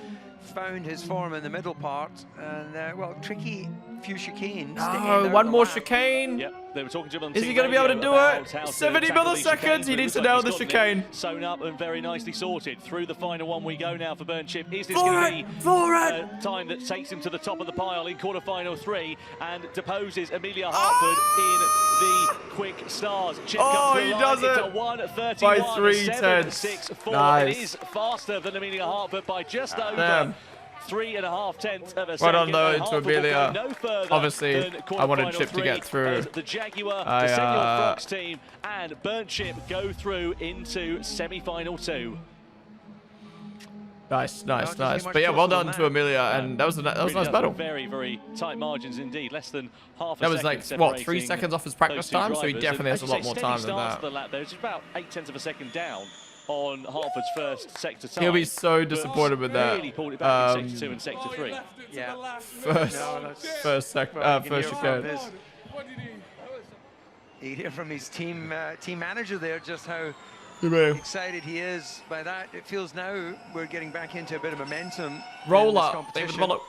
found his form in the middle part, and well, tricky few chicanes. Oh, one more chicane. Yep, they were talking to him on Is he team going to be able to radio do about it? how to 70 tackle these milliseconds. chicanes, He but it needs to looks like nail he's the got it chicane. Sewn up and very nicely sorted. Through the final one we go now for Burn Chip. Is this For going it, to be for a time that takes him to the top of the pile in quarterfinal 3 and deposes Amelia Hartford in the quick stars? Chip comes to he the line. does It's it. a 1:31, By 3 tenths. 7.64. Nice. It is faster than Amelia Hartford by just over Damn. 3.5 tenths of a Right second. on though and into Hartford will Amelia. go no further Obviously, than I wanted quarterfinal Chip to 3 get through. as the Jaguar, the Senior Frogs team, and Burnt Chip go through into semi-final 2. Nice. But yeah, well done to Amelia, and that was a nice battle. Very, very tight margins indeed. Less than half a That was second like, what, 3 separating seconds off his practice those two time? So he drivers. definitely has And a as lot you more say, time steady than start that. to the lap there. It's about 8 tenths of a second down on Hartford's first sector time. He'll be so but disappointed with that. Really pulled it back in sector 2 and sector 3. Yeah. First chicane. You hear from his team manager there just how excited he is by that. It feels now we're getting back into a bit of momentum. Roll in this up. competition. David Mullock.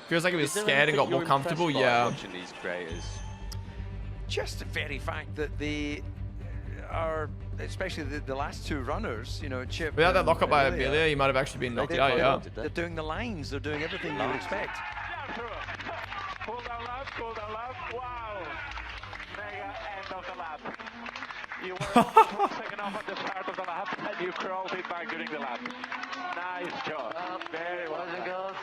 Feels like he was scared and got more comfortable. Yeah. Watching these creators. Just the very fact that they are, especially the last 2 runners, you know, Chip. Without that lockup by Amelia, Amelia, he might have actually been knocked out. Yeah. They're doing the lines. They're doing everything you would expect. Cool down lap. Wow. Mega end of the lap. You were 1 second off at the start of the lap, and you crawled it back during the lap. Nice job. Very well done.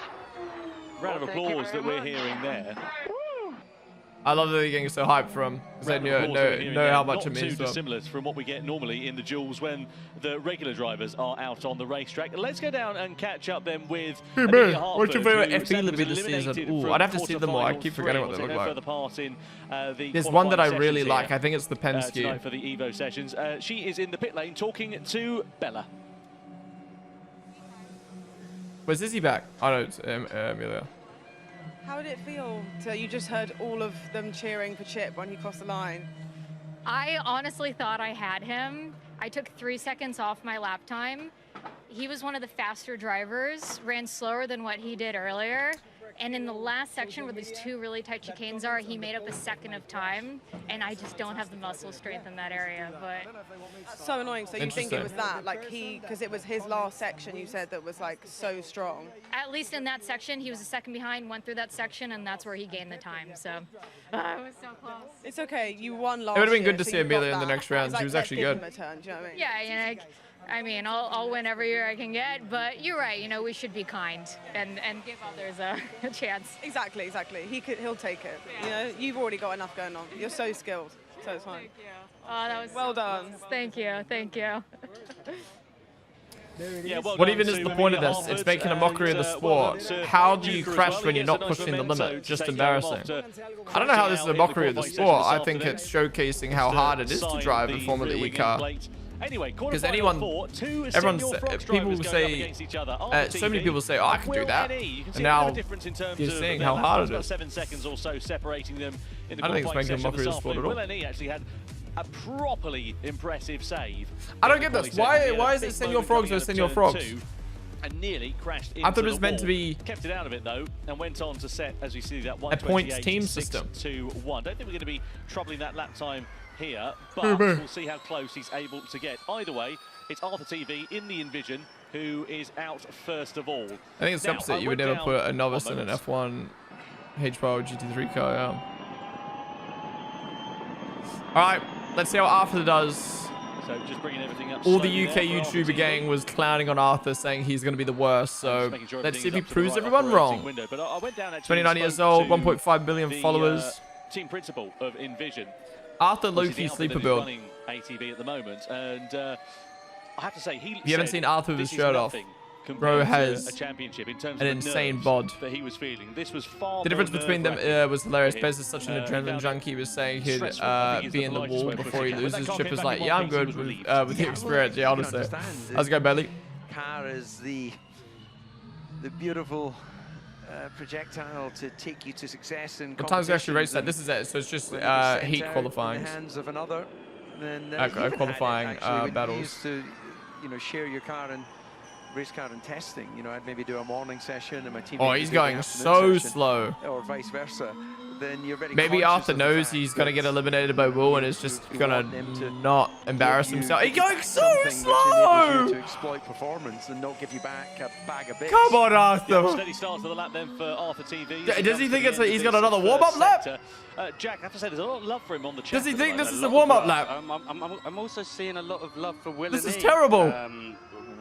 Round of applause that we're hearing there. I love that they're getting so hyped for him. Because they know how much it means to to them. him. Dissimilar from what we get normally in the duels when the regular drivers are out on the racetrack. Let's go down and catch up then with Hey Amelia man, Hartford, what's your favorite who FP was Libby this season? eliminated Ooh, from I'd have to see them more. I quarterfinal keep forgetting what 3. they look Will take no like. further part in, the There's one that I qualifying really sessions like. here, I think it's the Penske. tonight for the EVO sessions. She is in the pit lane talking to Bella. Where's Izzy back? Oh no, it's Amelia. How did it feel? So you just heard all of them cheering for Chip when he crossed the line. I honestly thought I had him. I took 3 seconds off my lap time. He was one of the faster drivers, ran slower than what he did earlier. And in the last section where these 2 really tight chicanes are, he made up a second of time. And I just don't have the muscle strength in that area. But That's so annoying. So you think it was that, like because it was his last section, you said, that was like so strong. at least in that section, he was a second behind, went through that section, and that's where he gained the time. So it was so close. It's okay. You won last It would have been year, good to so see you got Amelia in the that. next round. It's She was like, actually let's good. give him a turn, do you know what I mean? Yeah, you know, I mean, I'll win every year I can get, but you're right. You know, we should be kind and give others a chance. Exactly. He'll take it. You know, you've already got enough going on. You're so skilled, so it's fine. Thank you. Oh, that was well done. Thank you. Yeah, well What done even is to the point of Amelia this? It's Hartford, making a mockery of the and, well done sport. to How do you Duker as crash well. when He you're gets a not nice pushing the memento limit? to Just take home embarrassing. after I don't know how this is a crashing out in the mockery of the qualifying sport. session I this think afternoon. it's showcasing how hard it is to drive a Formula E car. Anyway, Because quarterfinal anyone, 4, 2 everyone, senior Frogs people drivers will going up say, against each other. so many people say, oh, I can do Will that. NE, you can see And now a difference in terms you're of seeing their how lap hard times, it about is. 7 seconds or so separating them in the I don't think it's qualifying making a session mockery this of the sport afternoon. at all. Will NE actually had a properly impressive save. I don't get this. Why is it Senior Frogs or Senior Frogs? And nearly crashed into I thought it was the meant to wall. be Kept it out of it though, and went on to set, as we see, that a points 128 team system. 6-1. Don't think we're going to be troubling that lap time here, Hey, but man. we'll see how close he's able to get. Either way, it's Arthur TV in the Envision who is out first of all. I think it's the opposite. You would never put a novice in an F1 H-Power GT3 car, yeah. Alright, let's see how Arthur does. So just bringing everything up. All the slowly UK there for Arthur YouTuber TV. gang was clowning on Arthur, saying he's going to be the worst. So Making sure let's see if he everything's up to the proves right everyone operating wrong. window. But I went down actually 29 and years spoke old, to 1.5 billion the, followers. Team principal of Envision. Arthur Which is low-key the outfit sleeper that is build. running ATV at the moment, and I have to say, he If you haven't said seen Arthur with his this is shirt off, nothing bro compared to has a championship in terms an of the insane nerves bod. that he was feeling. This was far The difference more between them nerve-wracking was hilarious. for him. Bez is such an He adrenaline found junkie. He was saying he'd stressful. I think he's be the in the politest wall way to put before he it. But that loses. can't Chip get was back like, in yeah, one I'm piece, he good was with relieved. your experience. Yeah, honestly. How's it going, Bailey? Car is the beautiful projectile to take you to success in What times we actually race competitions, that? This is it. So it's just when you're sent heat out qualifying. in the hands of another, then Qualifying actually, when you battles. used to, share your car and race car and testing, you know, I'd maybe do a morning session and my team. Oh, he's going so slow. Or vice versa. Then you're very maybe Arthur knows he's gonna get eliminated by Will and is just gonna not embarrass himself. He's going so slow. To exploit performance and not give you back a bag of bits. Come on, Arthur. Steady start to the lap then for Arthur TV. Does he think he's got another warm-up lap? Jack, I have to say, there's a lot of love for him on the chat. Does he think this is a warm-up lap? I'm also seeing a lot of love for Will. This is terrible.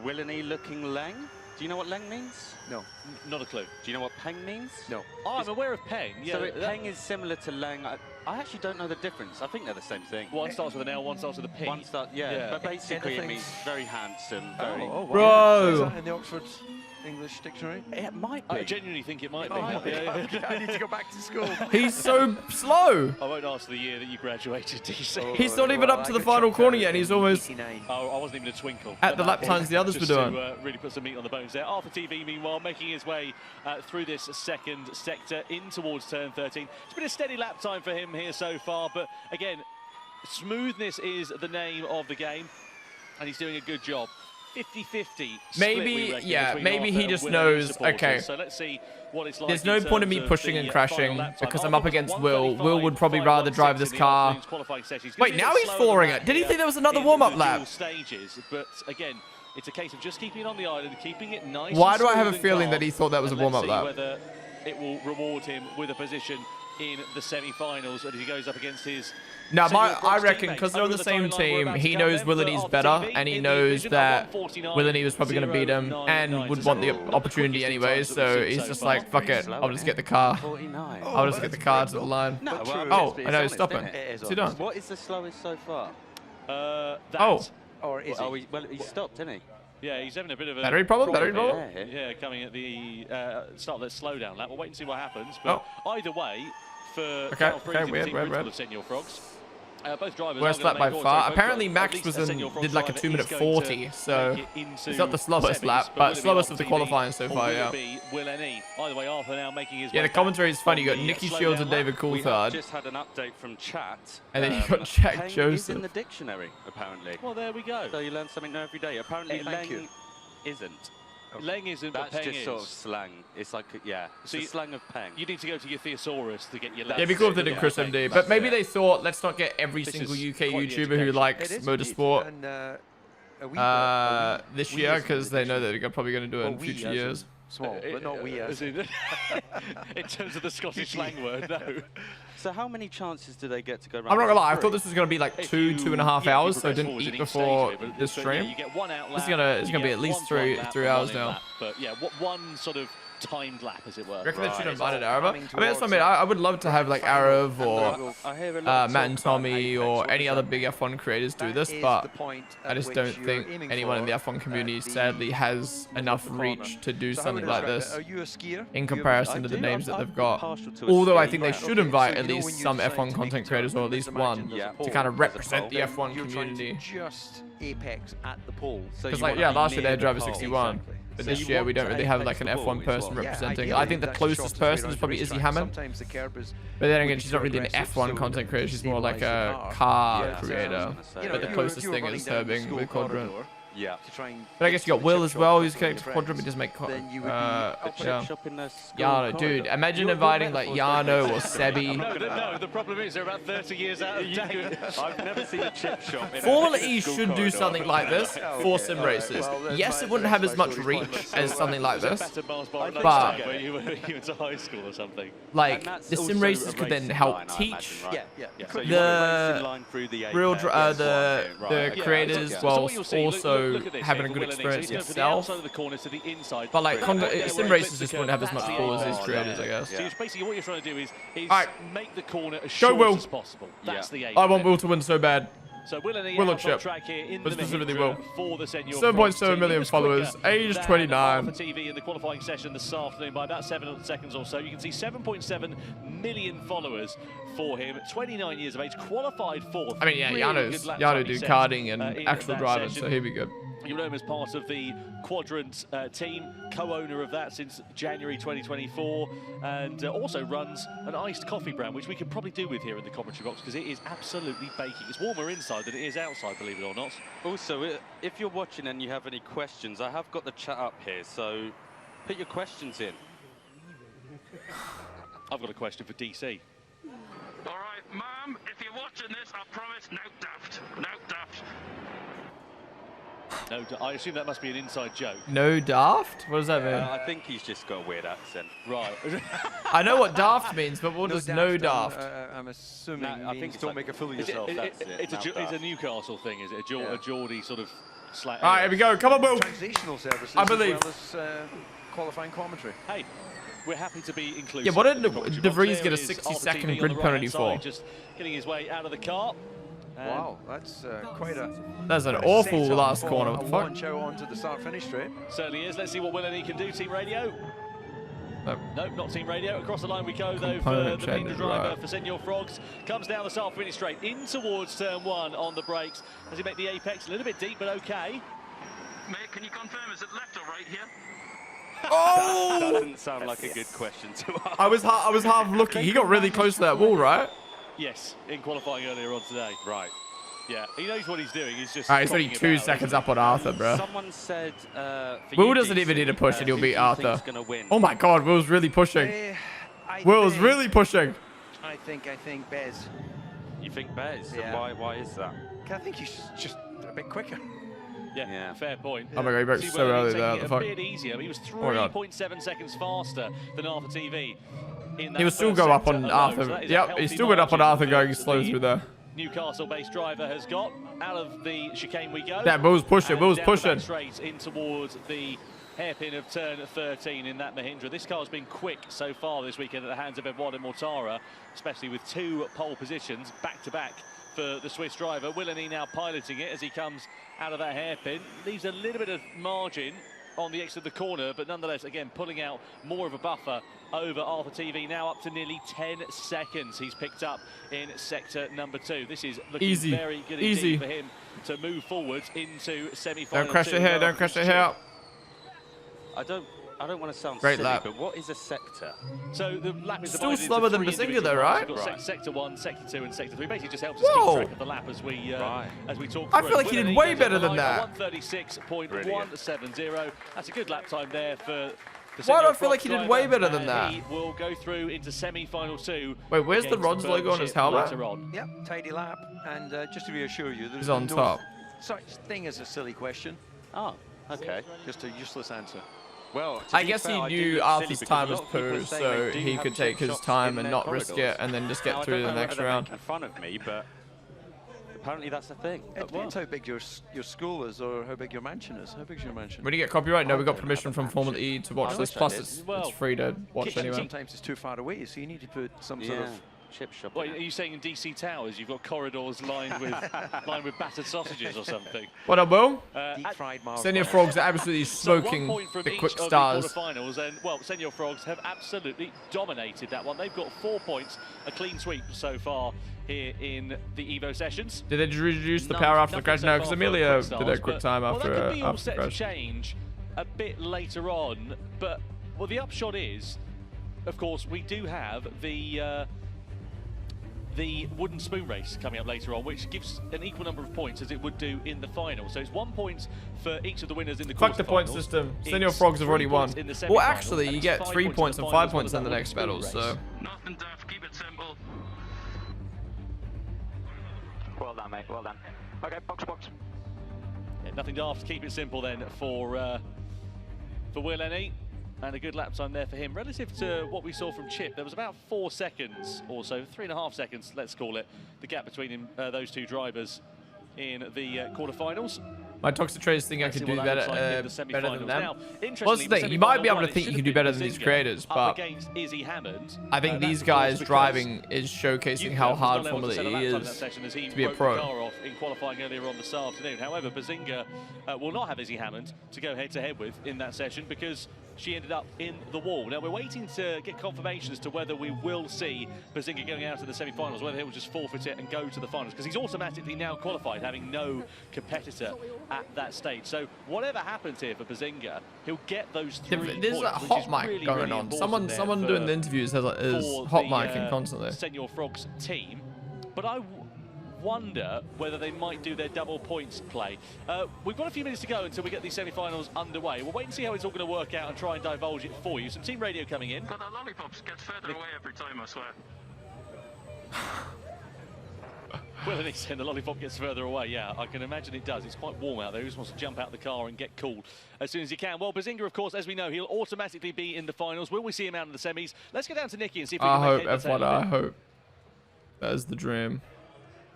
Will and E looking Leng. Do you know what Leng means? No. Not a clue. Do you know what Peng means? No. Oh, I'm aware of Peng. Yeah, so Peng is similar to Leng. I actually don't know the difference. I think they're the same thing. One starts with an L, one starts with a P. One starts, yeah. But basically it means very handsome, very... wow. Bro! Is that in the Oxford English Dictionary? It might be. I genuinely think it might be. I need to go back to school. He's so slow. I won't ask the year that you graduated, DC. He's not even up to the final corner yet, and he's almost Oh, I wasn't even a twinkle. at the lap times the others were doing. To really put some meat on the bones there. Arthur TV, meanwhile, making his way through this second sector in towards turn 13. It's been a steady lap time for him here so far, but again, smoothness is the name of the game, and he's doing a good job. 50-50 Maybe, yeah, maybe he just knows, okay, so let's see what it's like. There's no point in me pushing and crashing because I'm up against Will. Will would probably rather drive this car. Wait, now he's flooring it. Did he think there was another warm-up lap? Stages, but again, it's a case of just keeping it on the island, keeping it nice. Why do I have a feeling that he thought that was a warm-up lap? Whether it will reward him with a position in the semi-finals as he goes up against his... Now, I reckon because they're on the same team, he knows Will and E's better, and he knows that Will and E was probably going to beat him and would want the opportunity anyway. So he's just like, fuck it, I'll just get the car. I'll just get the car to the line. Oh, I know he's stopping. What's he doing? What is the slowest so far? Oh. Or is he? Well, he stopped, didn't he? Yeah, he's having a bit of a... Battery problem? Yeah, coming at the start of that slowdown lap. We'll wait and see what happens. But either way, for Cal Freeze, the team will have sent your frogs. Both drivers worst lap by far. Apparently Max was did like a 2-minute 40, so it's not the slowest lap, but slowest of the qualifying so far, yeah. Yeah, the commentary is funny. You got Nicky Shields and David Coulthard. Just had an update from chat. And then you got Jack Peng Joseph. is in the dictionary, apparently. Well, there we go. So you learn something new every day. Apparently Leng isn't. Leng isn't, but That's Peng just is. sort of slang. It's like, yeah, it's the slang of Peng. You need to go to your thesaurus to get your... Yeah, it'd be cool if they did Chris MD, but maybe they thought, let's not get every single UK YouTuber who likes motorsport this year, because they know that they're probably going to do it in future years. Small, but not we as in terms of the Scottish slang word, no. So how many chances do they get to go around? I'm not gonna lie, I thought this was gonna be like 2.5 hours, so I didn't eat before this stream. This is gonna be at least 3 hours now. But yeah, one sort of timed lap, as it were. I reckon they should have invited Arab. I mean, that's something I would love to have like Arab or Matt and Tommy or any other big F1 creators do this, but I just don't think anyone in the F1 community sadly has enough reach to do something like this in comparison to the names that they've got. Although I think they should invite at least some F1 content creators or at least one to kind of represent the F1 community. Just apex at the pole. Because like, yeah, last year they had driver 61. But this year we don't really have like an F1 person representing. I think the closest person is probably Izzy Hammond. But then again, she's not really an F1 content creator. She's more like a car creator. But the closest thing is her being with Quadrant. Yeah. But I guess you got Will as well, who's connected to Quadrant, but doesn't make Yano, dude, imagine inviting like Yano or Sebi. No, the problem is they're about 30 years out of date. I've never seen a chip shop. Formula E should do something like this for sim races. Yes, it wouldn't have as much reach as something like this, but like the sim races could then help teach the real the creators whilst also having a good experience itself. But like sim races just wouldn't have as much pull as these creators, I guess. So basically what you're trying to do is make the corner as Go short Will. as possible. That's the aim. I want Will to win so bad. So Will and Will or Chip, track here in but the specifically Will. for the senior 7.7 million followers, age 29. TV in the qualifying session this afternoon by about 7 seconds or so. You can see 7.7 million followers for him. 29 years of age, qualified fourth. I mean, yeah, Yano do karting and actual driving, so he'll be good. You know him as part of the Quadrant team, co-owner of that since January 2024, and also runs an iced coffee brand, which we could probably do with here in the commentary box because it is absolutely baking. It's warmer inside than it is outside, believe it or not. Also, if you're watching and you have any questions, I have got the chat up here, so put your questions in. I've got a question for DC. All right, Mum, if you're watching this, I promise no daft. No daft. No, I assume that must be an inside joke. No daft? What does that mean? I think he's just got a weird accent. Right. I know what daft means, but what does no daft? I'm assuming I think don't make a fool of yourself. It's a Newcastle thing, is it? A Geordie sort of slang. All right, here we go. Come on, Will. Transitional services I believe. as well as qualifying commentary. Hey, we're happy to be inclusive. Yeah, what did De Vries get a 60-second grid penalty for? Just getting his way out of the car. Wow, that's quite a... That's an awful last corner. What the fuck? Launch out onto the start-finish straight. Certainly is. Let's see what Will and he can do. Team radio. Nope. Nope, not team radio. Across the line we go, though, for the main driver, for Senor Frogs. Comes down the start-finish straight, in towards turn 1 on the brakes. Does he make the apex? A little bit deep, but okay. Mate, can you confirm, is it left or right here? Oh! That doesn't sound like a good question to ask. I was half looking. He got really close to that wall, right? Yes, in qualifying earlier on today. Right. Yeah, he knows what he's doing. He's just. Alright, he's only 2 seconds up on Arthur, bro. Someone said. Will doesn't even need to push and he'll beat Arthur. Oh my god, Will's really pushing. Will's really pushing. I think Bez. You think Bez? Yeah. And why is that? I think he's just a bit quicker. Yeah, fair point. Oh my god, he broke See, so early there. a bit easier. He was 3.7 seconds faster than Arthur TV. He will still go up on Arthur. Yep, he still went up on Arthur going slow through there. Newcastle-based driver has got out of the chicane we go. Yeah, Will's pushing. Will's pushing. Straight in towards the hairpin of turn 13 in that Mahindra. This car's been quick so far this weekend at the hands of Eduardo Mortara, especially with 2 pole positions back-to-back for the Swiss driver. Willany now piloting it as he comes out of that hairpin. Leaves a little bit of margin on the exit of the corner, but nonetheless, again, pulling out more of a buffer over Arthur TV, now up to nearly 10 seconds he's picked up in sector number 2. This is looking very good indeed for him to move forward into semi-final. Don't crash it here, don't crash it here. I don't want to sound Great silly, lap. but what is a sector? So the lap is still divided slower into than 3 Basinga though, individual right? laps. We've got sector 1, sector 2 and sector 3. Basically just helps us keep track of the lap as we talk I through. feel like he did way better than that. 136.170. That's a good lap time there for the Why do I Senor feel like he did Frogs way driver, better than and that? He will go through into semi-final 2. Wait, where's the against Rods logo on his Berkshire helmet? later on. Yep, tidy lap. And just to reassure you, there's He's on top. such thing as a silly question. Oh, okay. Just a useless answer. Well, I guess he knew Arthur's time was poo, so he could take his time and not risk it, and then just get through the next round. In front of me, but apparently that's the thing. It depends how big your school is or how big your mansion is. How big's your mansion? When you get copyright, no, we got permission from Formula E to watch this. Plus, it's free to watch anyway. Sometimes it's too far away, so you need to put some sort of chip shop. Wait, are you saying in DC Towers you've got corridors lined with battered sausages or something? What up, Will? Deep fried Mars. Senor Frogs are absolutely smoking the quick stars. Quarterfinals, and well, Senor Frogs have absolutely dominated that one. They've got 4 points, a clean sweep so far here in the EVO sessions. Did they reduce the power after the crash? No, because Amelia did a quick time after that could be all the set to crash. change a bit later on, but well, the upshot is, of course, we do have the wooden spoon race coming up later on, which gives an equal number of points as it would do in the final. So it's 1 point for each of the winners in the Fuck the point system. Senor Frogs have already won. Well, actually, you get 3 points and 5 points in the next battle, so. Nothing daft, keep it simple. Well done, mate, well done. Okay, box. Yeah, nothing daft, keep it simple then for Will Lenny. And a good lap time there for him. Relative to what we saw from Chip, there was about 4 seconds or so, 3.5 seconds, let's call it, the gap between those 2 drivers in the quarterfinals. My Toxic Traders think I could do better, better than them. Now, What's the thing? You might be able to think you can do better than these creators, but I think these guys driving is showcasing how hard Formula E is to be a pro. In qualifying earlier on this afternoon. However, Basinga will not have Izzy Hammond to go head-to-head with in that session because she ended up in the wall. Now, we're waiting to get confirmation as to whether we will see Bazinga going out to the semi-finals, whether he'll just forfeit it and go to the finals, because he's automatically now qualified, having no competitor at that stage. So whatever happens here for Bazinga, he'll get those 3 points. There's a hot mic really, going really on. Someone for, doing the interviews is hot micing constantly. Senor Frogs team, but I wonder whether they might do their double points play. We've got a few minutes to go until we get these semi-finals underway. We'll wait and see how it's all going to work out and try and divulge it for you. Some team radio coming in. But that lollipops gets further away every time, I swear. Well, and he's saying the lollipop gets further away. Yeah, I can imagine it does. It's quite warm out there. He just wants to jump out the car and get cool as soon as he can. Well, Bazinga, of course, as we know, he'll automatically be in the finals. Will we see him out in the semis? Let's go down to Nikki and see if we can make head or tail of it. I hope. That is the dream.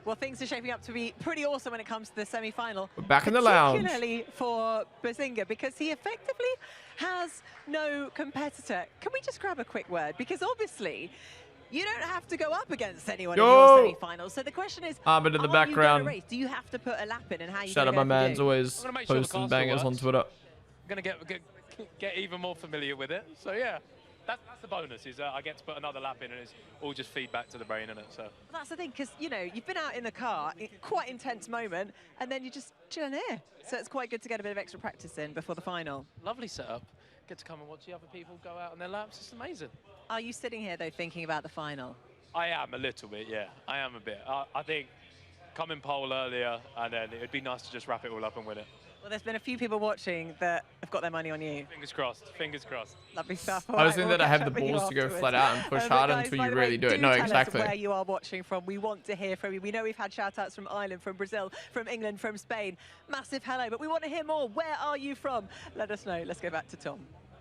Well, things are shaping up to be pretty awesome when it comes to the semi-final. We're back in the lounge. Particularly for Bazinga, because he effectively has no competitor. Can we just grab a quick word? Because obviously, you don't have to go up against anyone in your semi-finals. So the question is, Armin in the background. Race? Do you have to put a lap in, and how you Shout out my man's always posting bangers on Twitter. I'm going to get even more familiar with it. So, yeah. That's the bonus, is I get to put another lap in and it's all just feedback to the brain, isn't it? So. Well, that's the thing, because, you know, you've been out in the car, quite intense moment, and then you just chilling here. So it's quite good to get a bit of extra practice in before the final. Lovely setup. Get to come and watch the other people go out on their laps. It's amazing. Are you sitting here, though, thinking about the final? I am a little bit, yeah. I am a bit. I think coming pole earlier, and then it'd be nice to just wrap it all up and win it. Well, there's been a few people watching that have got their money on you. Fingers crossed. Fingers crossed. Lovely stuff. I was thinking that I have the balls to go flat out and push hard until you really do it. No, exactly. Where you are watching from. We want to hear from you. We know we've had shout-outs from Ireland, from Brazil, from England, from Spain. Massive hello, but we want to hear more. Where are you from? Let us know. Let's go back to Tom.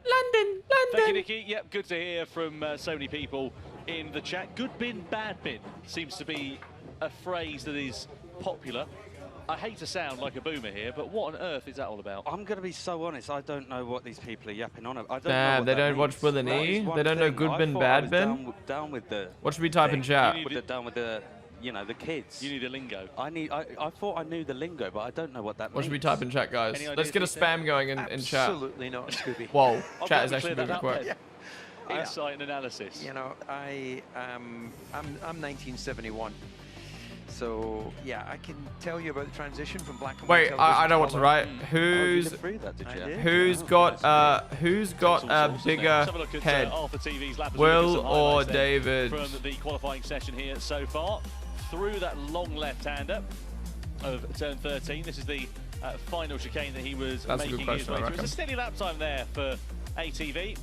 London. Thank you, Nikki. Yep, good to hear from so many people in the chat. Good bin, bad bin seems to be a phrase that is popular. I hate to sound like a boomer here, but what on earth is that all about? I'm going to be so honest, I don't know what these people are yapping on about. Damn, they don't watch Will and E? They don't know good bin, bad bin? Down with the... What should we type in chat? Down with the, you know, the kids. You need the lingo. I thought I knew the lingo, but I don't know what that means. What should we type in chat, guys? Let's get a spam going in chat. Absolutely not, Scooby. Whoa, chat is actually moving quick. Yeah. Insight and analysis. You know, I'm 1971. So yeah, I can tell you about the transition from black and white. Wait, I know what to write. Who's got a bigger head? Will or David? From the qualifying session here so far, through that long left-hander of turn 13. This is the final chicane that he was making his way through. It's a steady lap time there for ATV,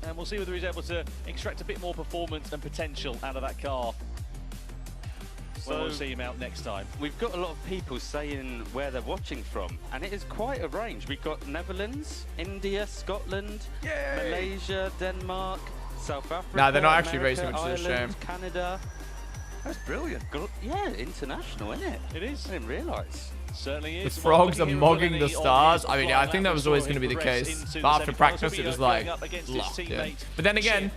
and we'll see whether he's able to extract a bit more performance and potential out of that car. So we'll see him out next time. We've got a lot of people saying where they're watching from, and it is quite a range. We've got Netherlands, India, Scotland, Malaysia, Denmark, South Africa. Nah, they're not actually America, racing, which is a Ireland, shame. Canada. That's brilliant. Yeah, international, isn't it? It is. I didn't realise. Certainly is. The frogs are mogging the stars. I mean, I think that was always going to be the case. But after practice, it was like locked in. But then again,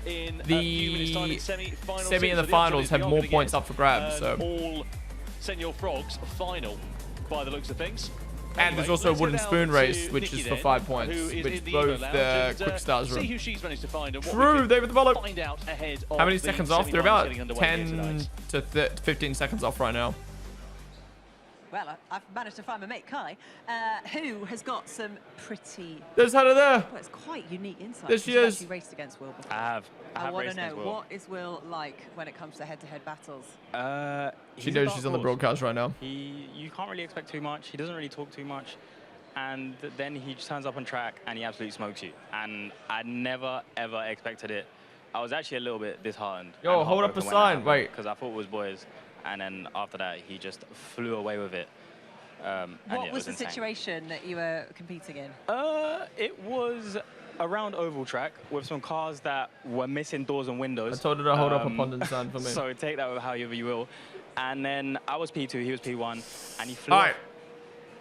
the semi and the finals have more points up for grabs. So. All Senor Frogs final, by the looks of things. And there's also a wooden spoon race, which is for 5 points, which both the quick stars run. True, David the Follow. How many seconds off? They're about 10 to 15 seconds off right now. Well, I've managed to find my mate Kai, who has got some pretty... There's Hannah there. Well, it's quite unique insight. There she is. Actually raced against Will before. I have want to raced know, against Will. what is Will like when it comes to head-to-head battles? She knows she's on the broadcast right now. You can't really expect too much. He doesn't really talk too much. And then he just turns up on track and he absolutely smokes you. And I never, ever expected it. I was actually a little bit disheartened. Yo, hold up a sign. Wait. Because I thought it was boys. And then after that, he just flew away with it. What was the situation that you were competing in? It was around oval track with some cars that were missing doors and windows. I told her to hold up a Ponden sign for me. So take that with however you will. And then I was P2, he was P1, and he flew. All right.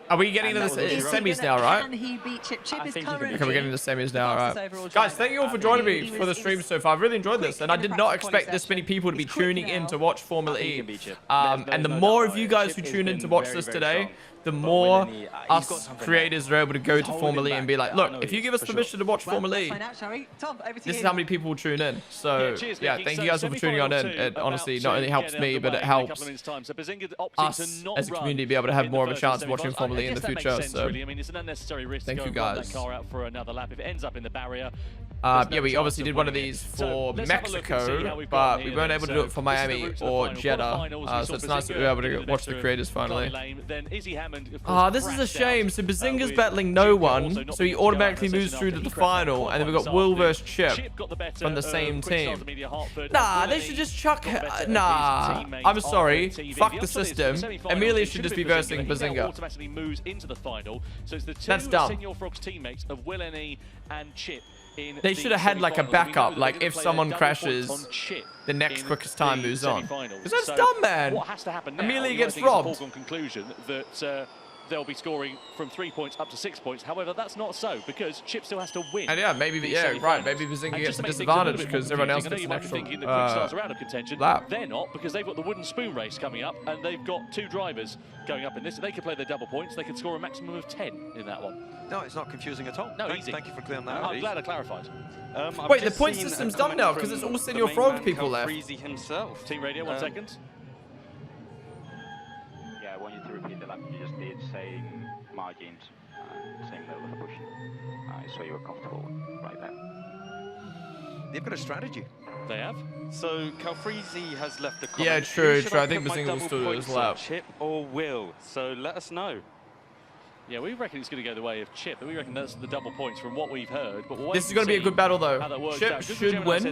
Are we getting into the semis now, right? Can he beat Chip? Chip is currently... Okay, we're getting into the semis now, right? Guys, thank you all for joining me for the stream so far. I've really enjoyed this, and I did not expect this many people to be tuning in to watch Formula E. And the more of you guys who tune in to watch this today, the more Willany, he's got us something creators are able to go He's to holding Formula E and be back. like, Yeah, I know look, if he you is, give us for sure. permission to watch Formula Let's E, find out, shall we? Tom, over to this you. is how many people will tune in. So, cheers, yeah, Vicky. thank So you guys all for tuning on in. semi-final It two honestly about not to only helps get out me, the but way it in a couple helps of minutes' time. So Bazinga opting us to not as a run community be able to have in more the of a chance first of watching semi-finals. Formula E I in the guess that future. makes sense, So, really. I mean, it's an unnecessary risk thank to you go and run guys. that car out for another lap. If it ends up in the barrier, yeah, we obviously did one of these for Mexico, but we weren't able to do it for Miami or Jeddah. So it's nice that we were able to watch the creators finally. This is a shame. So Bazinga's battling no one, so he automatically moves through to the final, and then we've got Will versus Chip from the same team. Nah, they should just chuck. Nah, I'm sorry. Fuck the system. Amelia should just be versing Bazinga. That's dumb. They should have had like a backup, like if someone crashes, the next quickest time moves on. Because that's dumb, man. What has to happen now? Amelia I gets think it's a robbed. foregone conclusion that they'll be scoring from 3 points up to 6 points. However, that's not so because Chip still has to win. And yeah, maybe right. Maybe Bazinga gets a disadvantage because everyone else gets an extra lap. They're not because they've got the wooden spoon race coming up and they've got 2 drivers going up in this. They could play their double points. They could score a maximum of 10 in that one. No, it's not confusing at all. No, easy. Thank you for clearing that I'm out. glad I clarified. Wait, the point system's done now because it's all Senior Frog people left. himself. Team radio, 1 second. Yeah, I want you to repeat the lap. You just did saying margins, same level of push. So you were comfortable right there. They've got a strategy. They have. So Calfreezy has left the comment. Yeah, true. Should I I think put my Bazinga will double still do points his on lap. Chip or Will? So let us know. Yeah, we reckon it's going to go the way of Chip, but we reckon that's the double points from what we've heard. But This is going to be a good battle, though. Chip should win,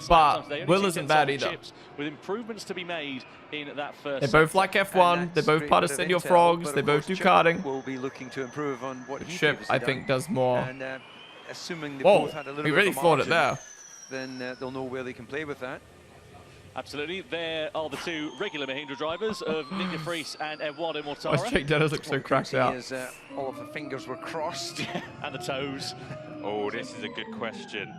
but Will isn't bad either. With improvements to be made in that first. They both like F1. They're both part of Senior Frogs. They both do karting. Will be looking to improve on what he Chip, I think, does more. And assuming they Whoa, both had a little he bit really of a floored it margin, there. then they'll know where they can play with that. Absolutely. There are the 2 regular Mahindra drivers of Nick de Vries and Eduardo Mortara. Why Jake Dennis looks so cracked out? As all of the fingers were crossed. And the toes. Oh, this is a good question.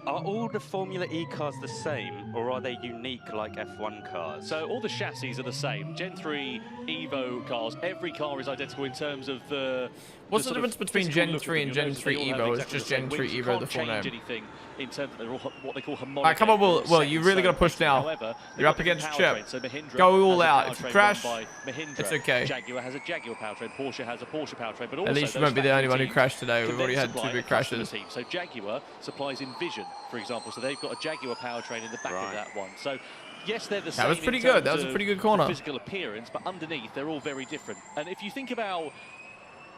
Are all the Formula E cars the same, or are they unique like F1 cars? So all the chassis are the same. Gen 3 EVO cars, every car is identical in terms of the... What's the difference between Gen 3 and Gen 3 EVO? It's just Gen 3 EVO, the full name. Anything in terms of they're all what they call homologous. Alright, come on, Will, you really got to push now. You're up against Chip. Go all out. If you crash, it's okay. Jaguar has a Jaguar powertrain, Porsche has a Porsche powertrain, but also at least you won't be the only one who crashed today. We've already had 2 big crashes. So Jaguar supplies Envision, for example, so they've got a Jaguar powertrain in the back of that one. So yes, they're the same. That was pretty good. That was a pretty good corner. Physical appearance, but underneath they're all very different. And if you think about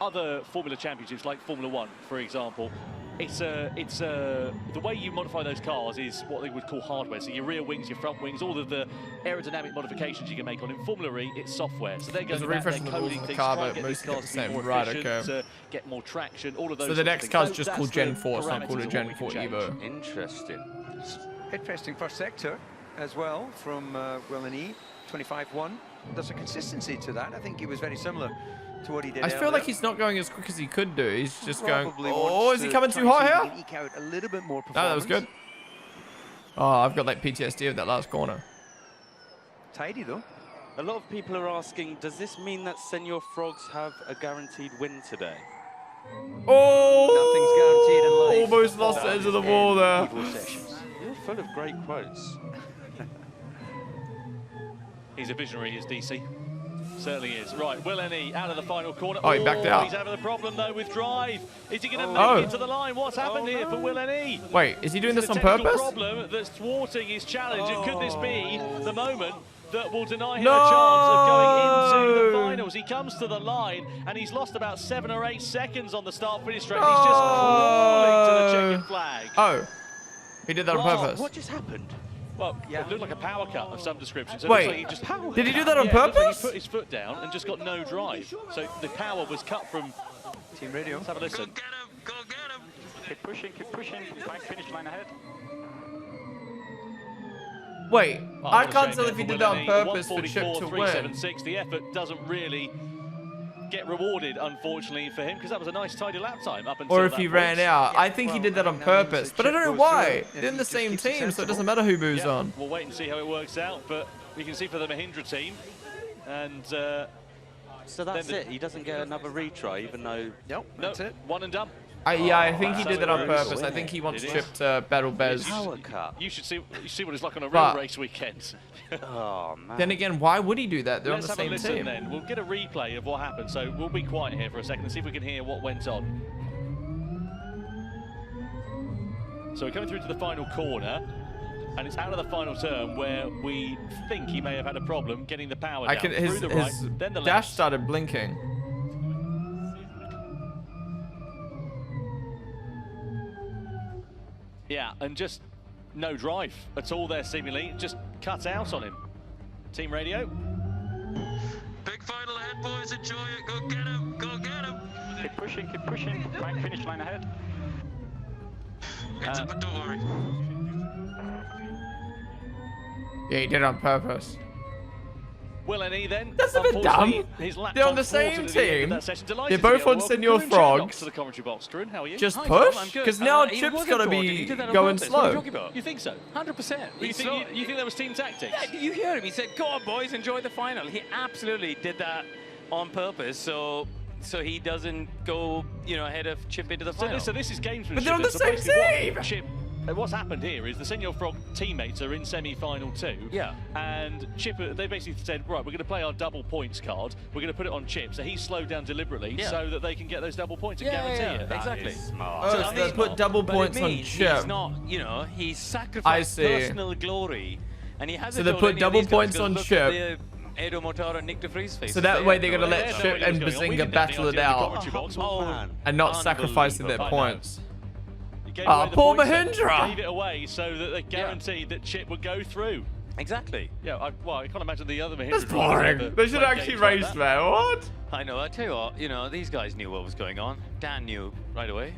other Formula Championships, like Formula 1, for example, the way you modify those cars is what they would call hardware. So your rear wings, your front wings, all of the aerodynamic modifications you can make on. In Formula E, it's software. So they're going back, they're coding things, trying to get these cars to be more efficient, to get more traction, all of those. So the next car's just that's called Gen the 4, it's not parameters called a of Gen what 4 we can EVO. change. Interesting. Interesting first sector as well from Willany, 25-1. There's a consistency to that. I think he was very similar to what he did. I feel like he's not going as quick as he could do. He's just going. Probably Oh, wants is he to coming try too and hot see if here? he can eke out a little bit more No, that was performance. good. Oh, I've got like PTSD of that last corner. Tidy though. A lot of people are asking, does this mean that Senior Frogs have a guaranteed win today? Oh! Almost lost the edge of the wall there. You're full of great quotes. He's a visionary, is DC. Certainly is. Right, Willany out of the final corner. Oh, he backed out. He's having a problem though with drive. Is he going to make it to the line? What's happened here for Willany? Wait, is he doing this on purpose? Problem that's thwarting his challenge. And could this be the moment that will deny him a chance of going into the finals? He comes to the line and he's lost about 7 or 8 seconds on the start-finish straight. He's just crawling to the checkered flag. Oh, he did that on purpose. What just happened? Well, it looked like a power cut of some description. So Wait, like he just did he do that on it looks like purpose? he put his foot down and just got no drive. So the power was cut from Team Radio. Let's have a listen. Keep pushing, back finish line ahead. Wait, Well, I what a can't shame tell there if he for did that on Willany. purpose for Chip to win. 144.376. The effort doesn't really get rewarded, unfortunately, for him, because that was a nice, tidy lap time up until Or if that he point. ran out. I think he did that on purpose, but I don't know why. They're in the same team, so it doesn't matter who moves on. We'll wait and see how it works out, but we can see for the Mahindra team, and So that's it. He doesn't get another retry, even though. Nope, that's it. One and done. Yeah, I think he did that on purpose. I think he wants Chip to battle Bez. You should see what it's like on a real But- race weekend. Oh man. Then again, why would he do that? They're Let's on the have a same listen team. then. We'll get a replay of what happened. So we'll be quiet here for a second and see if we can hear what went on. So we're coming through to the final corner, and it's out of the final turn where we think he may have had a problem getting the power down. His through the right, then the dash left. started blinking. Yeah, and just no drive at all there seemingly. Just cut out on him. Team radio. Big final ahead, boys. Enjoy it. Go get him. Go get him. Keep pushing. Keep pushing. Line finish line ahead. It's but don't worry. Yeah, he did it on purpose. Will and E then. That's a bit dumb. They're on the same team. They're both on Senor Frogs. To the commentary box. Karun, how are you? Just Hi, push? Tom, I'm good. Because now He Chip's wasn't got to talking, be he did that on going purpose. What are you slow. talking about? You think so? 100%. You think that was team tactics? Yeah, you hear him. He said, "Go on, boys, enjoy the final." He absolutely did that on purpose, so he doesn't go, ahead of Chip into the final. So this is gamesmanship. But they're on the So same basically team! What's happened here is the Senor Frog teammates are in semi-final 2. Yeah. And Chip, they basically said, right, we're going to play our double points card. We're going to put it on Chip. So he slowed down deliberately so that they can get those double points and guarantee it. Exactly. Oh, so they put double points on Chip. He's not, he's sacrificed personal glory. And he hasn't So they told put any of double these guys, points 'cause on look at Chip. the Edo Mortara and Nick de Vries faces. So that way they're going to They let have no Chip idea and what's going on. Bazinga battle it out. And not sacrificing their points. Poor Mahindra! Gave it away so that they guaranteed that Chip would go through. Exactly. Yeah, I can't imagine the other Mahindra. That's boring. They should actually race there. What? I know. I tell you what, these guys knew what was going on. Dan knew right away.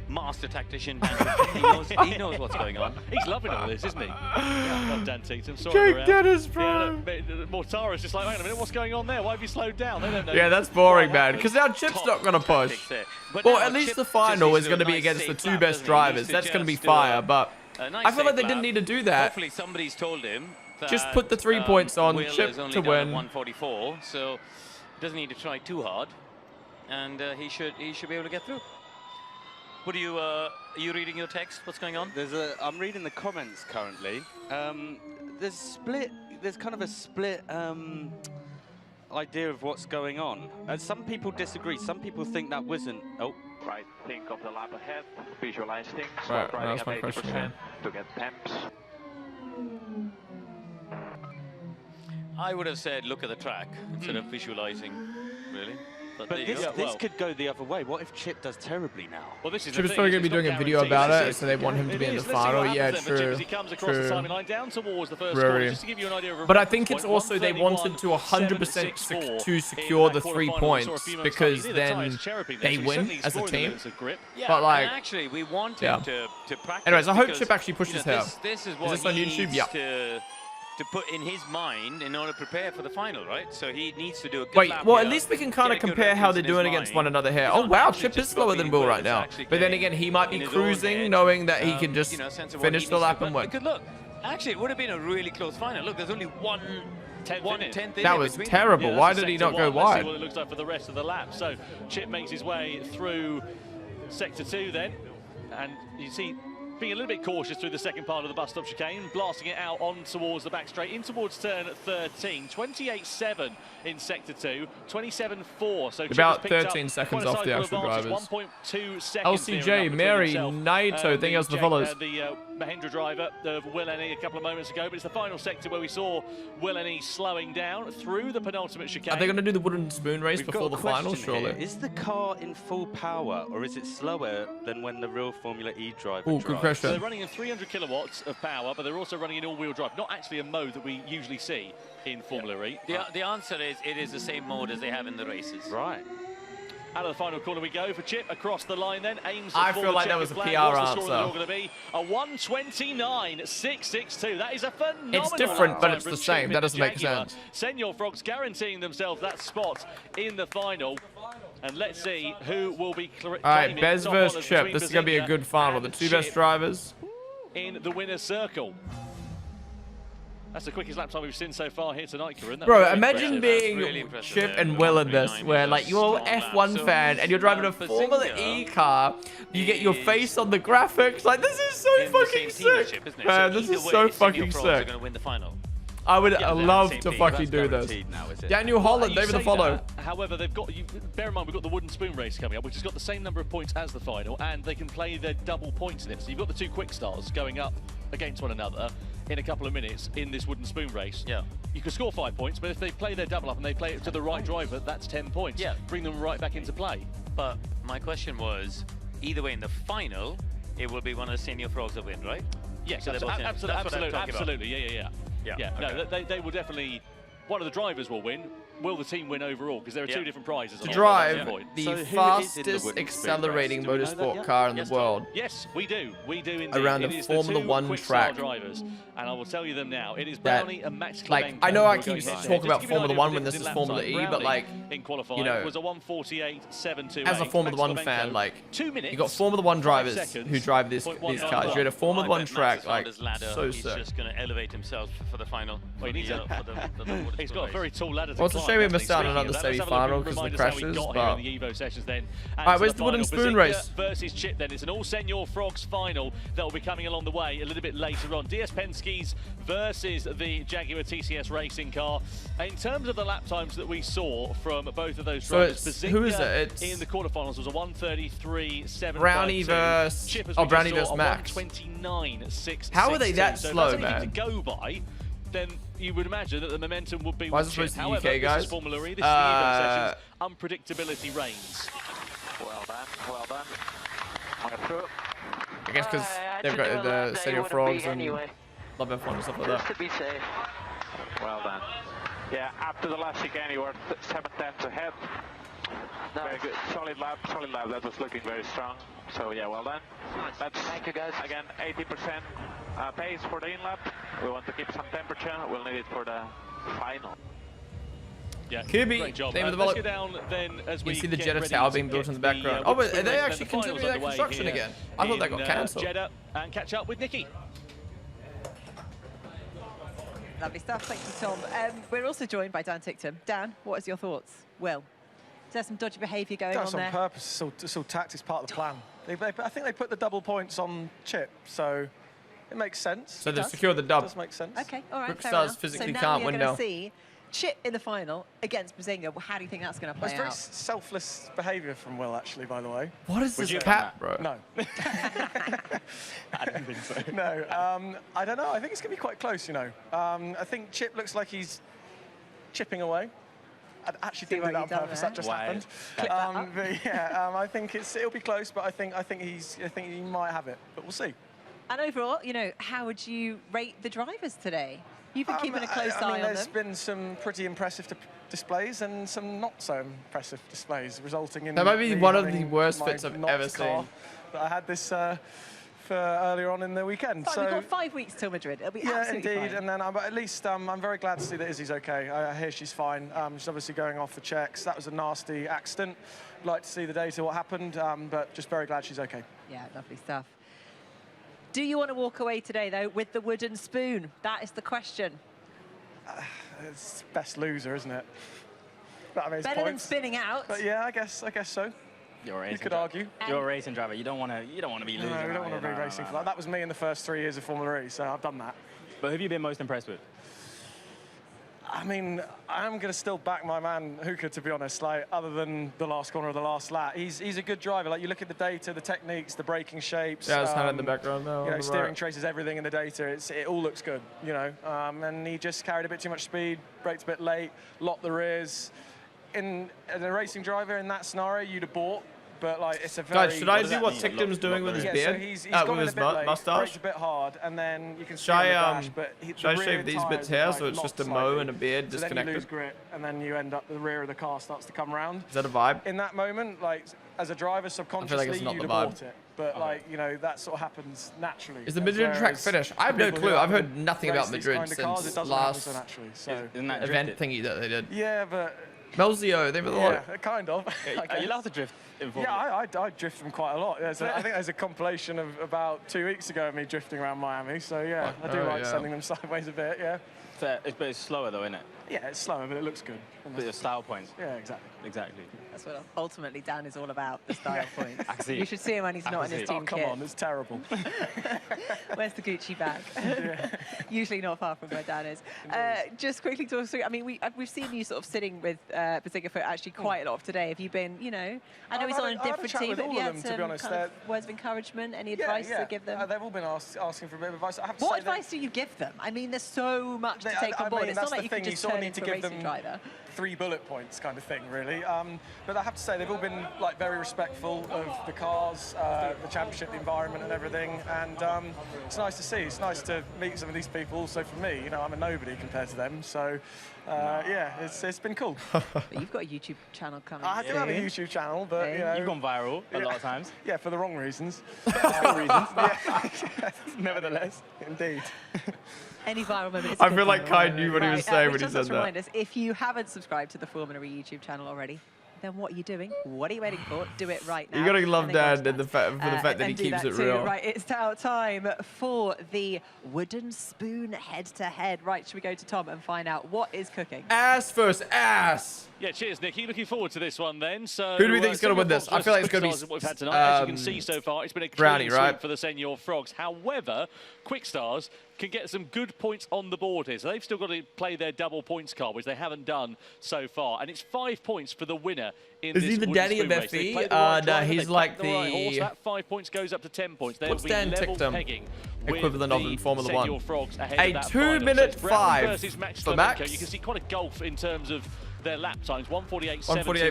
Master tactician. Dan, he knows what's going on. He's loving all this, isn't he? Yeah, love Dan Teaton. Sorry, Jake Dennis, bro. Mortara's just like, hang on a minute, what's going on there? Why have you slowed down? They don't know. Yeah, that's boring, man. Because now Chip's not going to push. Well, at least the final is going to be against the two best drivers. That's going to be fire, but I feel like they didn't need to do that. Hopefully somebody's told him that, Just put the 3 points on Will Chip is only to down at win. 144, so he doesn't need to try too hard, and he should be able to get through. What are you reading your text? What's going on? I'm reading the comments currently. There's kind of a split idea of what's going on. And some people disagree. Some people think that wasn't. Oh. Right, think of the lap ahead, visualize things, Right, driving that's my at question, 80% yeah. to get temps. I would have said look at the track instead of visualizing, really. But there you go. this could go the other way. What if Chip does terribly now? Well, this is Chip is probably going to be doing a video about it, so they want him to be in the final. Yeah, true. He comes across the timing line down towards the first Rory. just to give you an idea of But I think it's also they wanted to 100% to secure the 3 points because then they win as a team. Yeah, But like, and actually, we want yeah. him to practice. Anyways, I hope because, Chip actually pushes here. This is Is what this on he YouTube? needs Yeah. to put in his mind in order to prepare for the final, right? So he needs to do a good Wait, lap well, here, at least we can kind get of a good compare how reference they're in his doing against mind. one another here. He's Oh, not wow, actually Chip is just slower than copying Will Will, right it's now. actually But then getting again, he might be in his own cruising, head, knowing that he can just sense of what finish he the needs lap to and do. win. Because look, actually, it would have been a really close final. Look, there's only one tenth in That it was between terrible. Yeah, Why that's did he sector not go one. Let's see wide? what it looks like for the rest of the lap. So Chip makes his way through sector 2 then, and you see being a little bit cautious through the second part of the bus stop chicane, blasting it out on towards the back straight, in towards turn 13. 28.7 in sector 2, 27.4. So About Chip has picked 13 up seconds quite a off the sizable actual advantage, drivers. 1.2 seconds LCJ, there between Mary, himself Naito, and thank you for the Jake, follows. the Mahindra driver of Will and E a couple of moments ago, but it's the final sector where we saw Will and E slowing down through the penultimate chicane. Are they going to do the wooden spoon race We've before got the a final, question surely? here. Is the car in full power, or is it slower than when the real Formula E driver Ooh, drives? good question. So they're running in 300 kilowatts of power, but they're also running in all-wheel drive. Not actually a mode that we usually see in Formula E. The answer is it is the same mode as they have in the races. Right. Out of the final corner we go for Chip across the line then. Aims I for feel the like that checkered was a flag. PR What's the score answer. going to be? A 129.662. That is a phenomenal It's different, lap but time it's from the Chip same. in That the doesn't make Jaguar. sense. Senor Frogs guaranteeing themselves that spot in the final. And let's see who will be claiming All right, Bez top versus honours Chip. between This is going to be a Bazinga good final. The and two best Chip drivers. in the winner's circle. That's the quickest lap time we've seen so far here tonight, Corinne. Bro, imagine being Chip and Will in this, where like you're an F1 fan and you're driving a Formula E car, you get your face on the graphics. Like, this is so fucking sick, man. This is so fucking sick. I would love to fucking do this. Daniel Holland, David the follow. However, they've got, bear in mind, we've got the wooden spoon race coming up, which has got the same number of points as the final, and they can play their double points in it. So you've got the two quick stars going up against one another in a couple of minutes in this wooden spoon race. Yeah. You can score 5 points, but if they play their double up and they play it to the right driver, that's 10 points. Yeah. Bring them right back into play. But my question was, either way in the final, it will be one of the senior frogs that win, right? Yes, So absolutely, yeah. Okay. No, they will definitely, one of the drivers will win. Will the team win overall? Because there are two different prizes. To drive the fastest accelerating motorsport car in the world. Yes, we do. We do indeed. Around a Formula One track. Drivers. And I will tell you them now. It is Brownie and Max Klemenko. Like, I know I keep talking about Formula One when this is Formula E, but like, in qualifying, you know, was a 1:48.728. as a Formula One fan, like, you got Formula One drivers who drive these cars. You're at a Formula One track, like, so He's sick. just going to elevate himself for the final. Well, he's got a very tall ladder to Well, it's a shame we missed out on another semi-final because of the crashes, but... Alright, where's the wooden spoon race? Versus Chip, then. It's an all-senior Frogs final that will be coming along the way a little bit later on. DS Penske's versus the Jaguar TCS racing car. In terms of the lap times that we saw from both of those drivers, who is it? It's in the quarterfinals was a 1:33.7. Brownie versus... Chip, Oh, Brownie versus Max. 1:29.6. How are they that so slow, if that's anything man? to go by, then you would imagine that the momentum would be Why is with it Chip. supposed to be However, UK, guys? this is Formula E, this is the EVO Sessions. Unpredictability reigns. Well done, well done. I'm through. I guess because they've got the senior frogs and love F1 and stuff like that. Just to be safe. Well done. Yeah, up to the last chicane, you were 7/10 ahead. Very good. Solid lap, solid lap. That was looking very strong. So yeah, well done. That's, thank you guys. Again, 80% pace for the in-lap. We want to keep some temperature. We'll need it for the final. Yeah, Kirby, great job. name of the Let's volley. go down then as You we see the get Jeddah ready tower to being built get in the background. the, Oh, but are Sprint they race and actually the finals continuing that underway construction here again? I thought that got in, cancelled. Jeddah, and catch up with Nikki. Lovely stuff. Thank you, Tom. We're also joined by Dan Tickton. Dan, what is your thoughts? Will, is there some dodgy behaviour going on That's there? on purpose. It's all tactics, part of the plan. I think they put the double points on Chip, so it makes sense. So they've secured the dub. It does make sense. Okay, all right, fair Rookstars enough. physically so can't now win you're now. going to see Chip in the final against Brzinga. Well, how do you think that's going to play That's very out? selfless behaviour from Will, actually, by the way. What is this cap, bro? No. I don't think so. No, I don't know. I think it's going to be quite close, you know. I think Chip looks like he's chipping away. I actually didn't do that on purpose. That just happened. But yeah, I think it'll be close, but I think he might have it. But we'll see. And overall, you know, how would you rate the drivers today? You've been keeping a close eye on there's them. been some pretty impressive displays and some not so impressive displays, resulting in That might be me one of the having worst my fits I've knocked ever car seen. That I had this for earlier on in the weekend. Fine, so we've got 5 weeks till Madrid. It'll be yeah, absolutely indeed. fine. And then, but at least I'm very glad to see that Izzy's okay. I hear she's fine. She's obviously going off for checks. That was a nasty accident. I'd like to see the data what happened, but just very glad she's okay. Yeah, lovely stuff. Do you want to walk away today, though, with the wooden spoon? That is the question. It's best loser, isn't it? That makes Better than points. spinning out. But yeah, I guess so. You're a racing You could driver. argue. You're a racing driver. You don't want to be losing. No, we don't want to be racing for that. That was me in the first 3 years of Formula E, so I've done that. But who have you been most impressed with? I mean, I'm going to still back my man Hookah, to be honest. Like, other than the last corner of the last lap, he's a good driver. Like, you look at the data, the techniques, the braking shapes. Yeah, it's kind of in the background now. You know, steering traces everything in the data. It all looks good, you know. And he just carried a bit too much speed, braked a bit late, locked the rears. In a racing driver in that scenario, you'd have bought. But like, it's a very. Guys, should I do what Ticktum's doing with his beard? So he's gone with in his a bit late, mustache? braked a bit hard, and then you can see Should I, on the dash, but should I shave these bits here so it's just a mo and a beard so then you lose disconnected? grip, and then you end up the rear of the car starts to come round. Is that a vibe? In that moment, like as a driver, subconsciously it's not you'd the have vibe. bought it, but like you know that sort of happens naturally. Is the Madrid track Whereas finished? I have the no people clue. who I've heard haven't nothing about raced these Madrid kind of cars, since it doesn't happen last so naturally. So Isn't that event drifted? thingy that they did. yeah, but Melzio, they were the yeah, kind of. Are you allowed to drift? Yeah, I drift them quite a lot. I think there's a compilation of about 2 weeks ago of me drifting around Miami. So yeah, I do like sending them sideways a bit. Yeah. But it's slower though, isn't it? Yeah, it's slower, but it looks good. But your style points. Yeah, exactly. Exactly. That's what ultimately Dan is all about, the style points. I see. You should see him when he's not in his team Come kit. on, it's terrible. Where's the Gucci bag? Usually not far from where Dan is. Just quickly talk through, I mean, we've seen you sort of sitting with Bazingafoot actually quite a lot of today. Have you been, you know, I know he's on a different team, but have you had some kind of words of encouragement, any advice to give them? They've all been asking for a bit of advice. What advice do you give them? I mean, there's so much to take on board. It's not like you can just turn into a racing driver. 3 bullet points kind of thing, really. But I have to say, they've all been like very respectful of the cars, the championship, the environment, and everything. And it's nice to see. It's nice to meet some of these people. Also, for me, you know, I'm a nobody compared to them. So, yeah, it's been cool. But you've got a YouTube channel coming. I do have a YouTube channel, but you know, You've gone viral a lot of times. Yeah, for the wrong reasons. Nevertheless, indeed. Any viral moment. I feel like Kai knew what he was saying when he said that. Remind us, if you haven't subscribed to the Formula E YouTube channel already, then what are you doing? What are you waiting for? Do it right now. You gotta love Dan for the fact that he keeps it real. Right, it's now time for the wooden spoon head-to-head. Right, should we go to Tom and find out what is cooking? Ass first, ass. Yeah, cheers, Nicky. Looking forward to this one then. So, who do we think is going to win this? I feel like it's going to be what we've had tonight. As you can see so far, it's been a Brownie, clean right? sweep for the Senior Frogs. However, Quick Stars can get some good points on the board here. So they've still got to play their double points card, which they haven't done so far. And it's 5 points for the winner in is this he the daddy of FE? No, he's like the... Right horse. That 5 points goes up to 10 points. They'll be level pegging equivalent of in Formula Senior 1. Frogs ahead A of that 2-minute 5 for Max. You can see quite a gulf in terms of their lap times. 148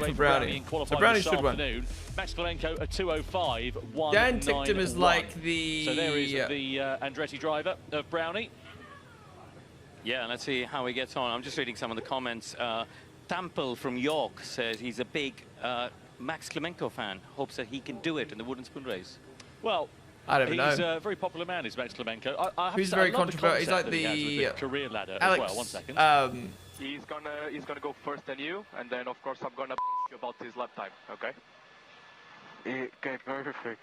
for Brownie. In qualifying So Brownie this should win. afternoon. Max Klemenko a 2:05. Dan Ticktum is like the... So there is the Andretti driver of Brownie. Yeah, and let's see how he gets on. I'm just reading some of the comments. Tampel from York says he's a big Max Klemenko fan. Hopes that he can do it in the wooden spoon race. Well, I don't know. He's a very popular man, is Max Klemenko. I have He's to say, very I love controversial. He's like concept that he has with the career ladder Alex, as well. 1 second. He's gonna go first than you, and then of course I'm gonna you about his lap time. Okay. Okay, perfect.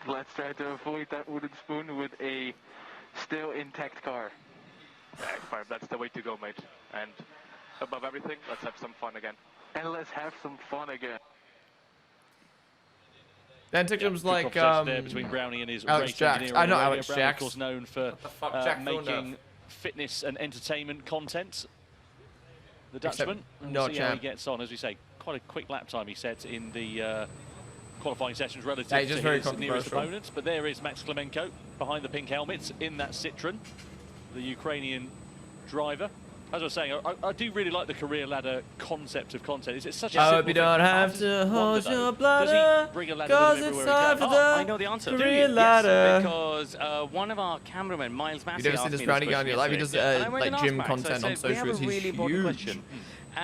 Let's try to avoid that wooden spoon with a still intact car. Fine, that's the way to go, mate. And above everything, let's have some fun again. And let's have some fun again. Dan Ticktum's like there between Brownie and his Alex race Jacks. engineer. I know Brownie, Alex of Jacks. course, known for making fitness and entertainment content. The Dutchman. No see how he champ. gets on, as we say. Quite a quick lap time he set in the qualifying sessions relative Yeah, he's just to very his nearest controversial. opponents. But there is Max Klemenko behind the pink helmets in that Citroen, the Ukrainian driver. As I was saying, I do really like the career ladder concept of content. It's such a simple hope you don't have to hold your bladder, does he bring a ladder with him everywhere he can? I know the answer. career ladder. Yes, because one of our cameramen, Miles Massey, You never asked seen me this Brownie guy in your life? He yesterday. does And I went like and gym asked Max. content I on said, we have socials. a really He's important huge. question.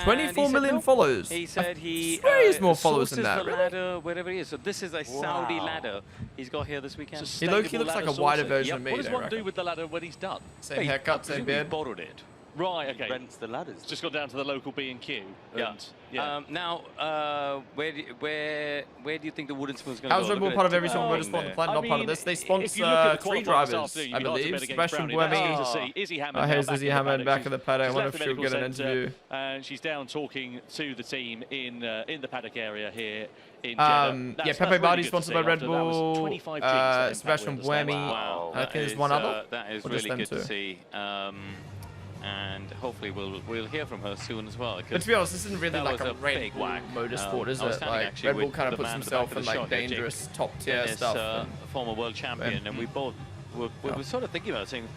24 And he million said, followers. He said he swear he's more followers than sources that, the really? ladder wherever he is. So this is a Saudi ladder he's got here this weekend. He low-key looks like a wider version of me. What does though, one reckon. do with the ladder when he's done? Same haircut, same beard. Borrowed it. Right, okay. Rents the ladders. Just gone down to the local B&Q. Yeah. Now, where do you think the wooden spoon's going to go? How's Red Bull part of every single motorsport on the planet? Not part of this. They sponsor 3 drivers, I believe. Sebastian Buemi. Izzy Hammond. Oh, here's Izzy Hammond back in the paddock. I wonder if she'll get an interview. And she's down talking to the team in the paddock area here in Jeddah. Yeah, Pepe Bardi sponsored by Red Bull. Sebastian Buemi. I think there's one other. That is really good to see. And hopefully we'll hear from her soon as well. But to be honest, this isn't really like a big Red Bull whack. motorsport, is it? Like Red Bull kind of puts himself in like dangerous top tier stuff. Former world champion, and we both we're sort of thinking about it, saying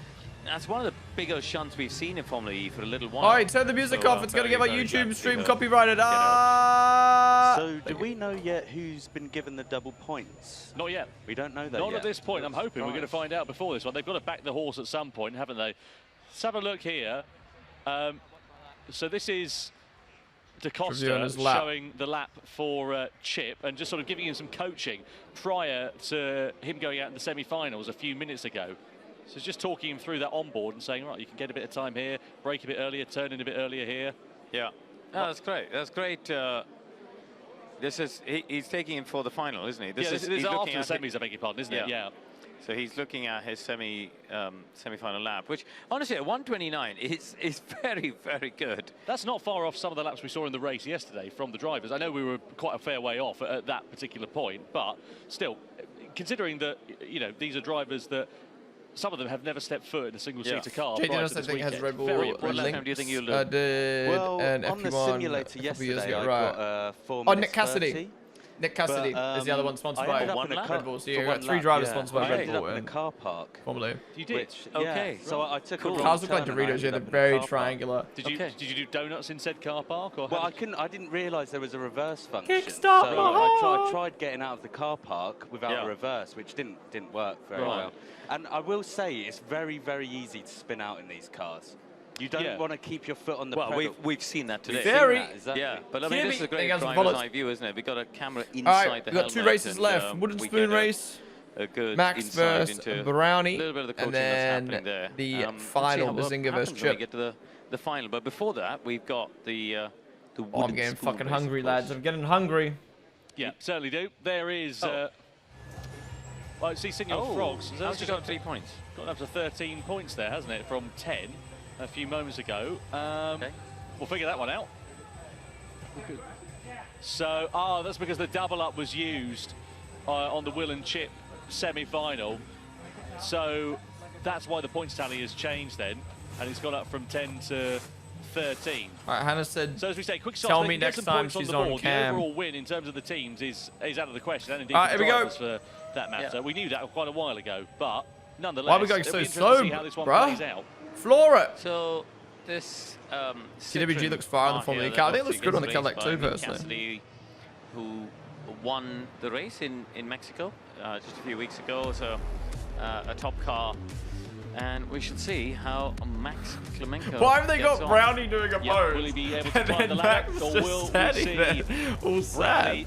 that's one of the bigger shunts we've seen in Formula E for a little while. Alright, turn the music off. It's going to get my YouTube stream copyrighted. So, do we know yet who's been given the double points? Not yet. We don't know that Not yet. at this point. I'm hoping we're going to find out before this one. They've got to back the horse at some point, haven't they? Let's have a look here. So this is Da Costa showing the lap for Chip and just sort of giving him some coaching prior to him going out in the semi-finals a few minutes ago. So just talking him through that on board and saying, right, you can get a bit of time here, brake a bit earlier, turn in a bit earlier here. Yeah, no, that's great. That's great. This is he's taking him for the final, isn't he? This is after the semis, I beg your pardon, isn't it? Yeah. So he's looking at his semi-final lap, which honestly at 1:29 is very, very good. That's not far off some of the laps we saw in the race yesterday from the drivers. I know we were quite a fair way off at that particular point, but still, considering that these are drivers that some of them have never stepped foot in a single-seater car. JD, I think has Red Bull what lap time do you think you'll look? Well, and on the F1 simulator yesterday, I got 4 Oh, minutes Nick Cassidy. 30. Nick Cassidy is the other one sponsored by Red Bull. So you've got 3 drivers sponsored by Red Bull in a car park. Formula E. You did? Okay. So I took a cars look like Doritos. Yeah, they're very triangular. Did you do donuts in said car park? Or well, I didn't realise there was a reverse function. Kickstart so I tried getting out of the car park without a reverse, which didn't work very well. And I will say it's very, very easy to spin out in these cars. You don't want to keep your foot on the pedal. Well, we've seen that today. Yeah, but I mean, this is a great driver's eye view, isn't it? We've got a camera inside the helmet. We've got 2 races left. Wooden spoon race. A good Max versus Brownie. A little bit of the coaching and that's happening then there. the final, Bazinga versus Chip. We get to the final, but before that, we've got the Oh, I'm getting fucking hungry, lads. I'm getting hungry. Yeah, certainly do. There is. I see Signor Frogs. That's just got 3 points. Got up to 13 points there, hasn't it? From 10 a few moments ago. We'll figure that one out. So, that's because the double up was used on the Will and Chip semi-final. So that's why the points tally has changed then, and it's gone up from 10 to 13. All right, Hannah said, so as we say, quick start. tell me next time she's on cam. The overall win in terms of the teams is out of the question, and indeed here we go. for that matter. We knew that quite a while ago, but nonetheless, why are we going so slow, bruh? Floor it. So this CWG looks fire on the Formula E car. I think it looks good on the Cadillac too, personally. Cassidy, who won the race in Mexico just a few weeks ago, so a top car. And we should see how Max Klemenko. Why have they got Brownie doing a pose? Will he be able to climb the ladder, or will we see all sad,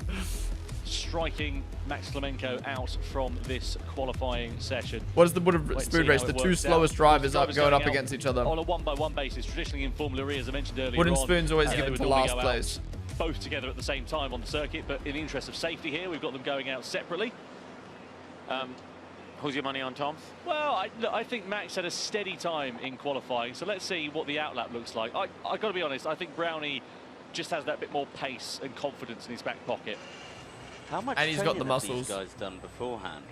striking Max Klemenko out from this qualifying session? What is the wooden spoon race? The 2 slowest drivers going up against each other. On a 1-by-1 basis, traditionally in Formula E, as I mentioned earlier. Wooden spoons always given to last place. Both together at the same time on the circuit, but in the interest of safety here, we've got them going out separately. Who's your money on, Tom? Well, I think Max had a steady time in qualifying, so let's see what the outlap looks like. I've got to be honest, I think Brownie just has that bit more pace and confidence in his back pocket. How much and he's got the muscles. These guys done beforehand?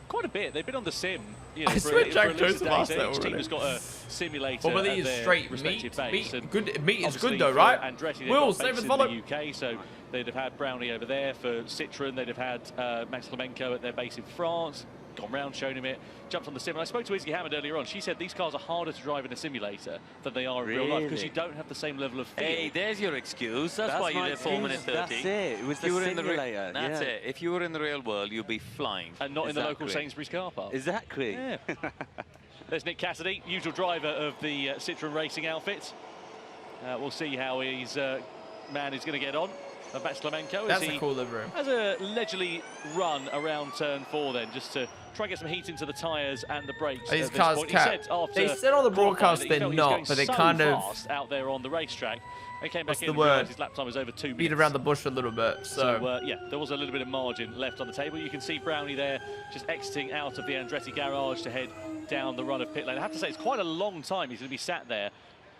Quite a bit. They've been on the sim. I swear Jack Joseph asked that Each team already. has got a simulator Well, at these their straight respective meat. base. Meat is good though, right? Will, save the follow. In the UK, so they'd have had Brownie over there for Citroën. They'd have had Max Klemenko at their base in France. Gone round, shown him it, jumped on the sim. And I spoke to Izzy Hammond earlier on. She said these cars are harder to drive in a simulator than they are in real life because you don't have the same level of feel. Hey, there's your excuse. That's why you did 4 minutes 30. That's it. It was the simulator. That's it. If you were in the real world, you'd be flying. And not in the local Sainsbury's car park. Exactly. Yeah. There's Nick Cassidy, usual driver of the Citroën racing outfit. We'll see how his man is going to get on. Max Klemenko. That's a cool livery. Has a leisurely run around turn 4 then, just to try and get some heat into the tyres and the brakes. These cars they said on the broadcast they're not, but they kind of out there on the racetrack. They came back what's in the and word? realised his lap time was over 2 minutes. Beat around the bush a little bit. So yeah, there was a little bit of margin left on the table. You can see Brownie there just exiting out of the Andretti garage to head down the run of pit lane. I have to say, it's quite a long time he's going to be sat there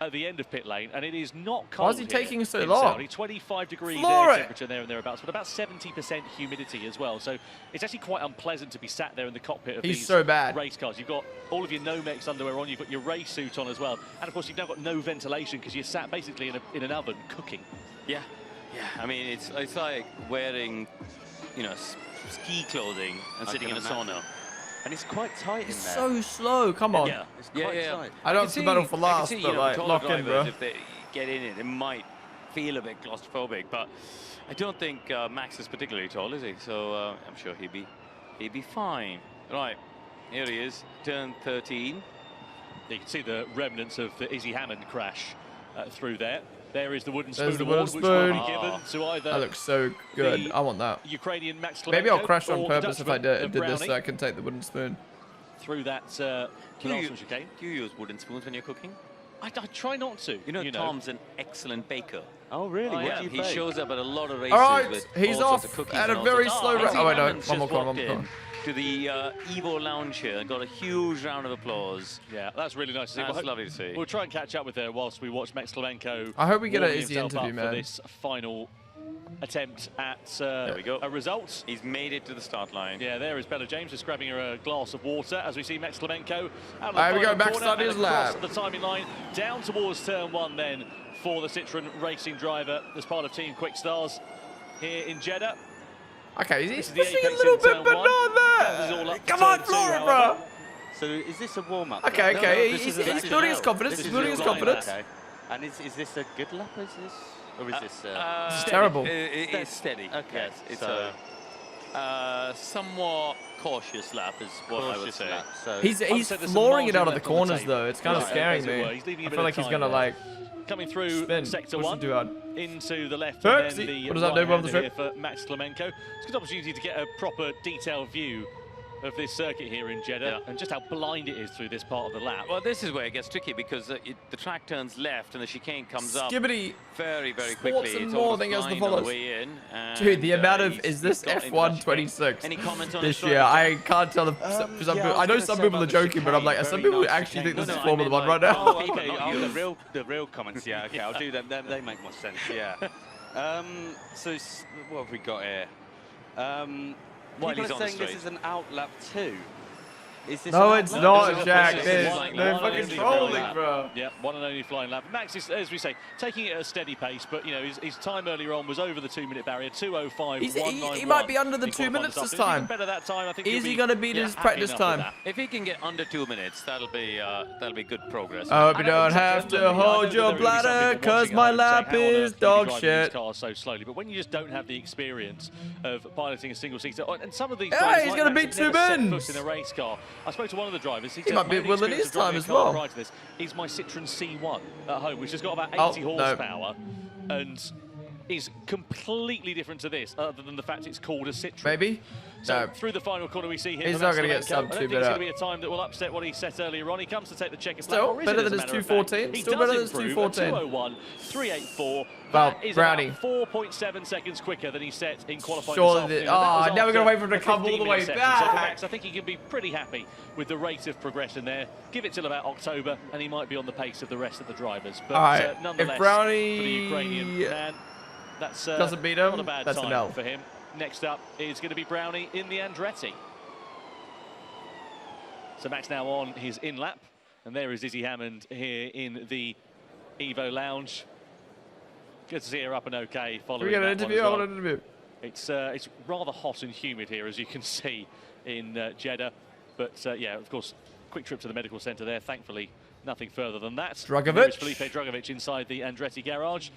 at the end of pit lane, and it is not cold. Why is he taking so long? Saudi. 25 degrees temperature there and thereabouts, but about 70% humidity as well. So it's actually quite unpleasant to be sat there in the cockpit of these race cars. You've got all of your Nomex underwear on, you've got your race suit on as well, and of course you've now got no ventilation because you're sat basically in an oven cooking. Yeah. I mean, it's like wearing, ski clothing and sitting in a sauna. And it's quite tight in there. So slow, come on. Yeah, it's quite tight. I don't have to battle for last, but like, lock in, bro. If they get in it, it might feel a bit claustrophobic, but I don't think Max is particularly tall, is he? So I'm sure he'd be fine. Right, here he is, turn 13. You can see the remnants of the Izzy Hammond crash through there. There is the wooden There's spoon the award, wooden which will spoon. be given to either. That looks so good. I want that. Ukrainian Max Klemenko. Maybe I'll crash on or purpose if I did this Brownie so I can take the wooden spoon. through that penultimate chicane. Do you use wooden spoons when you're cooking? I try not to. You know, Tom's an excellent baker. Oh, really? Oh, What yeah. do you He bake? shows up at a lot of races All right, with he's all sorts off of cookies at and a all very sorts- slow rate. Oh, wait, no. Hammond's One more just corner, walked one more in to the EVO lounge here and got a huge round of applause. Yeah, that's really nice to see. That's We'll lovely to see. We'll try and catch up with her whilst we watch Max Klemenko. I hope we get an warming easy himself interview, up for man. this final attempt at There we go. a result. He's made it to the start line. Yeah, there is Bella James just grabbing her a glass of water as we see Max Klemenko out of the There we go, final back corner start and his across lap. the timing line down towards turn 1 then for the Citroen racing driver as part of Team Quick Stars here in Jeddah. Okay, This he's is the pushing a apex little in bit, turn but one. not That is all that. up to Come on, turn 2, Flora, however. bro. So is this a warm-up? Okay, then? okay, this he's is building his confidence, This he's is building a his line, confidence. okay. And is this a good lap, is this? Or is this... This is terrible. It's steady. Okay, Yes, it's so- a somewhat cautious lap is what I would Cautious say. lap, so- He's said there's some flooring it margin out of the left on the corners, table. though. It's kind of Right, scaring as it were. me. He's leaving a I bit feel of like he's time gonna, there. like, Coming through spin. sector Pushing 1 too hard. into the left Perksy. and then the What does that do above the right-hander strip? here for Max Klemenko. It's a good opportunity to get a proper detailed view of this circuit here in Jeddah and just how blind it is through this part of the lap. Well, this is where it gets tricky because the track turns left and the chicane comes up Skibbity. very, very Sports quickly. and It's more almost thing as the blind on the follows. way in. Dude, the and, amount of he's is this got into F1 that chicane. 26 Any comments on this his year? driving? I can't tell. Some yeah, people, I I know was some gonna people are say joking, but I'm like, about some the people chicane, actually think very this is nice Formula chicane. One right now. Oh, People, okay, not you. the real comments, yeah, okay, I'll do them. They make more sense, yeah. What have we got here? While People he's are on the saying this straight. is an out lap 2. Is this No, an it's out lap? not, Jack. This They're is like they're one fucking only trolling, flying lap. bro. Yeah, one and only flying lap. Max is, as we say, taking it at a steady pace, but you know his time earlier on was over the 2-minute barrier, 2:05.191. He might be under the 2 minutes this time. Better that time, I think. Is he gonna beat his practice time? If he can get under 2 minutes, that'll be good progress. I hope you don't have to hold your bladder, cause my lap is dog shit. Cars so slowly, but when you just don't have the experience of piloting a single seater, and some of these Hey, drivers he's like gonna Max beat have never set Two-Bins. foot in a race car. I spoke to one of the drivers. He might be willing his time as well. Prior to this is my Citroen C1 at home, which has got about 80 no. horsepower, and is completely different to this, other than the fact it's called a Citroen. Maybe? So No. through the final corner we see here. He's for not Max gonna get Klemenko. sub I don't 2 think it's going to minute. be a time that will upset what he set earlier on. He comes to take the checkered flag. Still, Or is better it, than as a his matter of fact? 2:14. He Still does better than his improve at 2:14. 2:01.384. Well, That is Brownie. about 4.7 seconds quicker than he set in qualifying Surely this the- afternoon. That was now we're gonna after wait for him to a come all the 15-minute way section. back. So for Max, I think he can be pretty happy with the rate of progression there. Give it till about October, and he might be on the pace of the rest of the drivers. But All right, nonetheless, if Brownie for the Ukrainian man, that's doesn't beat him, not a bad that's an time L. for him. Next up is going to be Brownie in the Andretti. So Max now on his in-lap, and there is Izzy Hammond here in the EVO lounge. Good to see her up and okay following we get an that interview? one as I well. want an interview. It's rather hot and humid here, as you can see in Jeddah. But yeah, of course, quick trip to the medical centre there. Thankfully, nothing further than that. Dragovic. There is Felipe Dragovic inside the Andretti garage.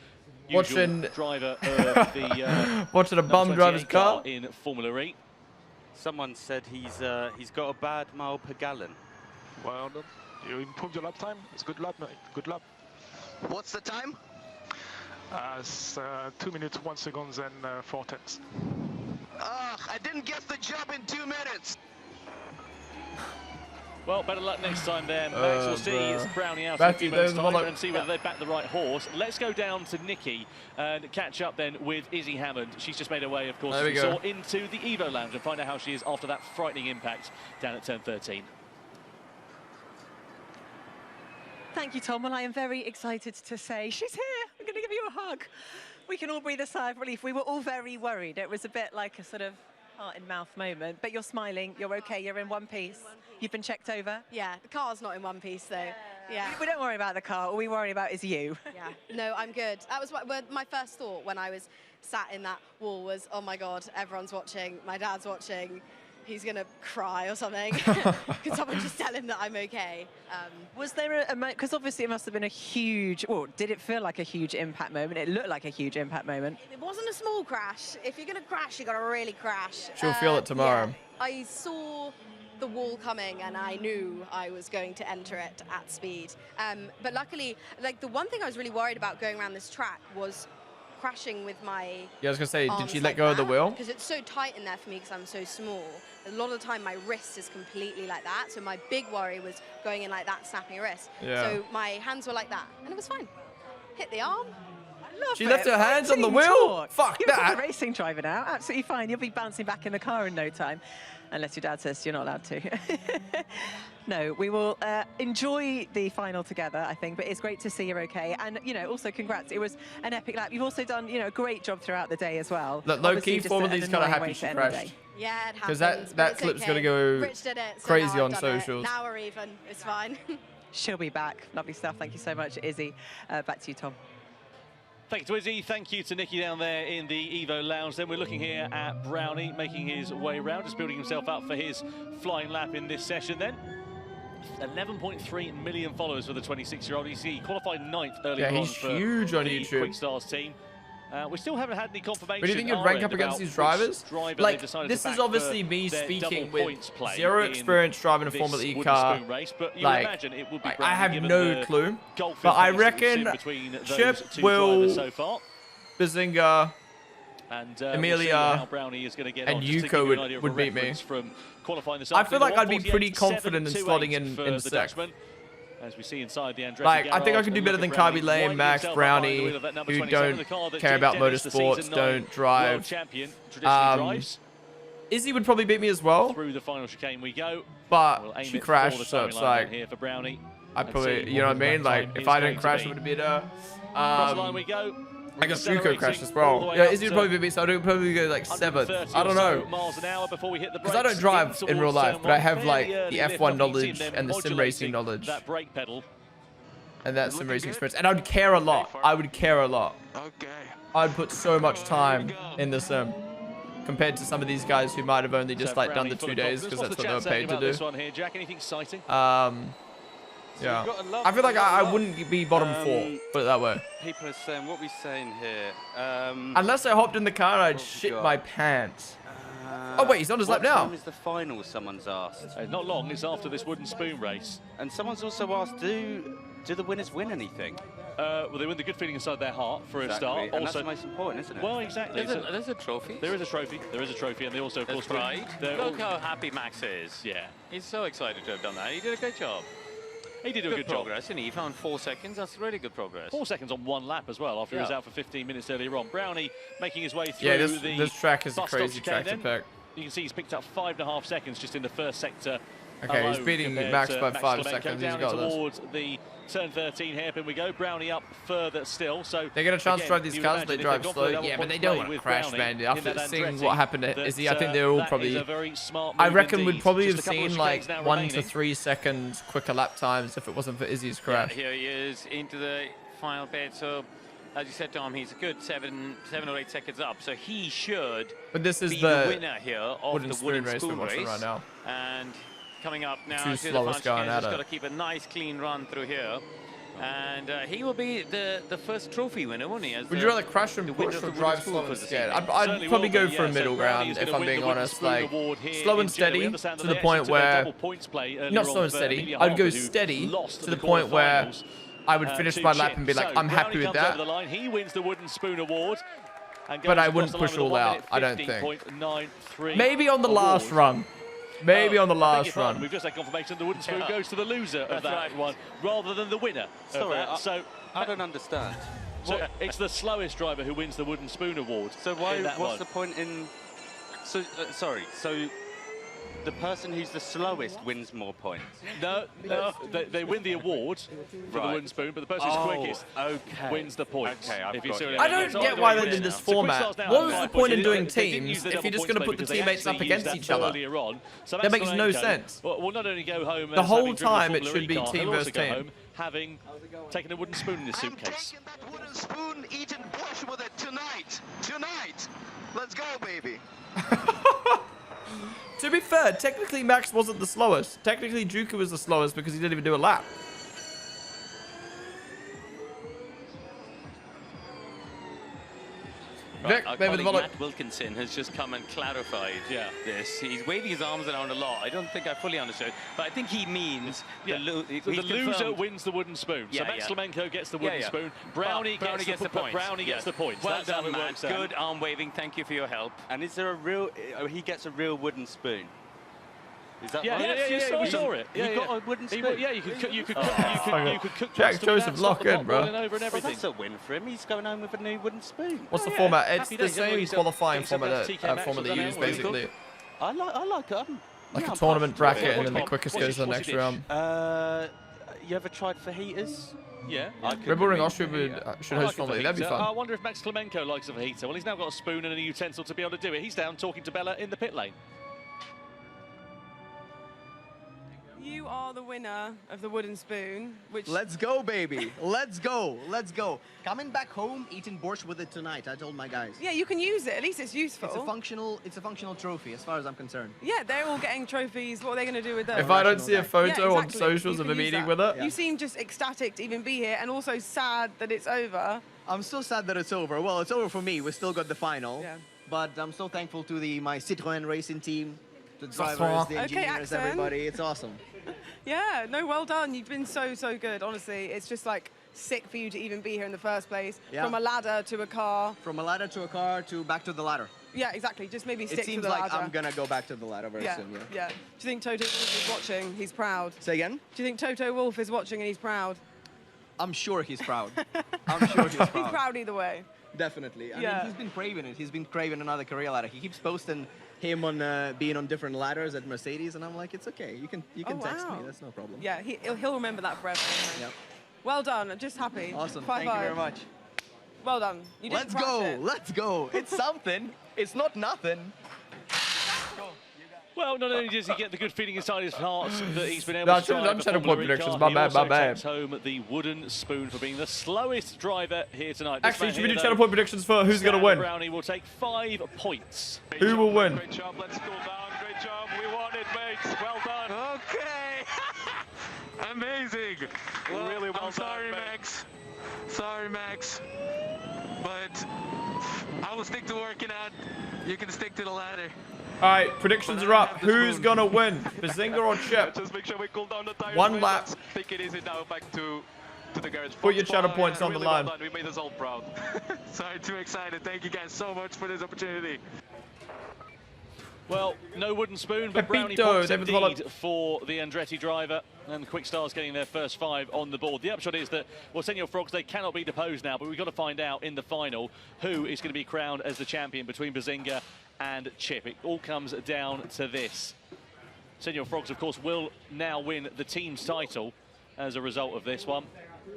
Watching- Usual driver of the Watching a bum drive his 28 car. in Formula E. Someone said he's got a bad mile per gallon. Well done. You improved your lap time. It's good lap, mate. Good lap. What's the time? It's 2 minutes, 1 second, and 4 tenths. I didn't get the job in 2 minutes. Well, better luck next time then. Max, we'll see bruh. Brownie out in a Matthew, few minutes' there's time one and see whether they back the right horse. Let's go down to Nikki and catch up then with Izzy Hammond. She's just made her way, of course, There as we we go. saw, into the EVO lounge and find out how she is after that frightening impact down at turn 13. Thank you, Tom, and I am very excited to say she's here. I'm going to give you a hug. We can all breathe a sigh of relief. We were all very worried. It was a bit like a sort of heart-in-mouth moment, but you're smiling. You're okay. You're in one piece. You've been checked over? Yeah, the car's not in one piece, though. Yeah. We don't worry about the car. All we worry about is you. Yeah. No, I'm good. That was my first thought when I was sat in that wall was, oh my God, everyone's watching. My dad's watching. He's going to cry or something. Can someone just tell him that I'm okay? Was there a moment, because obviously it must have been a huge, or did it feel like a huge impact moment? It looked like a huge impact moment. It wasn't a small crash. If you're going to crash, you've got to really crash. She'll feel it tomorrow. Yeah. I saw the wall coming and I knew I was going to enter it at speed. But luckily, like the one thing I was really worried about going around this track was crashing with my Yeah, I was gonna say, did arms she let like go of the that, wheel? because it's so tight in there for me because I'm so small. A lot of the time my wrist is completely like that, so my big worry was going in like that, snapping a wrist. Yeah. So my hands were like that, and it was fine. Hit the arm. She left her hands on the Team wheel? talk. Fuck You're a that. proper racing driver now. Absolutely fine. You'll be bouncing back in the car in no time. Unless your dad says you're not allowed to. No, we will enjoy the final together, I think. But it's great to see you're okay. And, you know, also congrats. It was an epic lap. You've also done, you know, a great job throughout the day as well. Look, low-key, Formula E's kind of happy she crashed. Yeah, it Because happens. that clip's going to go Rich did it, so crazy now on I've done it. socials. Now we're even. It's fine. She'll be back. Lovely stuff. Thank you so much, Izzy. Back to you, Tom. Thank you to Izzy, thank you to Nicky down there in the EVO lounge. Then we're looking here at Brownie making his way round, just building himself up for his flying lap in this session then. 11.3 million followers for the 26-year-old. He qualified 9th earlier on he's huge on the YouTube. Quick Stars team. We still haven't had any confirmation. But do you think you'd rank up against these drivers? Like, this is obviously me speaking with zero experience driving a Formula E car. Like, I have no clue. But I reckon Chip, Will, Bazinga, Amelia, and Yuko would beat me. I feel like I'd be pretty confident in slotting in 6th. As we see inside the Andretti Like, I think I garage, could do and better look than at Brownie Carby Lane, winding Max, himself up Brownie, behind the wheel of that number who 27, don't the car that care Jake about Dennis, the motorsports, season don't 9 drive. world champion, traditionally drives. Izzy would probably beat me as well. Through the final chicane we go. But We'll aim she it for crashed, the so timing it's line like, here for Brownie. I and probably, see you know what I mean? that Like, time if is I going didn't to crash, be. it would have been her. Across the line we go. I guess Yuko crashed as all well. the way Yeah, up Izzy would to probably beat me, so I'd probably go like 7th. I don't know. miles an hour before we hit the Because I don't brakes, drive in real towards life, turn but I one. have like Fairly the early F1 lift. knowledge Them and the sim racing modulating knowledge. that brake pedal. And that sim racing experience. And I would care a lot. I would care a lot. Okay. I'd put so much time in the sim. Compared to some of these guys who might have only just like done the 2 days because that's what they were paid to do. This one here, Jack, anything exciting? Yeah. I feel like I wouldn't be bottom 4, put it that way. People are saying, what are we saying here? Unless I hopped in the car, I'd shit my pants. Oh wait, he's on his lap now. What time is the final, someone's asked? Not long, it's after this wooden spoon race. And someone's also asked, do the winners win anything? Well, they win the good feeling inside their heart for a start. And also, that's the most important, isn't it? Well, exactly. There's a trophy. There is a trophy. There is a trophy, and they also, of course, pride. they're Look how happy Max is. Yeah. He's so excited to have done that. He did a great job. He did a good progress, didn't he? He found 4 seconds. That's really good progress. 4 seconds on 1 lap as well, after he was out for 15 minutes earlier on. Brownie making his way through this track is a bus crazy stop track to chicane pick. You can see he's picked up 5.5 seconds just in the first sector. Okay, he's beating Max by 5 Clemenco. seconds. He's Down got this. towards the turn 13 hairpin we go. Brownie up further still. So they get a chance to again, drive these you cars, would they imagine drive if they've slow. gone for a Yeah, but double they don't play want to with crash, Brownie man. in After that seeing Andretti, what happened to that, Izzy, I think they're all that probably... is a very smart I move reckon we'd indeed. probably Just have a couple of seen chicanes like now 1 to remaining. 3 seconds quicker lap times if it wasn't for Izzy's crash. Yeah, here he is into the final bit. So, as you said, Tom, he's a good 7 or 8 seconds up. So he should But this is be the winner here of wooden the spoon wooden race we're spoon watching race. right now. And coming up now Two to the slowest final going chicane, at just it. got to keep a nice clean run through here. And he will be the first trophy winner, won't he? As Would you rather crash and push or drive slow and steady? I'd probably go for a middle ground if I'm being honest. Like slow and steady to the point where, not slow and steady, I'd go steady to the point where I would finish my lap and be like, I'm happy with that. He wins the Wooden Spoon Award. But I wouldn't push all out, I don't think. Maybe on the last run. Maybe on the last run. We've just had confirmation the Wooden Spoon goes to the loser of that one, rather than the winner. Sorry, So I don't understand. So it's the slowest driver who wins the Wooden Spoon Award. So what's the point in... So, sorry, so the person who's the slowest wins more points? No, they win the award for the Wooden Spoon, but the person who's quickest wins the points. Okay, if you see what I I mean. don't get why they did this format. What was the point in doing teams if you're just going to put the teammates up against each other? That makes no sense. Will not only go home the whole time it should be team versus team. Having taken a wooden spoon in his suitcase. That wooden spoon, eating borscht with it tonight. Tonight. Let's go, baby. To be fair, technically Max wasn't the slowest. Technically Juku was the slowest because he didn't even do a lap. Vic, Our maybe the colleague volley. Matt Wilkinson has just come and clarified this. He's waving his arms around a lot. I don't think I fully understood, but I think he means the loser wins the wooden spoon. So Max Klemenko gets the wooden spoon. Brownie gets the points. Brownie gets the points. Well That's how done, it Matt. works out. Good arm waving. Thank you for your help. And is there a real? He gets a real wooden spoon. Is that right? Yeah, we saw it. You got a wooden spoon. You could cook. Jack Joseph, lock in, bro. Well, that's a win for him. He's going home with a new wooden spoon. What's the format? It's the same qualifying format that Formula E uses, basically. I like it. Like a tournament bracket, and then the quickest goes to the next round. You ever tried fajitas? Yeah. Red Bull Ring Austria should host Formula E. That'd be I fun. wonder if Max Klemenko likes a fajita. Well, he's now got a spoon and a utensil to be able to do it. He's down talking to Bella in the pit lane. You are the winner of the wooden spoon, which... Let's go, baby. Let's go. Let's go. Coming back home, eating borscht with it tonight. I told my guys. Yeah, you can use it. At least it's useful. It's a functional trophy, as far as I'm concerned. Yeah, they're all getting trophies. What are they going to do with those? If I don't see a photo on socials of a meeting with it. You seem just ecstatic to even be here, and also sad that it's over. I'm still sad that it's over. Well, it's over for me. We still got the final. Yeah. But I'm so thankful to my Citroën racing team, the drivers, the engineers, everybody. It's awesome. Yeah, no, well done. You've been so good, honestly. It's just like sick for you to even be here in the first place. Yeah. From a ladder to a car. From a ladder to a car to back to the ladder. Yeah, exactly. Just maybe stick to the ladder. It seems like I'm going to go back to the ladder very soon, yeah. Do you think Toto Wolff is watching? He's proud. Say again? Do you think Toto Wolff is watching and he's proud? I'm sure he's proud. I'm sure he's proud. He's proud either way. Definitely. I mean, he's been craving it. He's been craving another career ladder. He keeps posting him on being on different ladders at Mercedes, and I'm like, it's okay. You can text me. That's no problem. Yeah, he'll remember that forever. Yep. Well done. I'm just happy. Awesome. Thank you very much. Well done. You didn't crash it. Let's go. It's something. It's not nothing. Well, not only does he get the good feeling inside his heart that he's been able to drive I'm trying to point predictions. he also takes home the wooden spoon for being the slowest driver here tonight. Actually, should we do channel point predictions for who's going to win? Brownie will take 5 points. Who will win? Great job. Let's cool down. Great job. We won it, mates. Well done. Okay. Amazing. Well, really well done, sorry, Max. Sorry, Max. But I will stick to working out. You can stick to the ladder. All right, predictions are up. Who's gonna win, Bazinga or Chip? Just make sure we cool down the tires. One lap. Take it easy now. Back to the garage. Put your channel points on the line. Well done. We made us all proud. Sorry, too excited. Thank you guys so much for this opportunity. Well, no wooden spoon, but brownie points indeed for the Andretti driver. And the Quick Stars getting their first 5 on the board. The upshot is that, well, Senor Frogs, they cannot be deposed now, but we've got to find out in the final who is going to be crowned as the champion between Bazinga and Chip. It all comes down to this. Senor Frogs, of course, will now win the team's title as a result of this one.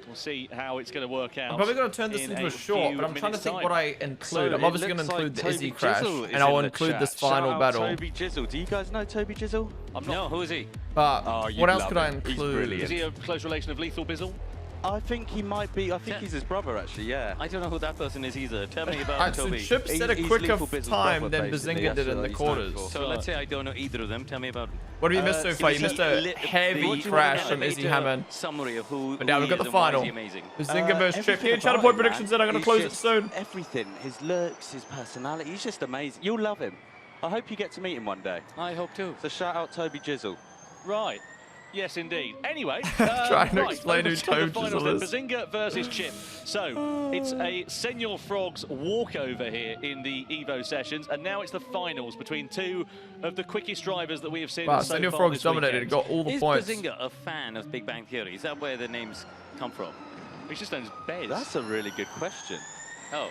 We'll see how it's going to work out. I'm probably going to turn this into a short, but I'm trying to think what I include. I'm obviously going to include the Izzy crash, and I'll include this final battle. Toby Jizzle. Do you guys know Toby Jizzle? No, who is he? But what else could I include? Is he a close relation of Lethal Bizzle? I think he might be. I think he's his brother, actually, yeah. I don't know who that person is either. Tell me about Alright, Toby. so Chip set a quicker time than Bazinga did in the quarters. So let's say I don't know either of them. Tell me about what have you missed so far? You missed a heavy crash from Izzy Hammond. Summary of who. But now we've got the final. Bazinga versus Chip. Here, channel point predictions, and I'm going to close it soon. Everything, his looks, his personality, he's just amazing. You'll love him. I hope you get to meet him one day. I hope too. So shout out Toby Jizzle. Right. Yes, indeed. Anyway, trying to explain who Toby Jizzle is. Bazinga versus Chip. So it's a Senor Frogs walkover here in the EVO sessions, and now it's the finals between 2 of the quickest drivers that we have seen. Wow, so Senor far Frogs this dominated. Weekend. Got all the points. Is Bazinga a fan of Big Bang Theory? Is that where the names come from? He's just known as Bez. That's a really good question. Oh.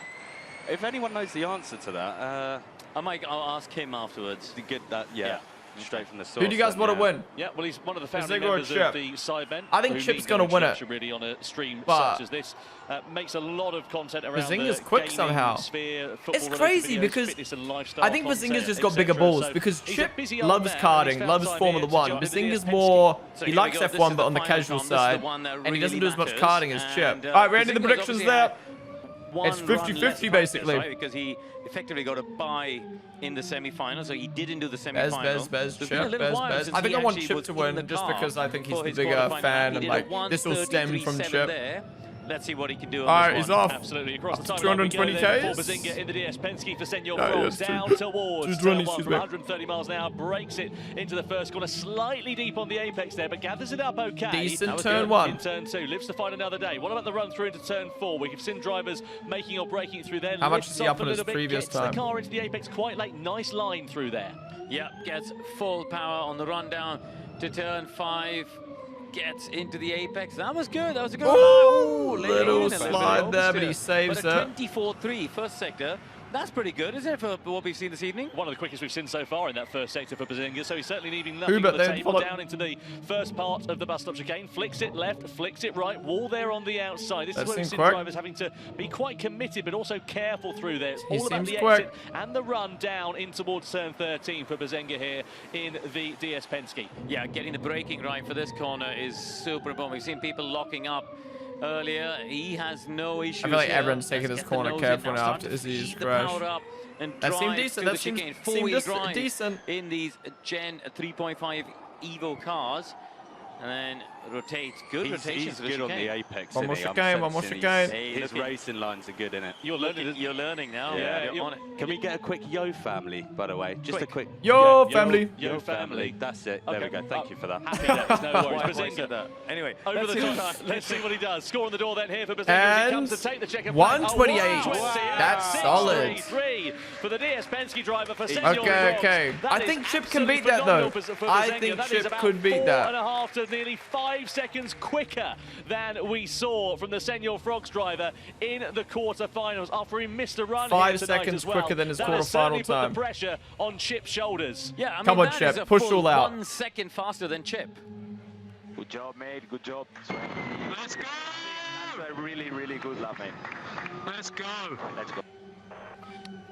If anyone knows the answer to that, I'll ask him afterwards. To get that, yeah. Straight from the source. Who do you guys want to win? Yeah, well, he's one of the founding Bazinga or members Chip? of the Sidemen. I think Chip's going to win it. Really on a stream But such as this. Makes a lot of content around Bazinga's the quick gaming somehow. Sphere, It's football-related crazy videos, because fitness and lifestyle I think content, Bazinga's just got bigger etc. balls So because he's a Chip busy old loves man, karting, and he's loves found Formula time One. here to join Bazinga's the more, So he here we likes go. This F1 is but the on the final, casual Tom. This is the side, one that and he doesn't do really as much matters. karting as Chip. And, All right, Randy, the Bazinga's predictions obviously there. One It's run 50-50 less practice, basically. right? Because he effectively got a bye in the semi-final, so he didn't do the Bez, semi-final. Chip, Bez. I think I want Chip to win just because I think he's the bigger fan and like this will stem from Chip. let's see what he can do on All right, this he's one. off. Absolutely, across the time 220 for Ks. Bazinga in the DS Penske for Senor No, Frogs yes, down 220, towards turn 1 excuse from me. 130 miles an hour, breaks it into the first corner, slightly deep on the apex there, but gathers it up okay. Decent turn 1. In turn 2, lives to find another day. What about the run through into turn 4? We've seen drivers making or breaking it through there. How much Lifts is he up a on his little bit, previous gets time? the car into the apex quite late. Nice line through there. Yeah, gets full power on the run down to turn 5. Gets into the apex. That was good. That was a good Little slide there, but he saves but a it. 24.3 first sector. That's pretty good, isn't it, for what we've seen this evening? One of the quickest we've seen so far in that first sector for Bazinga, so he's certainly leaving Who nothing but on the then table. follow- Down into the first part of the bus stop chicane, flicks it left, flicks it right, wall there on the outside. This That is where we've seems seen quick. drivers having to be quite committed, but also careful through there. It's He all about seems the quick. exit and the run down in towards turn 13 for Bazinga here in the DS Penske. Yeah, getting the braking right for this corner is super important. We've seen people locking up earlier. He has no issues. I feel like here. everyone's taking Let's this get the corner nose careful in. now Start after to Izzy's feed the crash. power up and That seemed drive decent. through That the seemed chicane. seemed Four-wheel drive decent. in these Gen 3.5 EVO cars. And then rotates. Good rotations. He's to the good on chicane. the apex. One more isn't he? I'm chicane, one more sensing chicane. His racing lines are good, innit? You're learning. You're learning now. Yeah. You're on it. Can we get a quick yo family, by the way? Just a quick. Yo family. Yo family. That's it. There we go. Thank you for that. Happy days, no worries. Why Bazinga. said that? Anyway, Over let's the see top. Let's see what he does. Score on the door then here for Bazinga. And He comes to take the checker. 128. That's solid. 6.33 for the DS Penske driver for Senor Okay, Frogs. okay. That I is think Chip can absolutely beat that, though. phenomenal for I Bazinga. think That is Chip about could beat that. 4.5 to nearly 5 seconds quicker than we saw from the Senor Frogs driver in the quarterfinals after he missed a run 5 here tonight seconds as well. quicker than his That has quarterfinal certainly put time. the pressure on Chip's shoulders. Yeah, I mean, Come on, that Chip. is a Push full all out. 1 second faster than Chip. Good job, mate. Good job. Let's go! That's a really, really good lap, mate. Let's go! Let's go.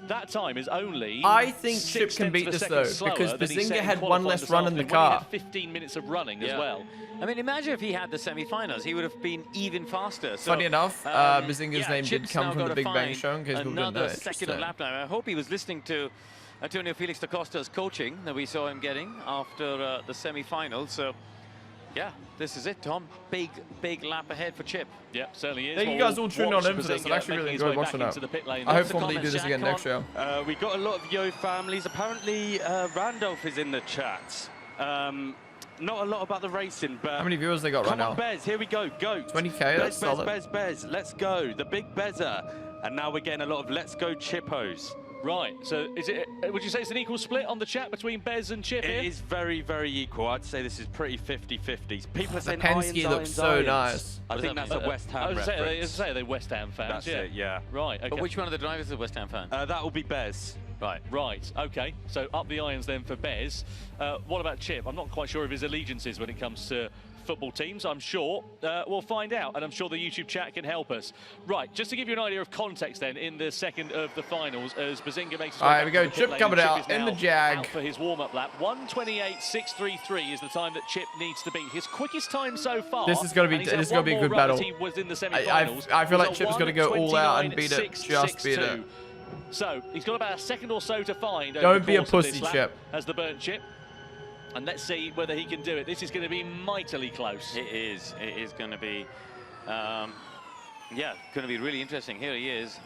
That time is only I think 6 Chip can tenths beat of a this, second though, slower because than he Bazinga set in had one qualifying less this run in the afternoon when he car. had 15 minutes of running as Yeah. well. I mean, imagine if he had the semi-finals, he would have been even faster. So, Funny enough, Bazinga's yeah, name did Chip's come now from the gotta Big Bang find Show, in case people didn't know. another second of Interesting. lap time. I hope he was listening to Antonio Felix da Costa's coaching that we saw him getting after the semi-finals. So, yeah, this is it, Tom. Big, big lap ahead for Chip. Yeah, certainly is. Thank you Well, guys all tuning watch on in for this. Bazinga I actually really making his enjoyed way watching back that. into the pit lane. I hope Lots of Formula E do comments, this again Jack, next year. We got a lot of yo families. Apparently, Randolph is in the chat. Not a lot about the racing, but How many viewers they got right come now? on, Bez, here we go. Go. 20K, Bez, that's solid. Bez, let's go. The big Bezza. And now we're getting a lot of let's go Chippos. Right, so is it? Would you say it's an equal split on the chat between Bez and Chip here? It is very, very equal. I'd say this is pretty 50-50. People are The saying Penske irons, looks so nice. I think that's a West Ham I was reference. say they're West Ham fans. That's yeah. it, yeah. Right, okay. But which one of the drivers is a West Ham fan? That will be Bez. Right, okay. So up the irons then for Bez. What about Chip? I'm not quite sure of his allegiances when it comes to football teams. I'm sure we'll find out, and I'm sure the YouTube chat can help us. Right, just to give you an idea of context then, in the second of the finals, as Bazinga makes his way All right, back we to go. the pit Chip lane, coming Chip out is in the now Jag. out for his warm-up lap. 1:28.633 is the time that Chip needs to beat. His quickest time so far. This is gonna be- and he's this had is gonna one be a more good run battle. as he was in the semi-finals. I feel was like a Chip's gonna go all out and beat it. Just beat it. 1:29.662. So he's got about a second or so to find. over Don't the be a course of this pussy, lap Chip. As the burnt Chip. And let's see whether he can do it. This is going to be mightily close. It is. It is going to be, yeah, going to be really interesting. Here he is,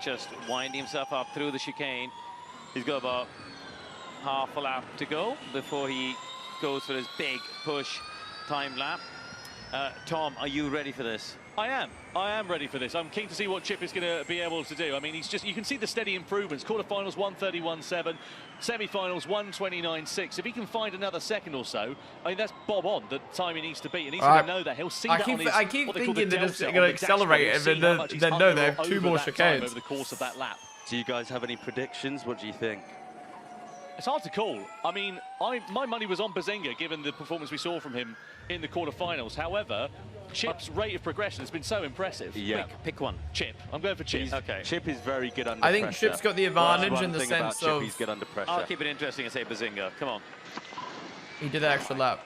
just winding himself up through the chicane. He's got about half a lap to go before he goes for his big push time lap. Tom, are you ready for this? I am ready for this. I'm keen to see what Chip is going to be able to do. I mean, you can see the steady improvements. Quarterfinals 1:31.7, semi-finals 1:29.6. If he can find another second or so, I mean, that's bob on the time he needs to beat. And he's going to know that. He'll see that on his, I keep what they call thinking the that it's delta going on to the dashboard. accelerate, You'll and see how much he's then no, under they have or 2 over more that time chicanes. over the course of that lap. Do you guys have any predictions? What do you think? It's hard to call. I mean, my money was on Bazinga, given the performance we saw from him in the quarterfinals. However, Chip's rate of progression has been so impressive. Yeah. Pick one. Chip. I'm going for Chip. Okay. Chip is very good under I think pressure. Chip's got the Well, that's advantage one in the thing about sense Chip, of... he's good under pressure. I'll keep it interesting and say Bazinga. Come on. He did that extra lap.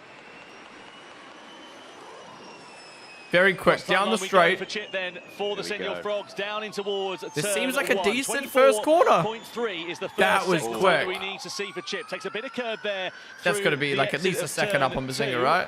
Very quick, down the straight. For Chip then for the Senor Frogs down in towards This turn seems like a 1. decent first corner. 24.3 is the first That was sector quick. we need to see for Chip. Takes a bit of curve there. That's through going to be the like at exit least a of second up turn on Bazinga, 2. right?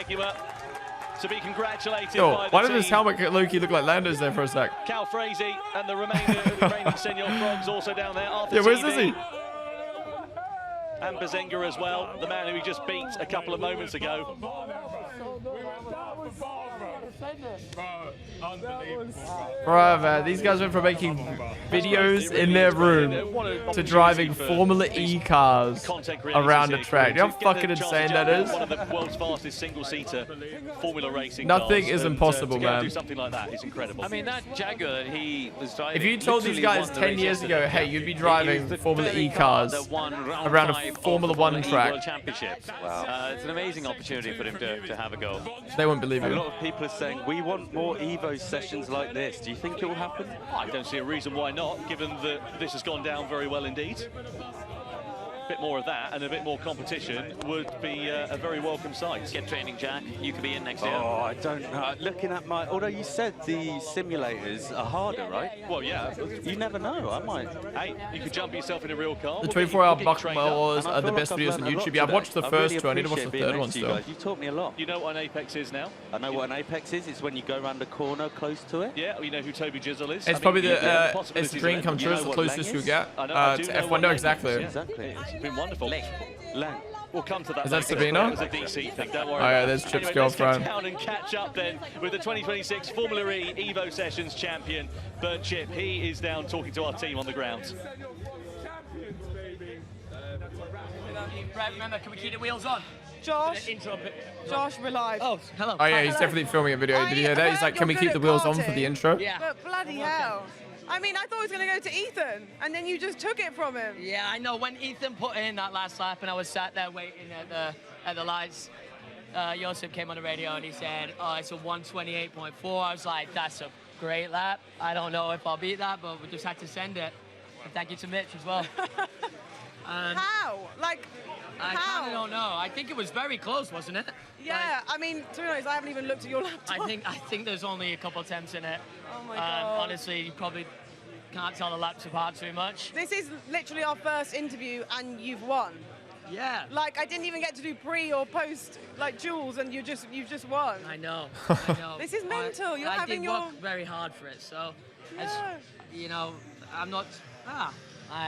Thank you, to be congratulated Yo, by the why did team. this helmet low-key look like Lando's there for a sec? Cal Frazee and the remainder of the reigning Senior Frogs also down there. Arthur Yeah, where's TV Izzy? And Bazenga as well, the man who he just beat a couple of moments ago. Brother, these guys went from making videos in their room to driving Formula E cars around a track. You know how fucking insane that is? One of the world's fastest single-seater Formula racing Nothing cars. is impossible, to go and man. do something like that is incredible. I mean, that Jaguar that he was driving. If you told these guys 10 years ago, hey, you'd be driving Formula E cars around a Formula 1 track, It's an amazing opportunity for him to have a go. they wouldn't believe A it. lot of people are saying, we want more EVO sessions like this. Do you think it will happen? I don't see a reason why not, given that this has gone down very well indeed. A bit more of that and a bit more competition would be a very welcome sight. Get training, Jack. You could be in next year. Oh, I don't know. Looking at my... Although you said the simulators are harder, right? Well, yeah. You never know. I might... Hey, you could jump yourself in a real car. The We'll get 24-hour you buck trained up. miles And I are the feel best like I've videos on learned a lot YouTube. Yeah, I've today. watched the I first really two. I need to watch the appreciate being third one next to you still. guys. You've taught me a lot. You know what an apex is now? I know what an apex is. It's when you go around a corner close to it. Yeah, you know who Toby Jizzle is? It's probably you know the it's the dream come true. It's the what closest Lang you is? get I do to know F1. what No, Lang exactly. is, yeah. Exactly. It's been wonderful. Lang. We'll come to that. Is that later. Sabina? It was a DC thing. Don't worry. Oh, yeah, about there's it. Chip's Anyway, let's girlfriend. get down and catch up then with the 2026 Formula E EVO Sessions champion, Burnt Chip. He is down talking to our team on the ground. Right, remember, can we keep the wheels on? Josh, Josh, we're live. Oh, hello. Oh yeah, he's definitely filming a video. Did you hear that? He's like, can we keep the wheels on for the intro? Yeah. But bloody hell. I mean, I thought he was going to go to Ethan, and then you just took it from him. Yeah, I know. When Ethan put in that last lap and I was sat there waiting at the lights, Josip came on the radio and he said, oh, it's a 128.4. I was like, that's a great lap. I don't know if I'll beat that, but we just had to send it. And thank you to Mitch as well. How? Like, I kind of don't know. I think it was very close, wasn't it? Yeah, I mean, to be honest, I haven't even looked at your laptop. I think there's only a couple attempts in it. Oh my God. Honestly, you probably can't tell the laps apart too much. This is literally our first interview, and you've won. Yeah. Like, I didn't even get to do pre or post, like, duels, and you've just won. I know. I know. This is mental. You're having I did your... work very hard for it, so, Yeah. you know, I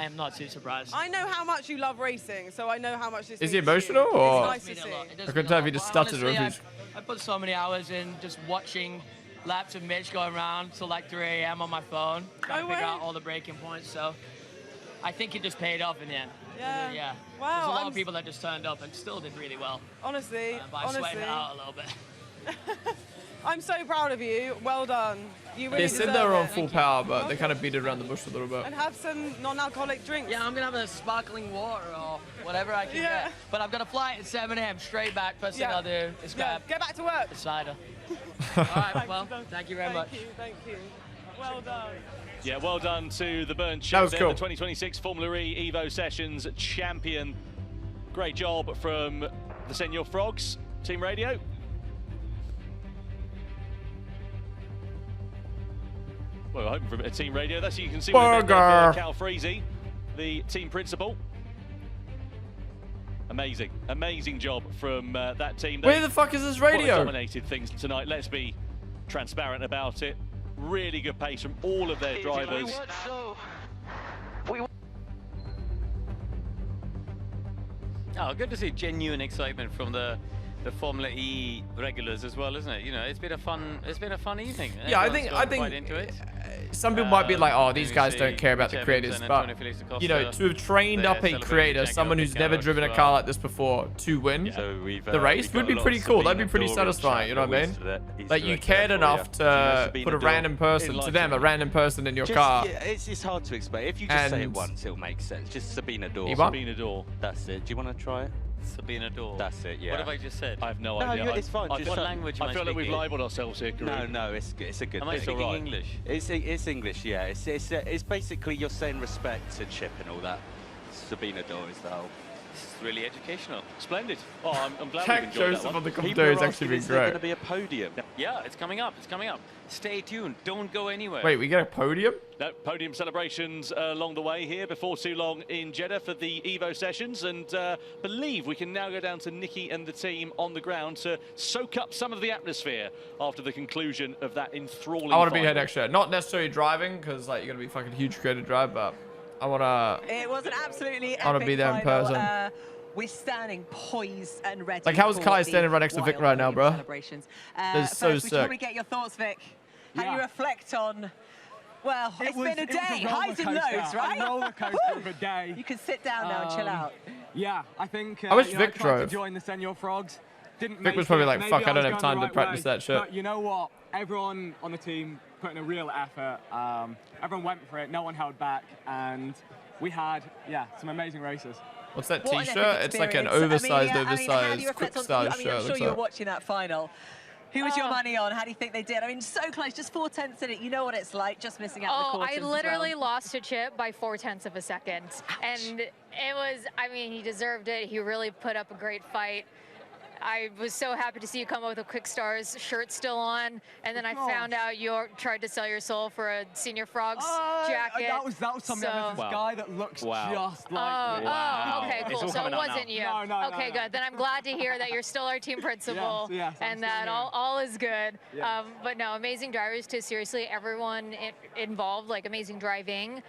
am not too surprised. I know how much you love racing, so I know how much this Is he means to you. emotional, or It's nice to see. I couldn't tell if he just stuttered or if he's. I put so many hours in just watching laps of Mitch going around till like 3 a.m. on my phone, trying to figure out all the breaking points. So I think it just paid off in the end. Yeah. Yeah. Wow, There's a lot I'm of people that just turned up and still did really well. Honestly, But I sweated it out a little bit. I'm so proud of you. Well done. You really They said deserve they were on it. full power, but they kind of beat it around the bush a little bit. And have some non-alcoholic drinks. Yeah, I'm gonna have a sparkling water or whatever I can Yeah. get. But I've got a flight at 7 a.m. straight back. First thing I'll do is grab Get back to work. a cider. All right, well, thank you very much. Thank you. Well done. Yeah, well done to the Burnt Chip. That was there, cool. The 2026 Formula E EVO Sessions champion. Great job from the Senior Frogs, Team Radio. Well, hoping for a bit of Team Radio. That's you can see with Burger. Cal Frazee, the team principal. Amazing, amazing job from that team. Where the fuck is this radio? Dominated things tonight. Let's be transparent about it. Really good pace from all of their drivers. Oh, good to see genuine excitement from the Formula E regulars as well, isn't it? You know, it's been a fun evening. Yeah, I Everyone's think gotten quite into it. some people might be like, oh, these you guys see don't care about the Chip creators, and but Antonio Felix da you know, Costa, to have trained they're up a celebrating creator, Jack someone Elfrink who's never out driven as a car well. like this before, to win So we've, the race we've would got be a lot pretty of cool. That'd be Sabina pretty Dore in satisfying, you know chat. what I We're mean? used to Like that. you He's cared doing enough that for you. Do you know to Sabina put a Dore? random person In to them, a live random person in your Just- car. Yeah, it's hard to explain. If you just say it And- once, it'll make sense. Just Sabina Dore. Eva? Sabina Dore. That's it. Do you want to try it? Sabina Dore. That's it, yeah. What have I just said? I have no No, idea. it's fine. I Just feel, what language am I feel like we've speaking? libeled ourselves here, Kareem. No, it's a good Am I thing. speaking alright. English? It's English, yeah. It's basically you're saying respect to Chip and all that. Sabina Dore is the whole. This is really educational. Splendid. Oh, I'm glad Jack we've enjoyed Joseph that on the one. commentary has People are actually asking, been is there great. going to be a podium? Yeah, it's coming up. It's coming up. Stay tuned. Don't go anywhere. Wait, we get a podium? No, podium celebrations along the way here before too long in Jeddah for the EVO sessions, and believe we can now go down to Nikki and the team on the ground to soak up some of the atmosphere after the conclusion of that enthralling I want to be here final. next year. Not necessarily driving, because like you're gonna be fucking huge creative drive, but I wanna. It was an absolutely I wanna epic be there in final. person. We're standing poised and ready. Like, how's for Kai the standing right next to Vic right now, wild bro? Celebrations. That's so First, we should probably sick. get your thoughts, Vic. How do you reflect on? Well, it's been a day, highs and lows, right? A roller coaster of a day. You can sit down now and chill out. Yeah, I think. I wish you know, Vic I tried drove. to join the Senor Frogs. Didn't Vic make was probably it. like, Maybe fuck, I don't was have going time the to right practice way. that shit. But you know what? Everyone on the team put in a real effort. Everyone went for it. No one held back, and we had some amazing races. What's that What an T-shirt? epic It's like an experience. oversized, how do you quick reflect on? style I'm shirt. sure looks you were like. watching that final. Who was your money on? How do you think they did? I mean, so close, just 4/10 in it. You know what it's like, just missing out the Oh, quarters I literally lost to Chip by 4/10 of a second. And it was, I mean, he deserved it. He really put up a great fight. I was so happy to see you come up with a Quick Stars shirt still on, and then I found out you tried to sell your soul for a Senior Frogs jacket. That was something. There's this guy that looks just like me. Oh, okay, cool. So it wasn't you. No, okay, good. Then I'm glad to hear that you're still our team principal, yes, I'm and still that here. all is good. Yeah. But no, amazing drivers too. Seriously, everyone involved, like amazing driving.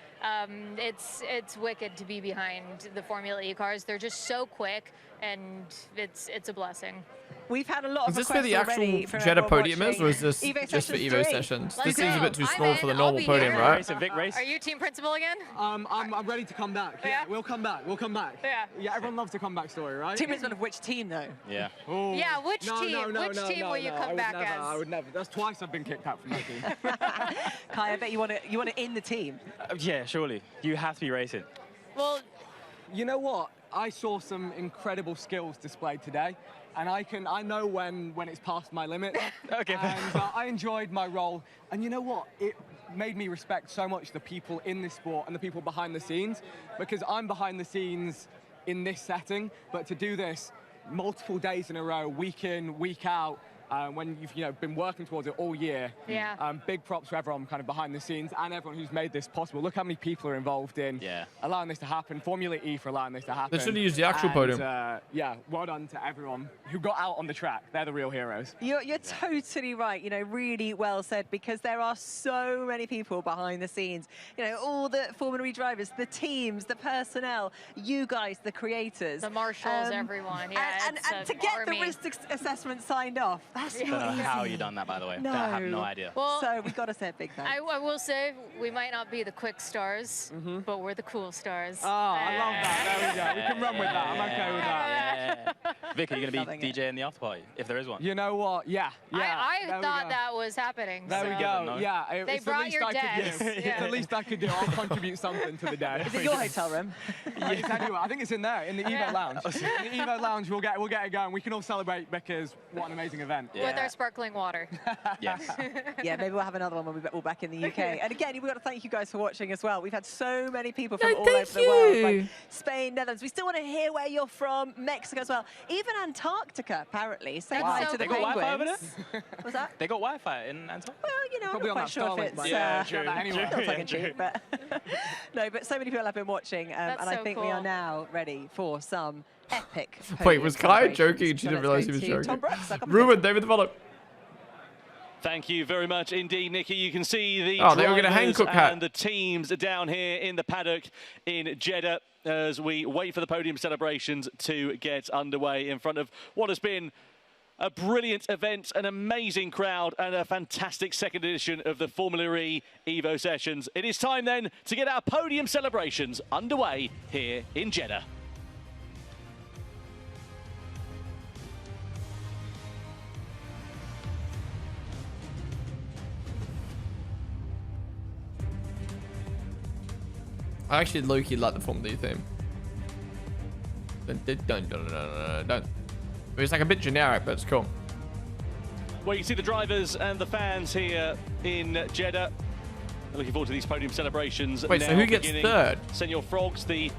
It's wicked to be behind the Formula E cars. They're just so quick, and it's a blessing. We've had a lot of Is this where the actual from Jeddah everyone podium is, watching or is this EVO just for Sessions EVO 3. sessions? Let's This seems a go. bit too I'm small in. for the I'll normal be podium, here. right? Are you team principal again? I'm ready to come back. Yeah. We'll come back. We'll come back. Yeah. Everyone loves a comeback story, right? Team principal of which team, though? Yeah. Ooh. Yeah, which team? No, Which team will you I come would back never, as? I would never. That's twice I've been kicked out from my team. Kai, I bet you want to in the team. Yeah, surely. You have to be racing. Well, you know what? I saw some incredible skills displayed today, and I know when it's past my limit. Okay. And I enjoyed my role, and you know what? It made me respect so much the people in this sport and the people behind the scenes, because I'm behind the scenes in this setting, but to do this multiple days in a row, week in, week out, when you've been working towards it all year. Yeah. Big props to everyone kind of behind the scenes and everyone who's made this possible. Look how many people are involved in allowing this to happen. Formula E for allowing this to happen. They should have used the actual podium. Yeah, well done to everyone who got out on the track. They're the real heroes. You're totally right. You know, really well said, because there are so many people behind the scenes. You know, all the Formula E drivers, the teams, the personnel, you guys, the creators, the marshals, everyone. Yeah, and to get the risk assessment signed off. That's I don't know how you done that, by the way. No. I have no idea. Well, so we got to say a big thanks. I will say we might not be the quick stars, but we're the cool stars. Oh, I love that. There we go. We can run with that. I'm okay with that. Vic, are you going to be DJ in the after party, if there is one? You know what? Yeah. I there we thought go. that was happening. There we so- go. Yeah, They it's the brought least your I could decks. do. It's the least I could do. I'll contribute something to the day. Is it your hotel room? It's anywhere. I think it's in there, in the EVO Lounge. In the EVO Lounge, we'll get it going. We can all celebrate because what an amazing event. With our sparkling water. Yes. Yeah, maybe we'll have another one when we're all back in the UK. And again, we've got to thank you guys for watching as well. We've had so many people from all over the world, like Spain, Netherlands. We still want to hear where you're from, Mexico as well. Even Antarctica, apparently. Say hi to the They got Wi-Fi over penguins. What's that? They got Wi-Fi in Antarctica? Well, you know, Probably I'm on not quite that sure if Starlink, it's... but yeah, feels like a cheat, but... No, but so many people have been watching, and That's I so think we cool. are now ready for some epic Wait, was Kai celebrations. joking? She So didn't let's realize go he was to joking. Tom Brooks, our commentator. Ruben, David the follow. Thank you very much indeed, Nikki. You can see the Oh, they were gonna drivers Hancock hat. and the teams down here in the paddock in Jeddah as we wait for the podium celebrations to get underway in front of what has been a brilliant event, an amazing crowd, and a fantastic second edition of the Formula E EVO Sessions. It is time then to get our podium celebrations underway here in Jeddah. I actually low-key like the Formula E theme. Dun, dun, dun, dun, dun, dun. It's like a bit generic, but it's cool. Well, you can see the drivers and the fans here in Jeddah. Looking forward to these podium celebrations. Wait, now so who gets beginning. third? Senor Frogs, the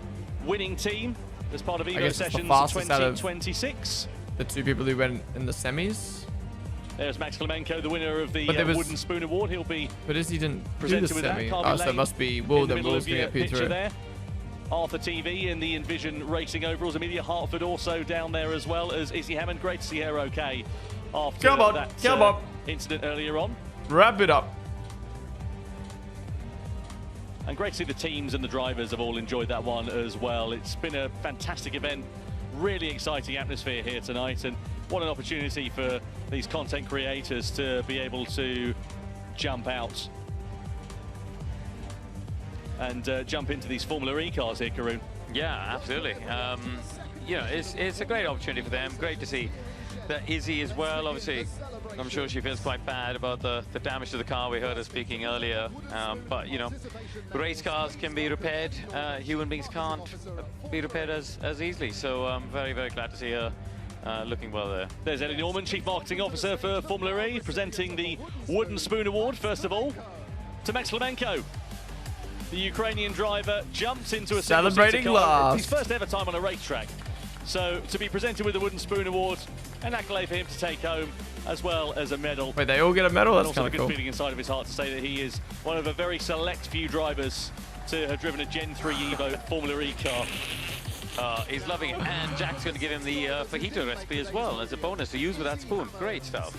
winning team, as part of I EVO guess it's the Sessions fastest out of 2026. the two people who went in the semis. There's Max Klemenko, the winner of the But there was- Wooden Spoon Award. He'll be But as he didn't do the presented with that. semi. Carby Oh, so it Lane must be Will. in the Then middle Will's of going to your get Peter picture in. there. Arthur TV in the Envision Racing overalls. Amelia Hartford also down there as well as Izzy Hammond. Great to see her okay after Come on, that come on. incident earlier on. Wrap it up. And great to see the teams and the drivers have all enjoyed that one as well. It's been a fantastic event, really exciting atmosphere here tonight, and what an opportunity for these content creators to be able to jump out and jump into these Formula E cars here, Karun. Yeah, absolutely. You know, it's a great opportunity for them. Great to see that Izzy as well. Obviously, I'm sure she feels quite bad about the damage to the car. We heard her speaking earlier. But, you know, race cars can be repaired. Human beings can't be repaired as easily. So I'm very, very glad to see her looking well there. There's Ellie Norman, Chief Marketing Officer for Formula E, presenting the Wooden Spoon Award, first of all, to Max Klemenko. The Ukrainian driver jumped into a Celebrating single-seater car. last. His first ever time on a racetrack. So to be presented with the Wooden Spoon Award, an accolade for him to take home, as well as a medal. Wait, they all get a medal? And That's also kind a of good cool. feeling inside of his heart to say that he is one of a very select few drivers to have driven a Gen3 EVO Formula E car. He's loving it. And Jack's going to give him the fajita recipe as well as a bonus to use with that spoon. Great stuff.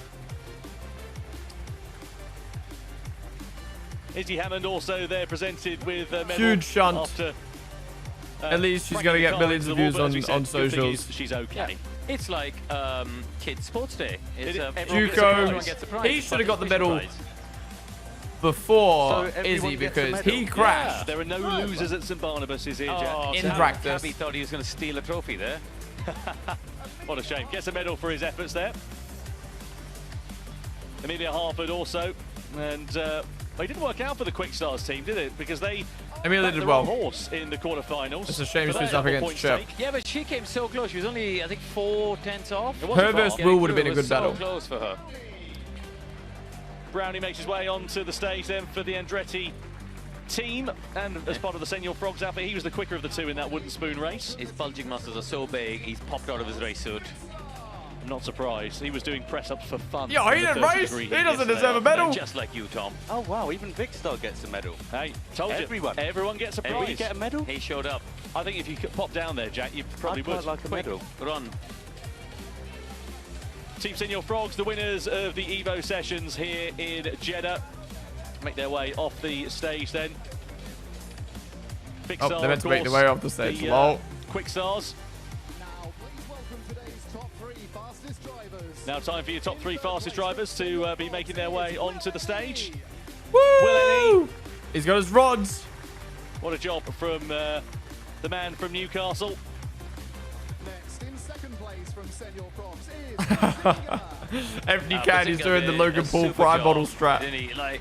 Izzy Hammond also there presented with a medal. Huge shunt. After, At least she's bringing going to the get car millions into of the wall, views but as we said, on good thing socials. is she's okay. It's like Kids Sports Day. It's, Juco, he should have got the medal before Izzy because he crashed. Yeah, there are no losers at St Barnabas, here, Jack. In practice. Cabby thought he was going to steal a trophy there. What a shame. Gets a medal for his efforts there. Amelia Hartford also. And they didn't work out for the Quick Stars team, did it? Because they Amelia backed did the well. wrong horse in the quarterfinals. It's a shame So she's they up had a against point Chip. stake. Yeah, but she came so close. She was only, I think, 4/10 off. Her versus Will would have been a good so battle. Close for her. Brownie makes his way onto the stage then for the Andretti team, and as part of the Senior Frogs outfit, he was the quicker of the two in that wooden spoon race. His bulging muscles are so big, he's popped out of his race suit. I'm not surprised. He was doing press-ups for fun. Yo, he in the didn't race. 30-degree He heat doesn't yesterday. deserve a medal. Just like you, Tom. Oh, wow, even Vicstar gets a medal. Hey, told you. Everyone gets a prize. Everyone get a medal? He showed up. I think if you could pop down there, Jack, you probably I'd would. quite like a medal. Run. Team Senior Frogs, the winners of the EVO Sessions here in Jeddah, make their way off the stage then. Big Oh, Star, they meant of to make their course, way off the stage. the, Lol. Quick Stars. Now time for your top three fastest drivers to be making their way onto the stage. Woo! He's got his rods. What a job from the man from Newcastle. Next, in second place from Senior Props is Every can he's doing the Logan Paul Prime Bottle strap. Didn't he? Like,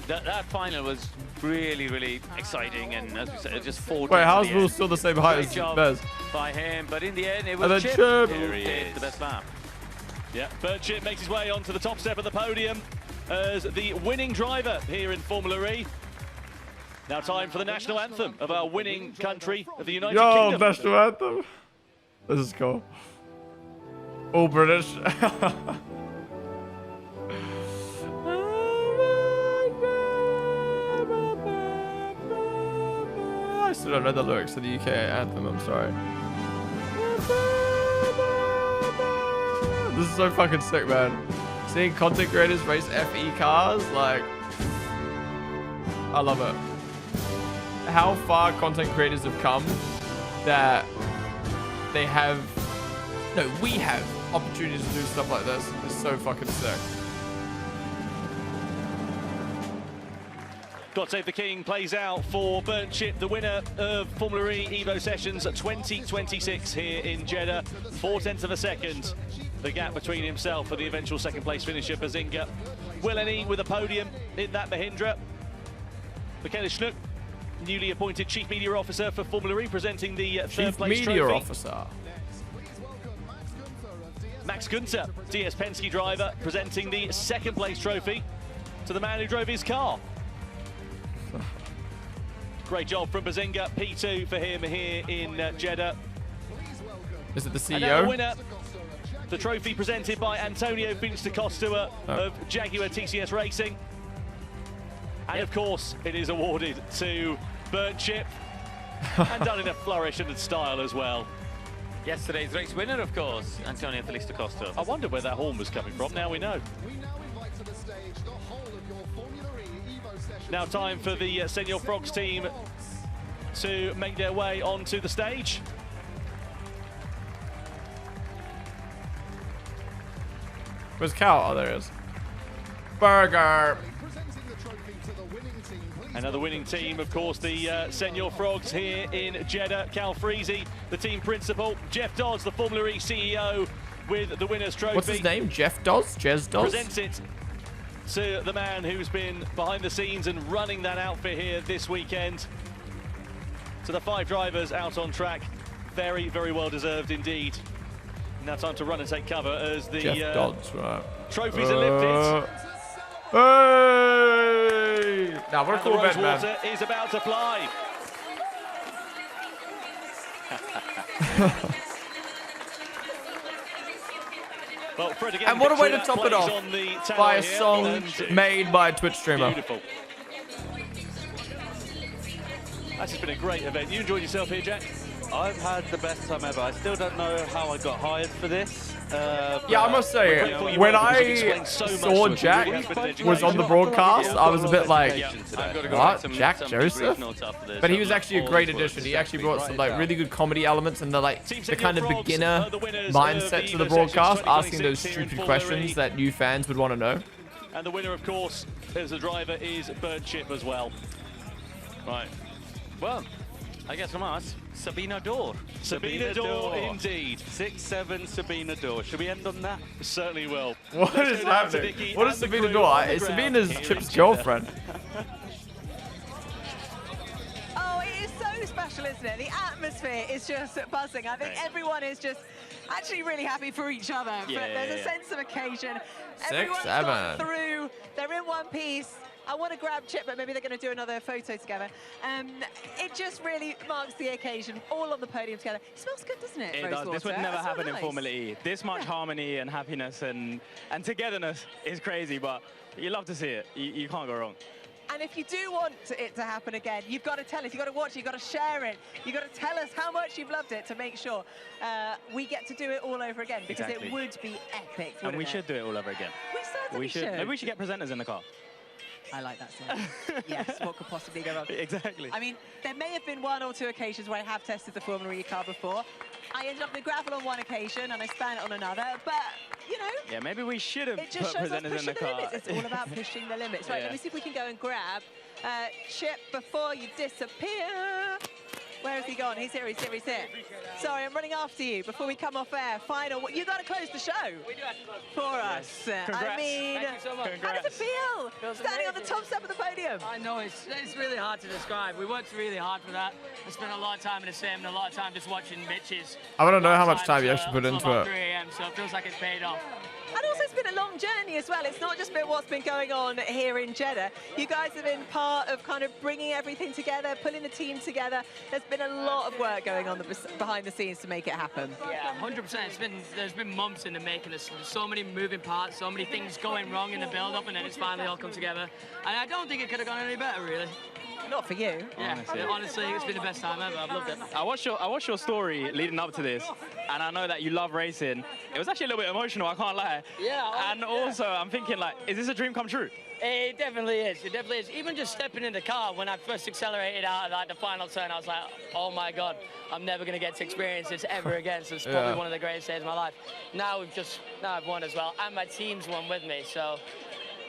that final was really, really exciting, and as we said, it just 4 Wait, how's Will still the same height Great as job Bez? by him, but in the end, it And was then Chip Chip. who Here he did is. the best lap. Yeah, Bert Chip makes his way onto the top step of the podium as the winning driver here in Formula E. Now time for the national anthem of our winning country of the United Yo, Kingdom. national anthem. This is cool. All British. I still don't know the lyrics to the UK anthem, I'm sorry. This is so fucking sick, man. Seeing content creators race FE cars, like, I love it. How far content creators have come that they have, no, we have opportunities to do stuff like this. It's so fucking sick. God Save the King plays out for Burnt Chip, the winner of Formula E EVO Sessions 2026 here in Jeddah. 0.4 of a second. The gap between himself and the eventual second place finisher, Bazinga. Will Ennie with a podium in that Mahindra. Michaela Schnuck, newly appointed Chief Media Officer for Formula E, presenting the third Chief place Media trophy. Officer. Max Gunther, DS Penske driver, presenting the second place trophy to the man who drove his car. Great job from Bazinga. P2 for him here in Jeddah. Is it the And now the CEO? winner, the trophy presented by Antonio Finch-da-Costa of Jaguar TCS Racing. And of course, it is awarded to Burnt Chip, and done in a flourish and style as well. Yesterday's race winner, of course, Antonio Felix da Costa. I wonder where that horn was coming from. Now we know. We now invite to the stage the whole of your Formula E EVO Sessions. Now time for the Senior Frogs team to make their way onto the stage. Where's Cal? Oh, there it is. Burger. Another winning team, of course, the Senior Frogs here in Jeddah. Cal Freezy, the team principal. Jeff Dodds, the Formula E CEO, with the winner's trophy. What's his name? Jeff Dodds? Jez Dodds? Presents it to the man who's been behind the scenes and running that outfit here this weekend. To the 5 drivers out on track. Very, very well deserved indeed. Now time to run and take cover as the Jeff Dodds, right. trophies are lifted. Hey! Now, what a And cool the rose event, man. water is about to fly. Well, Fred again, And what a way to that top it plays off on the tannoy by a here, song and made by a Twitch streamer. Beautiful. That's just been a great event. You enjoyed yourself here, Jack? I've had the best time ever. I still don't know how I got hired for this. Yeah, I must say, when I saw Jack was on the broadcast, I was a bit like, what? Jack Joseph? But he was actually a great addition. He actually brought some like really good comedy elements and the kind of beginner mindset to the broadcast, asking those stupid questions that new fans would want to know. And the winner, of course, as a driver, is Burnt Chip as well. Right. Well, I guess from us, Sabina Dor. Sabina Dor, indeed. 6-7 Sabina Dor. Should we end on that? Certainly will. What is happening? What is Sabina Dor? Sabina's Chip's girlfriend. Oh, it is so special, isn't it? The atmosphere is just buzzing. I think everyone is just actually really happy for each other. Yeah, There's a sense of occasion. 6-7. Everyone's got through. They're in one piece. I want to grab Chip, but maybe they're going to do another photo together. It just really marks the occasion, all on the podium together. It smells good, doesn't it? It Rose does. This would water? never That's happen in nice. Formula E. This much harmony and happiness and togetherness is crazy, but you love to see it. You can't go wrong. And if you do want it to happen again, you've got to tell us, you've got to watch it, you've got to share it, you've got to tell us how much you've loved it to make sure we get to do it all all over again, because Exactly. it would be epic, And we wouldn't it? should do it all over again. We certainly should. Maybe we should get presenters in the car. I like that song. Yes, what could possibly go wrong? Exactly. I mean, there may have been 1 or 2 occasions where I have tested the Formula E car before. I ended up in the gravel on one occasion and I span it on another, but, you know, Yeah, maybe we should have it just put shows us presenters in pushing the the car. limits. It's all about pushing the limits. Right, Yeah. let me see if we can go and grab Chip before you disappear. Where has he gone? He's here, he's here, he's here. Sorry, I'm running after you before we come off air. Final, you got to close the show. We do have to close for us. Congrats. I mean, Thank you so much. how does it feel? Feels Standing on the amazing. top step of the podium. I know, it's really hard to describe. We worked really hard for that. I spent a lot of time in the sim and a lot of time just watching Mitch's. I want to know how much time you actually put into about it. 3 a.m., so it feels like it's paid off. And also it's been a long journey as well. It's not just been what's been going on here in Jeddah. You guys have been part of kind of bringing everything together, pulling the team together. There's been a lot of work going on behind the scenes to make it happen. Yeah, 100%. There's been months in the making. There's so many moving parts, so many things going wrong in the build-up, and then it's finally all come together. And I don't think it could have gone any better, really. Not for you. Yeah, honestly, it's been the best time ever. I've loved it. I watched your story leading up to this, and I know that you love racing. It was actually a little bit emotional, I can't lie. Yeah. And also, I'm thinking, like, is this a dream come true? It definitely is. It definitely is. Even just stepping in the car when I first accelerated out of like the final turn, I was like, oh my God, I'm never going to get to experience this ever again. So it's probably one of the greatest days of my life. Now I've won as well, and my team's won with me. So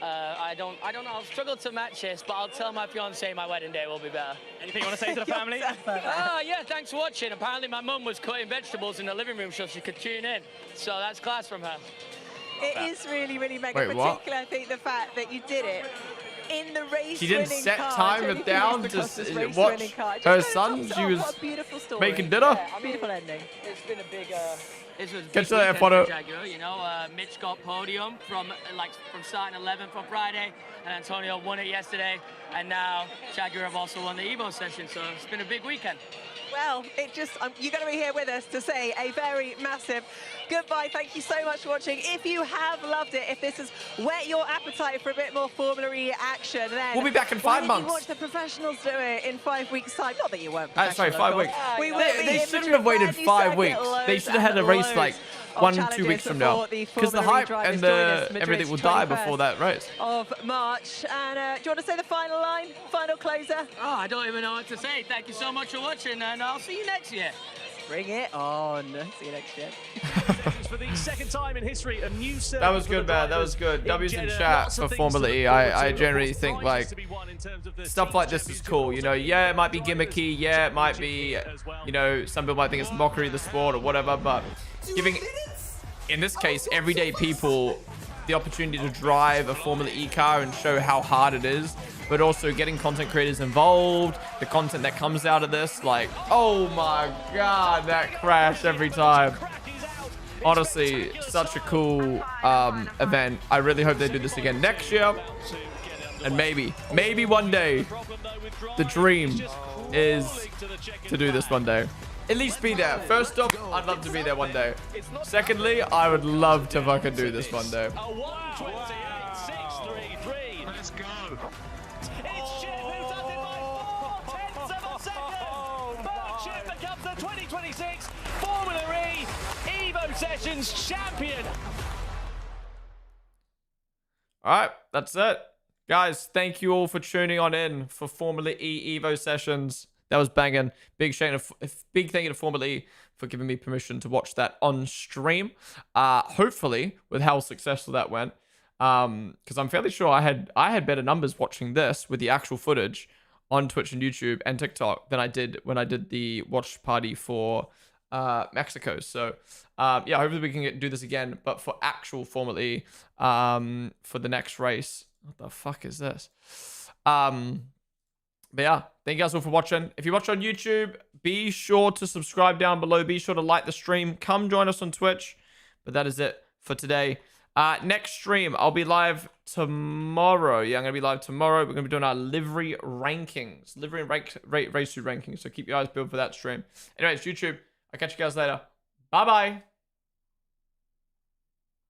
I don't know. I'll struggle to match this, but I'll tell my fiance my wedding day will be better. Anything you want to say to the family? Yeah, thanks for watching. Apparently my mum was cutting vegetables in the living room so she could tune in. So that's class from her. It is really, really mega. Wait, what? Particularly, I think the fact that you did it in the race. She didn't set time it down to watch her son. She was making dinner. Yeah, beautiful ending. It's been a big. This was Catch big that weekend photo. for Jaguar, you know. Mitch got podium from starting 11th on Friday, and Antonio won it yesterday, and now Jaguar have also won the EVO session, so it's been a big weekend. Well, you're going to be here with us to say a very massive goodbye. Thank you so much for watching. If you have loved it, if this has whet your appetite for a bit more Formula E action, then we'll be back in 5 months. You watch the professionals do it in 5 weeks' time. Not that you weren't. Sorry, 5 weeks. They shouldn't have Madrid waited 5 weeks. They should have had a race like 1-2 weeks from now, because the hype and everything will die before that race. Of March. And do you want to say the final line, final closer? Oh, I don't even know what to say. Thank you so much for watching, and I'll see you next year. Bring it on. See you next year. For the second time in history, a new that was good, man. That was good. W's in chat for Formula E. I generally think like stuff like this is cool. You know, yeah, it might be gimmicky. Yeah, it might be, you know, some people might think it's mockery of the sport or whatever. But giving, in this case, everyday people the opportunity to drive a Formula E car and show how hard it is, but also getting content creators involved, the content that comes out of this, like, oh my god, that crash every time. Honestly, such a cool event. I really hope they do this again next year. And maybe one day, the dream is to do this one day. At least be there. First off, I'd love to be there one day. Secondly, I would love to fucking do this one day. Let's go. It's Chip who does it by 0.4 of a second. But Chip becomes the 2026 Formula E EVO Sessions champion. All right, that's it. Guys, thank you all for tuning on in for Formula E EVO Sessions. That was banging. Big thank you to Formula E for giving me permission to watch that on stream. Hopefully, with how successful that went, because I'm fairly sure I had better numbers watching this with the actual footage on Twitch and YouTube and TikTok than I did when I did the watch party for Mexico. So yeah, hopefully we can do this again, but for actual Formula E for the next race. What the fuck is this? But yeah, thank you guys all for watching. If you watch on YouTube, be sure to subscribe down below. Be sure to like the stream. Come join us on Twitch. But that is it for today. Next stream, I'll be live tomorrow. Yeah, I'm going to be live tomorrow. We're going to be doing our livery rankings. Livery and race suit rankings. So keep your eyes peeled for that stream. Anyways, YouTube, I'll catch you guys later. Bye-bye.